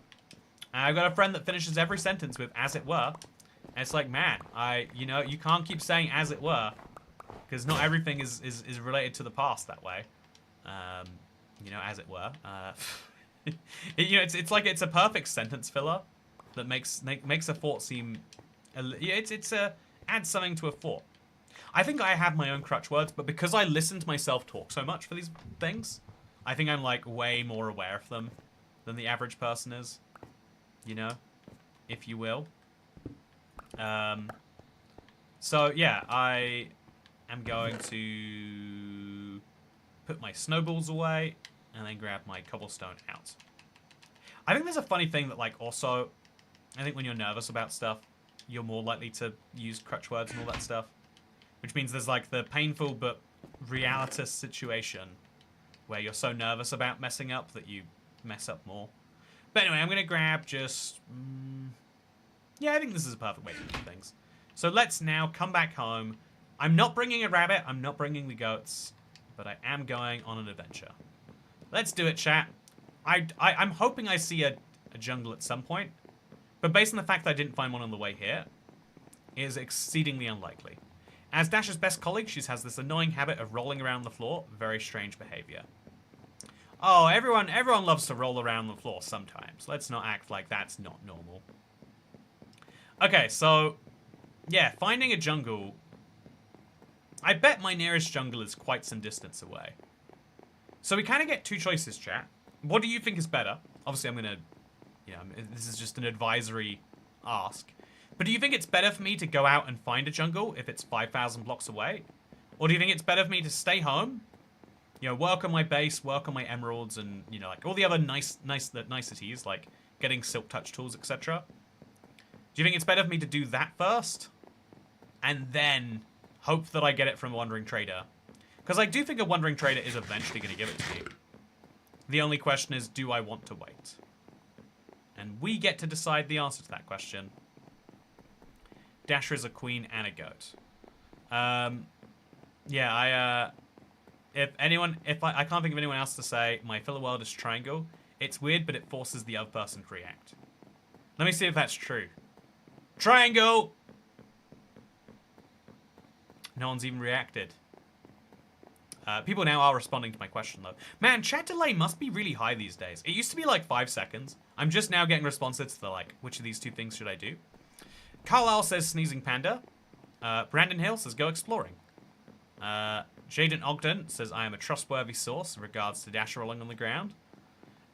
And I've got a friend that finishes every sentence with as it were. And it's like, man, you know, you can't keep saying as it were. Because not everything is related to the past that way. You know, as it were. You know, it's like it's a perfect sentence filler that makes a thought seem, adds something to a thought. I think I have my own crutch words, but because I listen to myself talk so much for these things, I think I'm like way more aware of them than the average person is. You know, if you will. So yeah, I am going to put my snowballs away and then grab my cobblestone out. I think there's a funny thing that, like, also, I think when you're nervous about stuff, you're more likely to use crutch words and all that stuff. Which means there's, like, the painful but realitous situation where you're so nervous about messing up that you mess up more. But anyway, I'm going to grab just... yeah, I think this is a perfect way to do things. So let's now come back home. I'm not bringing a rabbit. I'm not bringing the goats. But I am going on an adventure. Let's do it, chat. I'm hoping I see a jungle at some point. But based on the fact that I didn't find one on the way here, it is exceedingly unlikely. As Dash's best colleague, she has this annoying habit of rolling around the floor. Very strange behavior. Oh, everyone loves to roll around the floor sometimes. Let's not act like that's not normal. Okay, so, yeah, finding a jungle. I bet my nearest jungle is quite some distance away. So we kind of get two choices, chat. What do you think is better? Obviously, I'm going to, you know, this is just an advisory ask. But do you think it's better for me to go out and find a jungle if it's 5,000 blocks away? Or do you think it's better for me to stay home, you know, work on my base, work on my emeralds, and, you know, like all the other niceties, like getting silk touch tools, etc.? Do you think it's better for me to do that first? And then hope that I get it from a Wandering Trader? Because I do think a Wandering Trader is eventually going to give it to you. The only question is, do I want to wait? And we get to decide the answer to that question. Dasher is a queen and a goat. Yeah, I can't think of anyone else to say, my filler world is triangle. It's weird, but it forces the other person to react. Let me see if that's true. Triangle! No one's even reacted. People now are responding to my question, though. Man, chat delay must be really high these days. It used to be like 5 seconds. I'm just now getting responses to the, like, which of these two things should I do? Carlisle says Sneezing Panda. Brandon Hill says go exploring. Jaden Ogden says, I am a trustworthy source in regards to dash rolling on the ground.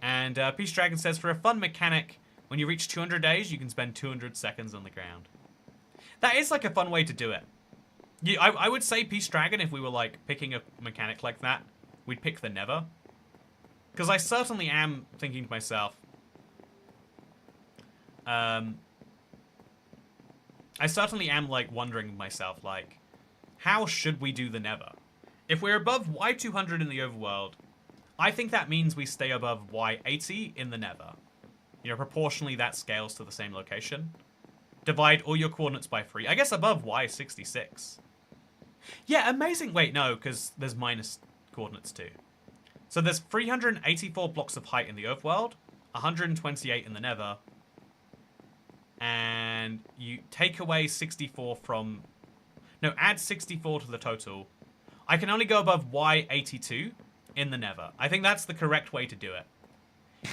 And Peace Dragon says, for a fun mechanic, when you reach 200 days, you can spend 200 seconds on the ground. That is like a fun way to do it. I would say Peace Dragon, if we were like picking a mechanic like that, we'd pick the Never. Because I certainly am thinking to myself, I certainly am like wondering myself, like, how should we do the Never? If we're above Y200 in the overworld, I think that means we stay above Y80 in the Nether. You know, proportionally that scales to the same location. Divide all your coordinates by 3. I guess above Y66. Yeah, amazing. Wait, no, because there's minus coordinates too. So there's 384 blocks of height in the overworld, 128 in the Nether, and you take away 64 from... No, add 64 to the total. I can only go above Y82 in the Nether. I think that's the correct way to do it.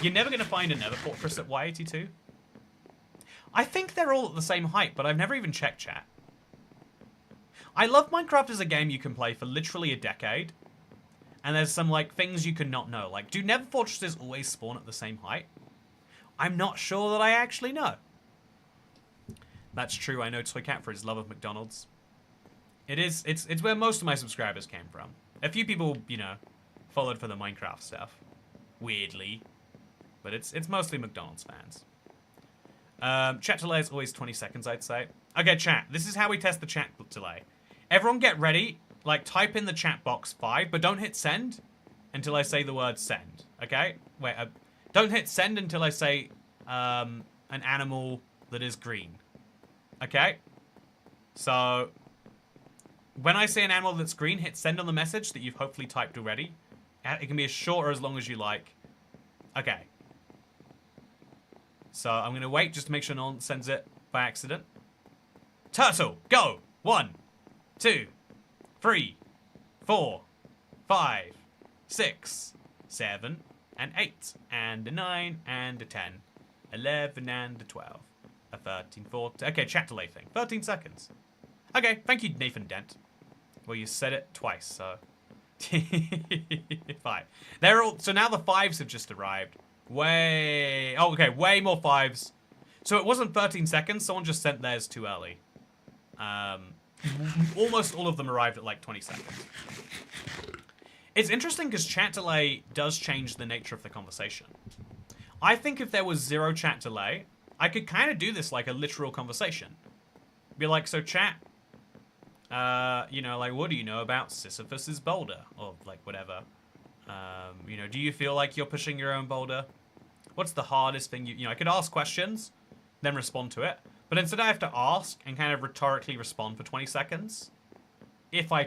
You're never going to find a Nether fortress at Y82. I think they're all at the same height, but I've never even checked chat. I love Minecraft as a game you can play for literally a decade. And there's some, like, things you can not know. Like, do Nether fortresses always spawn at the same height? I'm not sure that I actually know. That's true, I know Toycat for his love of McDonald's. It's where most of my subscribers came from. A few people, you know, followed for the Minecraft stuff. Weirdly. But it's mostly McDonald's fans. Chat delay is always 20 seconds, I'd say. Okay, chat. This is how we test the chat delay. Everyone get ready. Like, type in the chat box 5, but don't hit send until I say the word send. Okay? Wait, don't hit send until I say an animal that is green. Okay? So, when I say an animal that's green, hit send on the message that you've hopefully typed already. It can be as short or as long as you like. Okay. So, I'm going to wait just to make sure no one sends it by accident. Turtle, go! 1, 2, 3, 4, 5, 6, 7, and 8, and a 9, and a 10, 11, and a 12, a 13, 14. Okay, chat delay thing. 13 seconds. Okay, thank you, Nathan Dent. Well, you said it twice, so 5. They're all. So now the 5s have just arrived. Way. Oh, okay, way more 5s. So it wasn't 13 seconds. Someone just sent theirs too early. Almost all of them arrived at like 20 seconds. It's interesting because chat delay does change the nature of the conversation. I think if there was 0 chat delay, I could kind of do this like a literal conversation. Be like, so chat, you know, like, what do you know about Sisyphus's boulder? Or like whatever. You know, do you feel like you're pushing your own boulder? What's the hardest thing you know, I could ask questions, then respond to it. But instead I have to ask and kind of rhetorically respond for 20 seconds. If I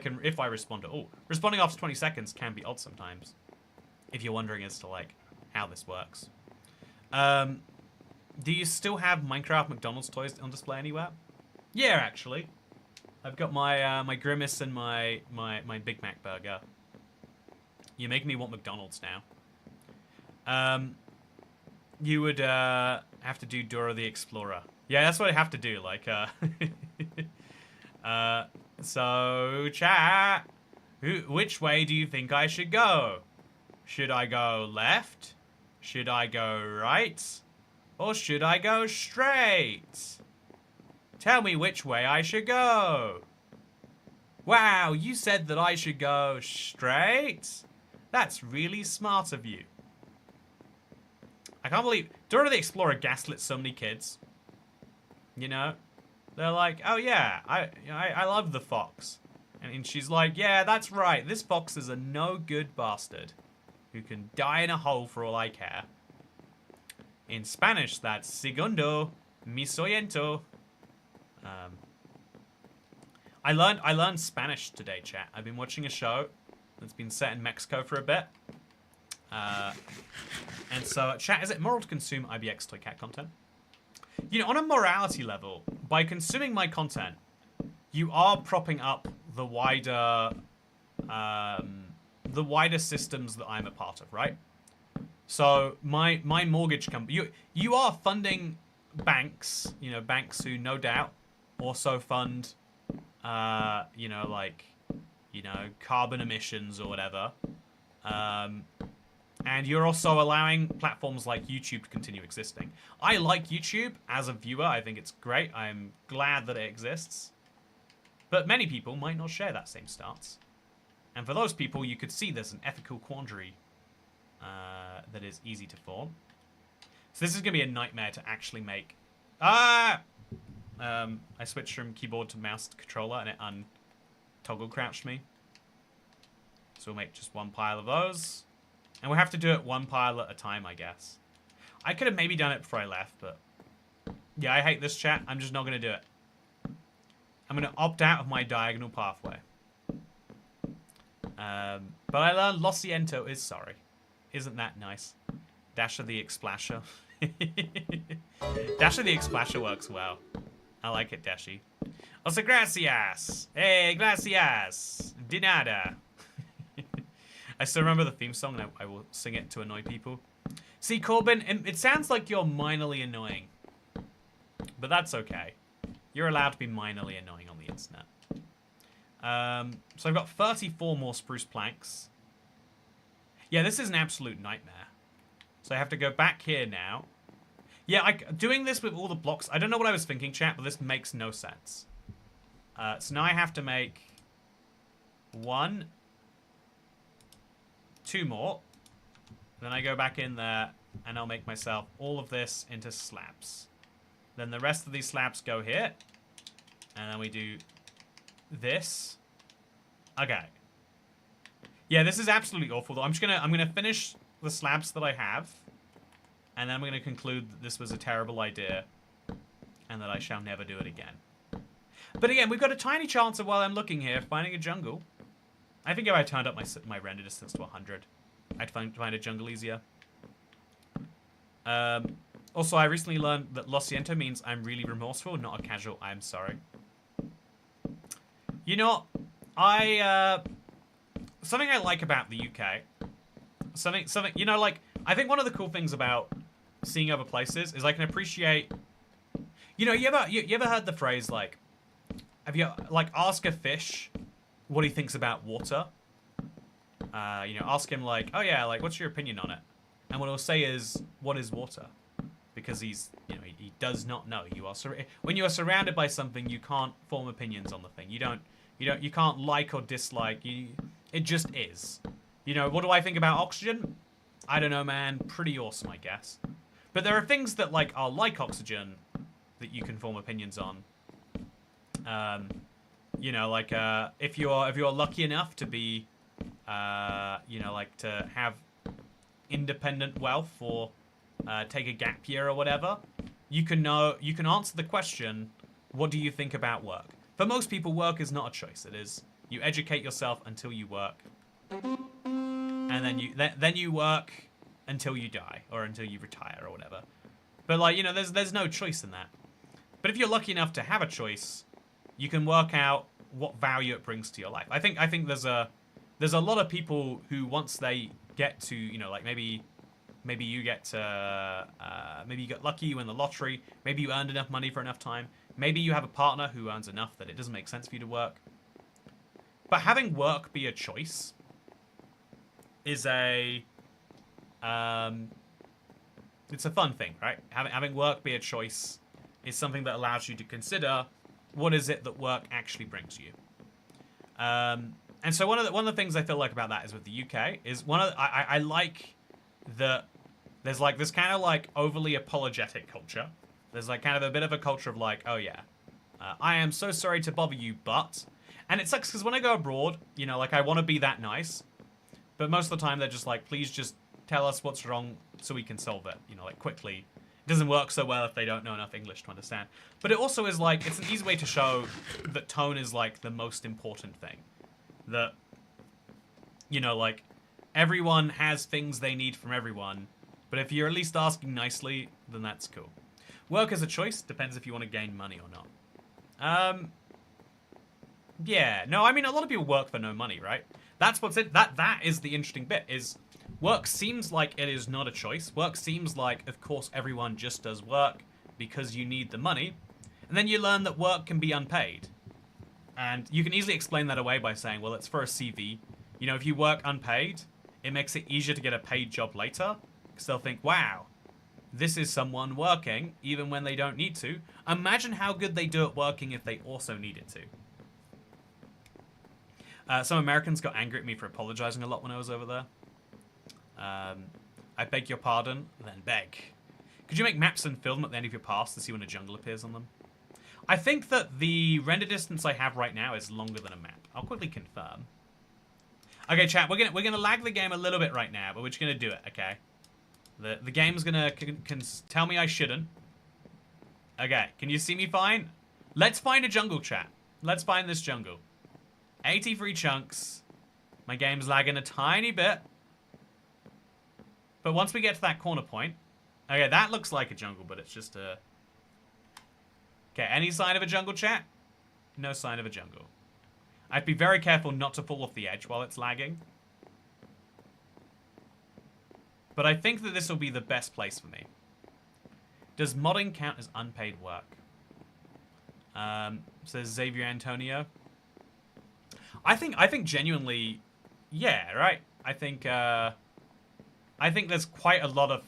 respond at all. Responding after 20 seconds can be odd sometimes. If you're wondering as to, like, how this works. Do you still have Minecraft McDonald's toys on display anywhere? Yeah, actually. I've got my my Grimace and my Big Mac burger. You make me want McDonald's now. You would have to do Dora the Explorer. Yeah, that's what I have to do. Like, so chat, which way do you think I should go? Should I go left? Should I go right? Or should I go straight? Tell me which way I should go. Wow, you said that I should go straight? That's really smart of you. I can't believe Dora the Explorer gaslit so many kids. You know? They're like, oh yeah, I love the fox. And she's like, yeah, that's right. This fox is a no good bastard who can die in a hole for all I care. In Spanish, that's segundo mi soyento. I learned Spanish today, chat. I've been watching a show that's been set in Mexico for a bit. And so, chat, is it moral to consume IBX Toy Cat content? You know, on a morality level, by consuming my content, you are propping up the wider systems that I'm a part of, right? So my mortgage company, you are funding banks, you know, banks who no doubt also fund, you know, like you know, carbon emissions or whatever. And you're also allowing platforms like YouTube to continue existing. I like YouTube as a viewer. I think it's great. I'm glad that it exists. But many people might not share that same stance. And for those people, you could see there's an ethical quandary that is easy to form. So this is going to be a nightmare to actually make. I switched from keyboard to mouse to controller and it untoggle crouched me. So we'll make just one pile of those. And we'll have to do it one pile at a time, I guess. I could have maybe done it before I left, but... yeah, I hate this, chat. I'm just not going to do it. I'm going to opt out of my diagonal pathway. But I learned Lo siento is sorry. Isn't that nice? Dash of the Explasher. Dash of the Explasher works well. I like it, Dashi. Also, gracias. Hey, gracias. De nada. I still remember the theme song, and I will sing it to annoy people. See, Corbin, it sounds like you're minorly annoying. But that's okay. You're allowed to be minorly annoying on the internet. So I've got 34 more spruce planks. Yeah, this is an absolute nightmare. So I have to go back here now. Yeah, doing this with all the blocks, I don't know what I was thinking, chat, but this makes no sense. So now I have to make 1, 2 more. Then I go back in there, and I'll make myself all of this into slabs. Then the rest of these slabs go here. And then we do this. Okay. Yeah, this is absolutely awful, though. I'm gonna finish the slabs that I have. And then I'm gonna conclude that this was a terrible idea. And that I shall never do it again. But again, we've got a tiny chance of, while I'm looking here, finding a jungle. I think if I turned up my render distance to 100, I'd find a jungle easier. Also, I recently learned that Lo siento means I'm really remorseful, not a casual I'm sorry. You know, something I like about the UK, something, you know, like, I think one of the cool things about seeing other places is I can appreciate, you know, you ever heard the phrase, like, have you, like, ask a fish what he thinks about water? You know, ask him, like, oh yeah, like, what's your opinion on it? And what he'll say is, what is water? Because he's, you know, he does not know. When you are surrounded by something, you can't form opinions on the thing. You can't like or dislike. It just is. You know, what do I think about oxygen? I don't know, man. Pretty awesome, I guess. But there are things that, like, are like oxygen that you can form opinions on. You know, like, if you're lucky enough to be, you know, like, to have independent wealth or take a gap year or whatever, you can answer the question, what do you think about work? For most people, work is not a choice. It is, you educate yourself until you work, and then you work until you die or until you retire or whatever. But, like, you know, there's no choice in that. But if you're lucky enough to have a choice, you can work out what value it brings to your life. I think there's a lot of people who, once they get to, you know, like, maybe you get maybe you get lucky, you win the lottery, maybe you earned enough money for enough time, maybe you have a partner who earns enough that it doesn't make sense for you to work. But having work be a choice is it's a fun thing, right? Having work be a choice is something that allows you to consider what is it that work actually brings you. And so one of the things I feel like about that is with the UK is I like that there's, like, this kind of, like, overly apologetic culture. There's, like, kind of a bit of a culture of, like, oh yeah, I am so sorry to bother you, but, and it sucks because when I go abroad, you know, like, I want to be that nice, but most of the time they're just like, please just tell us what's wrong so we can solve it, you know, like, quickly. It doesn't work so well if they don't know enough English to understand. But it also is, like, it's an easy way to show that tone is, like, the most important thing. That, you know, like, everyone has things they need from everyone, but if you're at least asking nicely, then that's cool. Work as a choice, depends if you want to gain money or not. Yeah, no, I mean, a lot of people work for no money, right? That's what's it. That is the interesting bit, is work seems like it is not a choice. Work seems like, of course, everyone just does work because you need the money. And then you learn that work can be unpaid. And you can easily explain that away by saying, well, it's for a CV. You know, if you work unpaid, it makes it easier to get a paid job later. Because they'll think, wow, this is someone working even when they don't need to. Imagine how good they do at working if they also needed to. Some Americans got angry at me for apologizing a lot when I was over there. I beg your pardon, then beg. Could you make maps and fill them at the end of your pass to see when a jungle appears on them? I think that the render distance I have right now is longer than a map. I'll quickly confirm. Okay, chat, we're gonna lag the game a little bit right now, but we're just gonna do it, okay? The game's gonna can tell me I shouldn't. Okay, can you see me fine? Let's find a jungle, chat. Let's find this jungle. 83 chunks. My game's lagging a tiny bit. But once we get to that corner point... Okay, that looks like a jungle, but it's just a... Okay, any sign of a jungle, chat? No sign of a jungle. I'd be very careful not to fall off the edge while it's lagging. But I think that this will be the best place for me. Does modding count as unpaid work? Says Xavier Antonio. I think genuinely, yeah, right? I think there's quite a lot of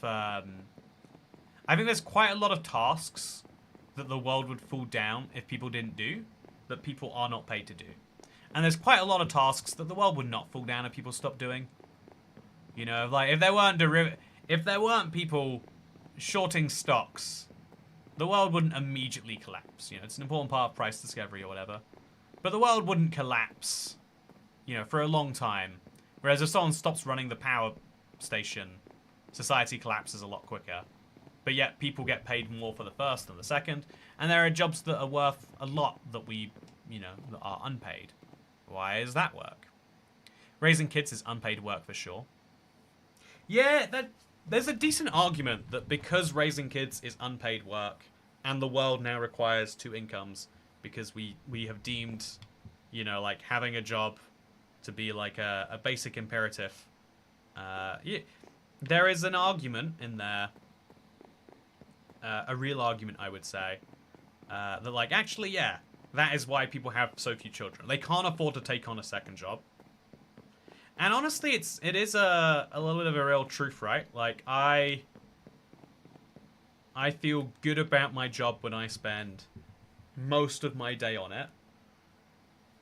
tasks that the world would fall down if people didn't do, that people are not paid to do. And there's quite a lot of tasks that the world would not fall down if people stopped doing. You know, like if there weren't people shorting stocks, the world wouldn't immediately collapse. You know, it's an important part of price discovery or whatever. But the world wouldn't collapse, you know, for a long time. Whereas if someone stops running the power station, society collapses a lot quicker. But yet people get paid more for the first than the second. And there are jobs that are worth a lot that we, you know, that are unpaid. Why is that work? Raising kids is unpaid work for sure. Yeah, there's a decent argument that because raising kids is unpaid work and the world now requires 2 incomes because we have deemed, you know, like having a job to be like a basic imperative. Yeah, there is an argument in there. A real argument, I would say, that like, actually, yeah, that is why people have so few children. They can't afford to take on a second job. And honestly, it is a little bit of a real truth, right? Like, I feel good about my job when I spend most of my day on it.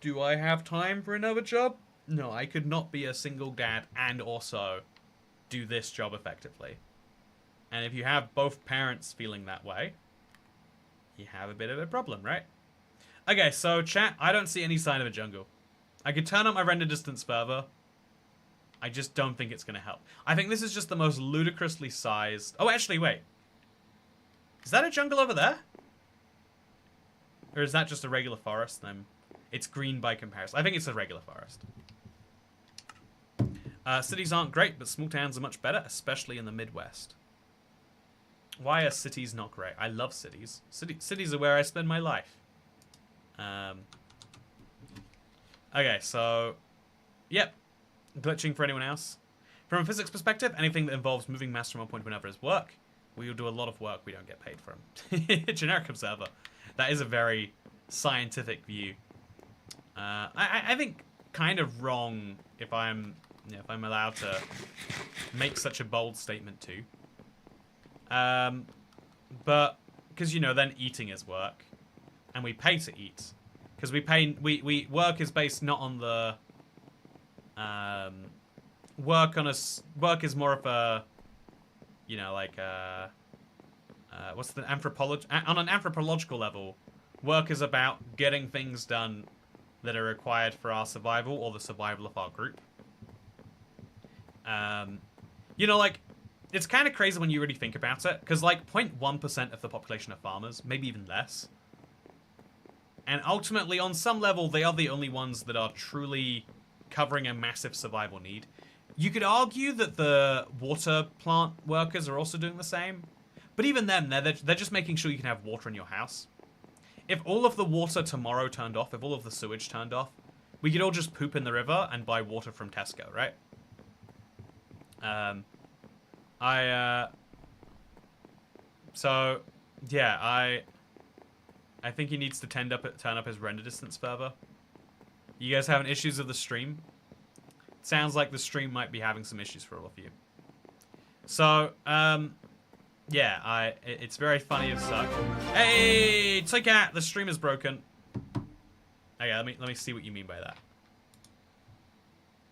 Do I have time for another job? No, I could not be a single dad and also do this job effectively. And if you have both parents feeling that way, you have a bit of a problem, right? Okay, so chat, I don't see any sign of a jungle. I could turn up my render distance further. I just don't think it's going to help. I think this is just the most ludicrously sized... Oh, actually, wait. Is that a jungle over there? Or is that just a regular forest? It's green by comparison. I think it's a regular forest. Cities aren't great, but small towns are much better, especially in the Midwest. Why are cities not great? I love cities. Cities are where I spend my life. Okay, so... Yep. Glitching for anyone else. From a physics perspective, anything that involves moving mass from one point to another is work. We will do a lot of work we don't get paid from. Generic observer. That is a very scientific view. I think kind of wrong if I'm allowed to make such a bold statement too. But because you know, then eating is work, and we pay to eat because we work is based not on the work is more of a, you know, like what's the on an anthropological level, work is about getting things done that are required for our survival or the survival of our group. You know, like, it's kind of crazy when you really think about it, because like 0.1% of the population are farmers, maybe even less. And ultimately, on some level, they are the only ones that are truly covering a massive survival need. You could argue that the water plant workers are also doing the same. But even then, they're just making sure you can have water in your house. If all of the water tomorrow turned off, if all of the sewage turned off, we could all just poop in the river and buy water from Tesco, right? So, yeah, I think he needs to turn up his render distance further. You guys having issues with the stream? Sounds like the stream might be having some issues for all of you. So, yeah, it's very funny as such. Hey, Toycat, the stream is broken. Okay, let me see what you mean by that.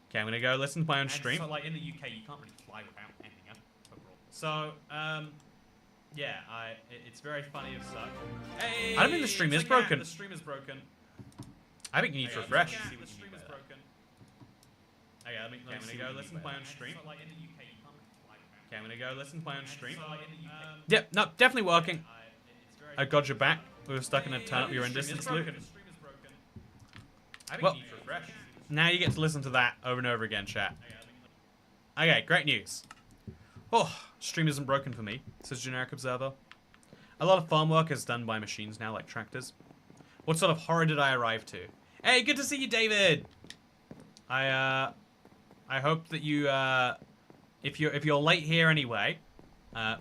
Okay, I'm gonna go listen to my own stream. So, like in the UK, you can't really fly without ending up overall. So, yeah, it's very funny as such. Hey, I don't think the stream is broken. The stream is broken. I think you need to refresh. The stream is broken. Okay, let me go listen to my own stream. Okay, I'm gonna go listen to my own stream. Yep, no, definitely working. I got your back. We were stuck in a turn up your own distance loop. Well, now you get to listen to that over and over again, chat. Okay, great news. Oh, stream isn't broken for me, says Generic Observer. A lot of farm work is done by machines now, like tractors. What sort of horror did I arrive to? Hey, good to see you, David! I hope that you, if you're late here anyway,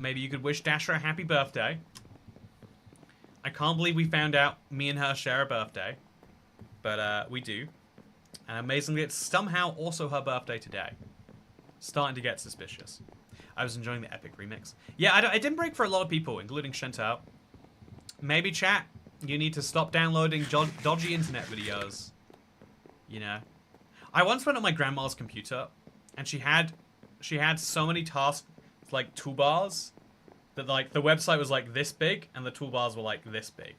maybe you could wish Dasher a happy birthday. I can't believe we found out me and her share a birthday. But, we do. And amazingly, it's somehow also her birthday today. Starting to get suspicious. I was enjoying the epic remix. Yeah, it didn't break for a lot of people, including Chantal. Maybe, chat, you need to stop downloading dodgy internet videos. You know? I once went on my grandma's computer, and she had so many tasks, like, toolbars, that, like, the website was, like, this big, and the toolbars were, like, this big.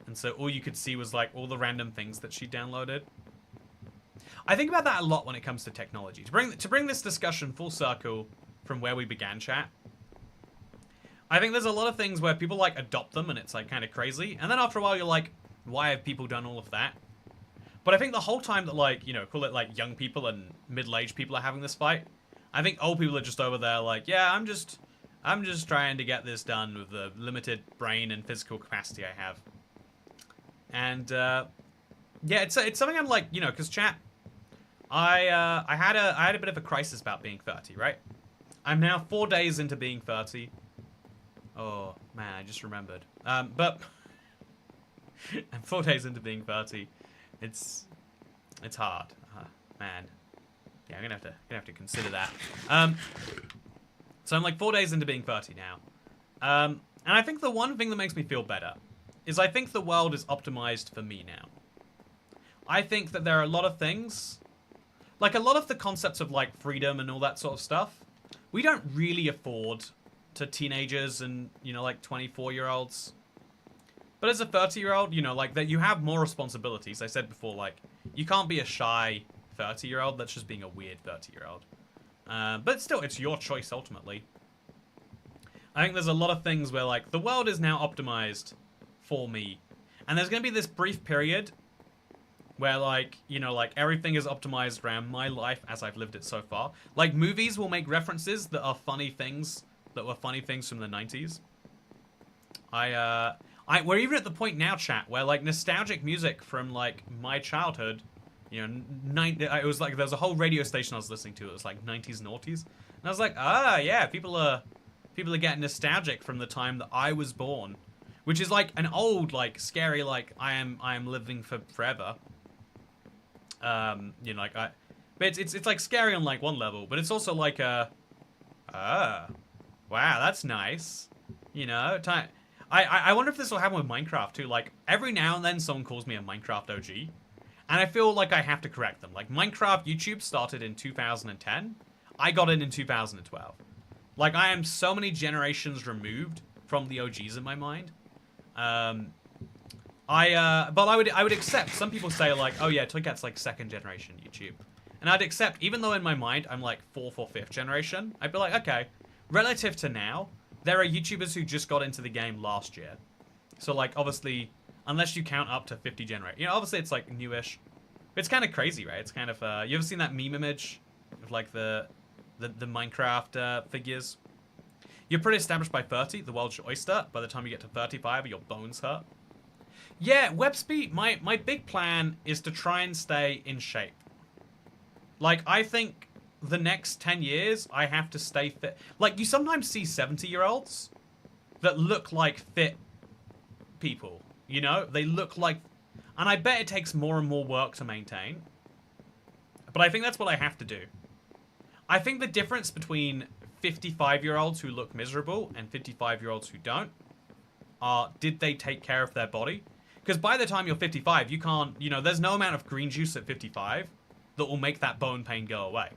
And so all you could see was, like, all the random things that she downloaded. I think about that a lot when it comes to technology. To bring this discussion full circle from where we began, chat, I think there's a lot of things where people, like, adopt them, and it's, like, kind of crazy. And then after a while, you're like, why have people done all of that? But I think the whole time that, like, you know, call it, like, young people and middle-aged people are having this fight, I think old people are just over there like, yeah, I'm just trying to get this done with the limited brain and physical capacity I have. And, yeah, it's something I'm like, you know, because chat, I had a bit of a crisis about being 30, right? I'm now 4 days into being 30. Oh, man, I just remembered. But I'm 4 days into being 30. It's hard, man. Yeah, I'm gonna have to consider that. So I'm like 4 days into being 30 now. And I think the one thing that makes me feel better is I think the world is optimized for me now. I think that there are a lot of things, like a lot of the concepts of like freedom and all that sort of stuff, we don't really afford to teenagers and, you know, like 24-year-olds. But as a 30-year-old, you know, like that you have more responsibilities. I said before, like, you can't be a shy 30-year-old. That's just being a weird 30-year-old. But still, it's your choice ultimately. I think there's a lot of things where, like, the world is now optimized for me. And there's going to be this brief period where, like, you know, like, everything is optimized around my life as I've lived it so far. Like, movies will make references that are funny things, that were funny things from the 90s. We're even at the point now, chat, where, like, nostalgic music from, like, my childhood, you know, it was like, there's a whole radio station I was listening to, it was like 90s and noughties. And I was like, yeah, people are getting nostalgic from the time that I was born. Which is like an old, like, scary, like, I am living forever. You know, like, but it's like scary on, like, one level, but it's also like wow, that's nice. You know, I wonder if this will happen with Minecraft too. Like, every now and then someone calls me a Minecraft OG, and I feel like I have to correct them. Like, Minecraft YouTube started in 2010. I got in 2012. Like, I am so many generations removed from the OGs in my mind. But I would accept. Some people say, like, oh yeah, Toykat's like second generation YouTube, and I'd accept, even though in my mind I'm like fourth or fifth generation. I'd be like, okay, relative to now, there are YouTubers who just got into the game last year, so like obviously, unless you count up to 50 generation, you know, obviously it's like newish. It's kind of crazy, right? It's kind of you ever seen that meme image of like the Minecraft figures? You're pretty established by 30, the world's your oyster. By the time you get to 35, your bones hurt. Yeah, WebSpeed, my big plan is to try and stay in shape. Like, I think the next 10 years, I have to stay fit. Like, you sometimes see 70-year-olds that look like fit people, you know? They look like... And I bet it takes more and more work to maintain. But I think that's what I have to do. I think the difference between 55-year-olds who look miserable and 55-year-olds who don't are, did they take care of their body? Because by the time you're 55, you can't, you know, there's no amount of green juice at 55 that will make that bone pain go away.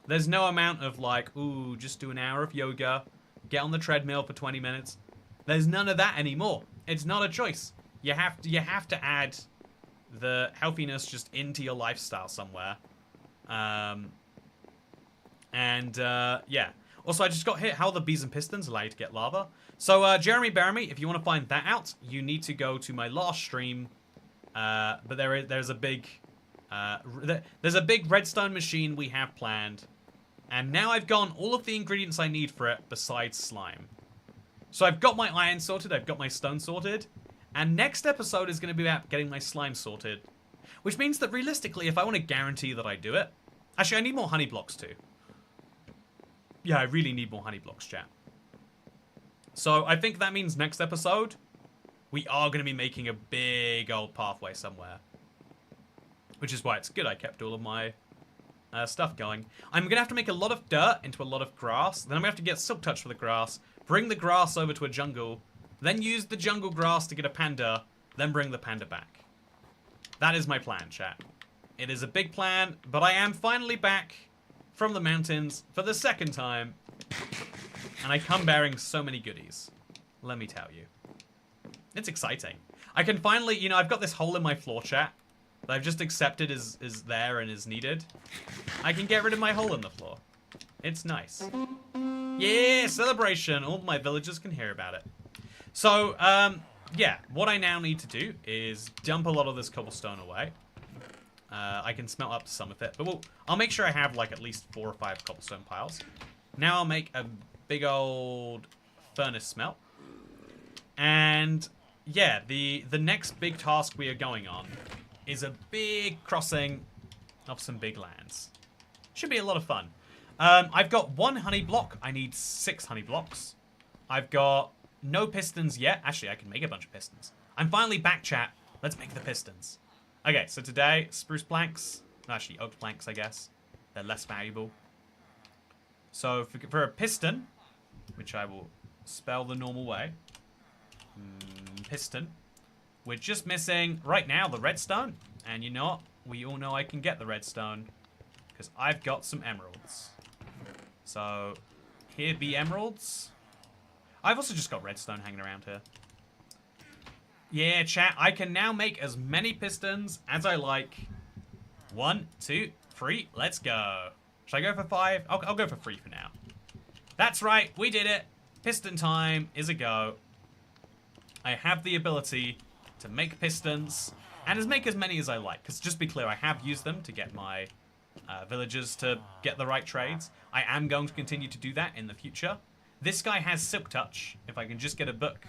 There's no amount of like, ooh, just do an hour of yoga, get on the treadmill for 20 minutes. There's none of that anymore. It's not a choice. You have to add the healthiness just into your lifestyle somewhere. Yeah. Also, I just got hit. How the bees and pistons allow you to get lava. So, Jeremy Baramy, if you want to find that out, you need to go to my last stream. But there's a big redstone machine we have planned. And now I've gotten all of the ingredients I need for it besides slime. So I've got my iron sorted, I've got my stone sorted. And next episode is going to be about getting my slime sorted. Which means that realistically, if I want to guarantee that I do it... Actually, I need more honey blocks too. Yeah, I really need more honey blocks, chat. So I think that means next episode, we are going to be making a big old pathway somewhere. Which is why it's good I kept all of my stuff going. I'm going to have to make a lot of dirt into a lot of grass. Then I'm going to have to get silk touch for the grass. Bring the grass over to a jungle. Then use the jungle grass to get a panda. Then bring the panda back. That is my plan, chat. It is a big plan, but I am finally back from the mountains for the second time. And I come bearing so many goodies. Let me tell you. It's exciting. I can finally, you know, I've got this hole in my floor, chat, that I've just accepted is there and is needed. I can get rid of my hole in the floor. It's nice. Yeah, celebration. All my villagers can hear about it. So, yeah, what I now need to do is dump a lot of this cobblestone away. I can smelt up some of it, but I'll make sure I have like at least 4 or 5 cobblestone piles. Now I'll make a big old furnace smelt. And yeah, the next big task we are going on is a big crossing of some big lands. Should be a lot of fun. I've got 1 honey block. I need 6 honey blocks. I've got no pistons yet. Actually, I can make a bunch of pistons. I'm finally back, chat. Let's make the pistons. Okay, so today, spruce planks. Actually, oak planks, I guess. They're less valuable. So for a piston, which I will spell the normal way. Piston. We're just missing, right now, the redstone. And you know what? We all know I can get the redstone. Because I've got some emeralds. So, here be emeralds. I've also just got redstone hanging around here. Yeah, chat, I can now make as many pistons as I like. 1, 2, 3, let's go. Should I go for 5? I'll go for 3 for now. That's right, we did it. Piston time is a go. I have the ability to make pistons and make as many as I like. Because just be clear, I have used them to get my villagers to get the right trades. I am going to continue to do that in the future. This guy has silk touch. If I can just get a book.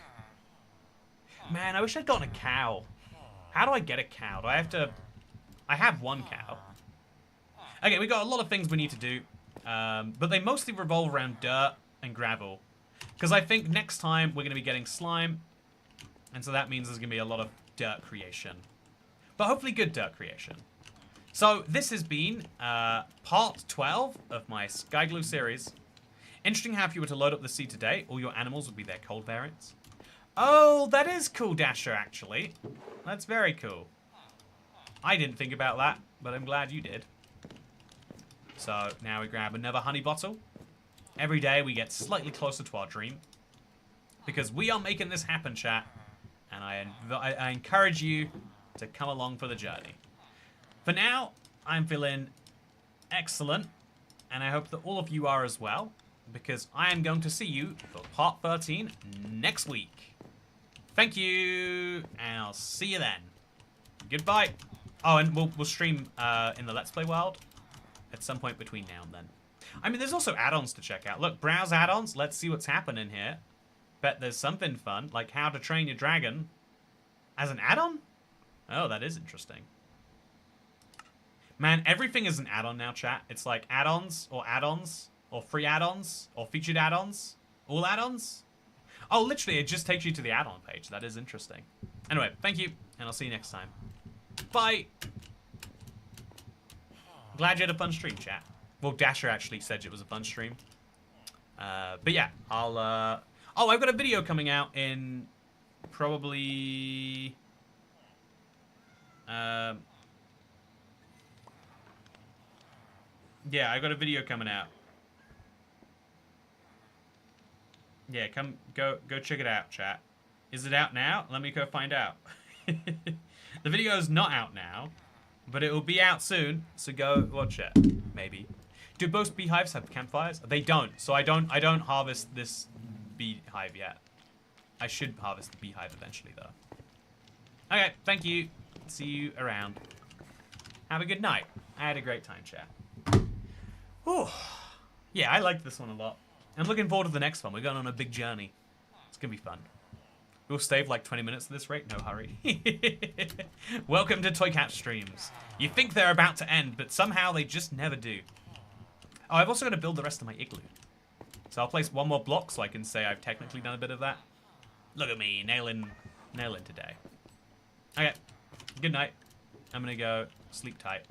Man, I wish I'd gotten a cow. How do I get a cow? Do I have to... I have 1 cow. Okay, we got a lot of things we need to do. But they mostly revolve around dirt and gravel. Because I think next time we're going to be getting slime. And so that means there's going to be a lot of dirt creation. But hopefully good dirt creation. So this has been part 12 of my SKYGLOO series. Interesting how if you were to load up the sea today, all your animals would be their cold variants. Oh, that is cool, Dasher, actually. That's very cool. I didn't think about that, but I'm glad you did. So now we grab another honey bottle. Every day we get slightly closer to our dream. Because we are making this happen, chat. And I encourage you to come along for the journey. For now, I'm feeling excellent. And I hope that all of you are as well. Because I am going to see you for part 13 next week. Thank you, and I'll see you then. Goodbye. Oh, and we'll stream in the Let's Play world at some point between now and then. I mean, there's also add-ons to check out. Look, browse add-ons. Let's see what's happening here. Bet there's something fun, like How to Train Your Dragon as an add-on? Oh, that is interesting. Man, everything is an add-on now, chat. It's like add-ons, or free add-ons, or featured add-ons, all add-ons. Oh, literally, it just takes you to the add-on page. That is interesting. Anyway, thank you, and I'll see you next time. Bye! Glad you had a fun stream, chat. Well, Dasher actually said it was a fun stream. But yeah, I'll, oh, I've got a video coming out in probably... yeah, I've got a video coming out. Yeah, go check it out, chat. Is it out now? Let me go find out. The video is not out now, but it will be out soon, so go watch it, maybe. Do both beehives have campfires? They don't, so I don't harvest this beehive yet. I should harvest the beehive eventually, though. Okay, thank you. See you around. Have a good night. I had a great time, chat. Whew. Yeah, I liked this one a lot. I'm looking forward to the next one. We're going on a big journey. It's gonna be fun. We'll save like 20 minutes at this rate. No hurry. Welcome to Toy Cat Streams. You think they're about to end, but somehow they just never do. Oh, I've also got to build the rest of my igloo. So I'll place one more block so I can say I've technically done a bit of that. Look at me, nailing today. Okay, good night. I'm gonna go sleep tight.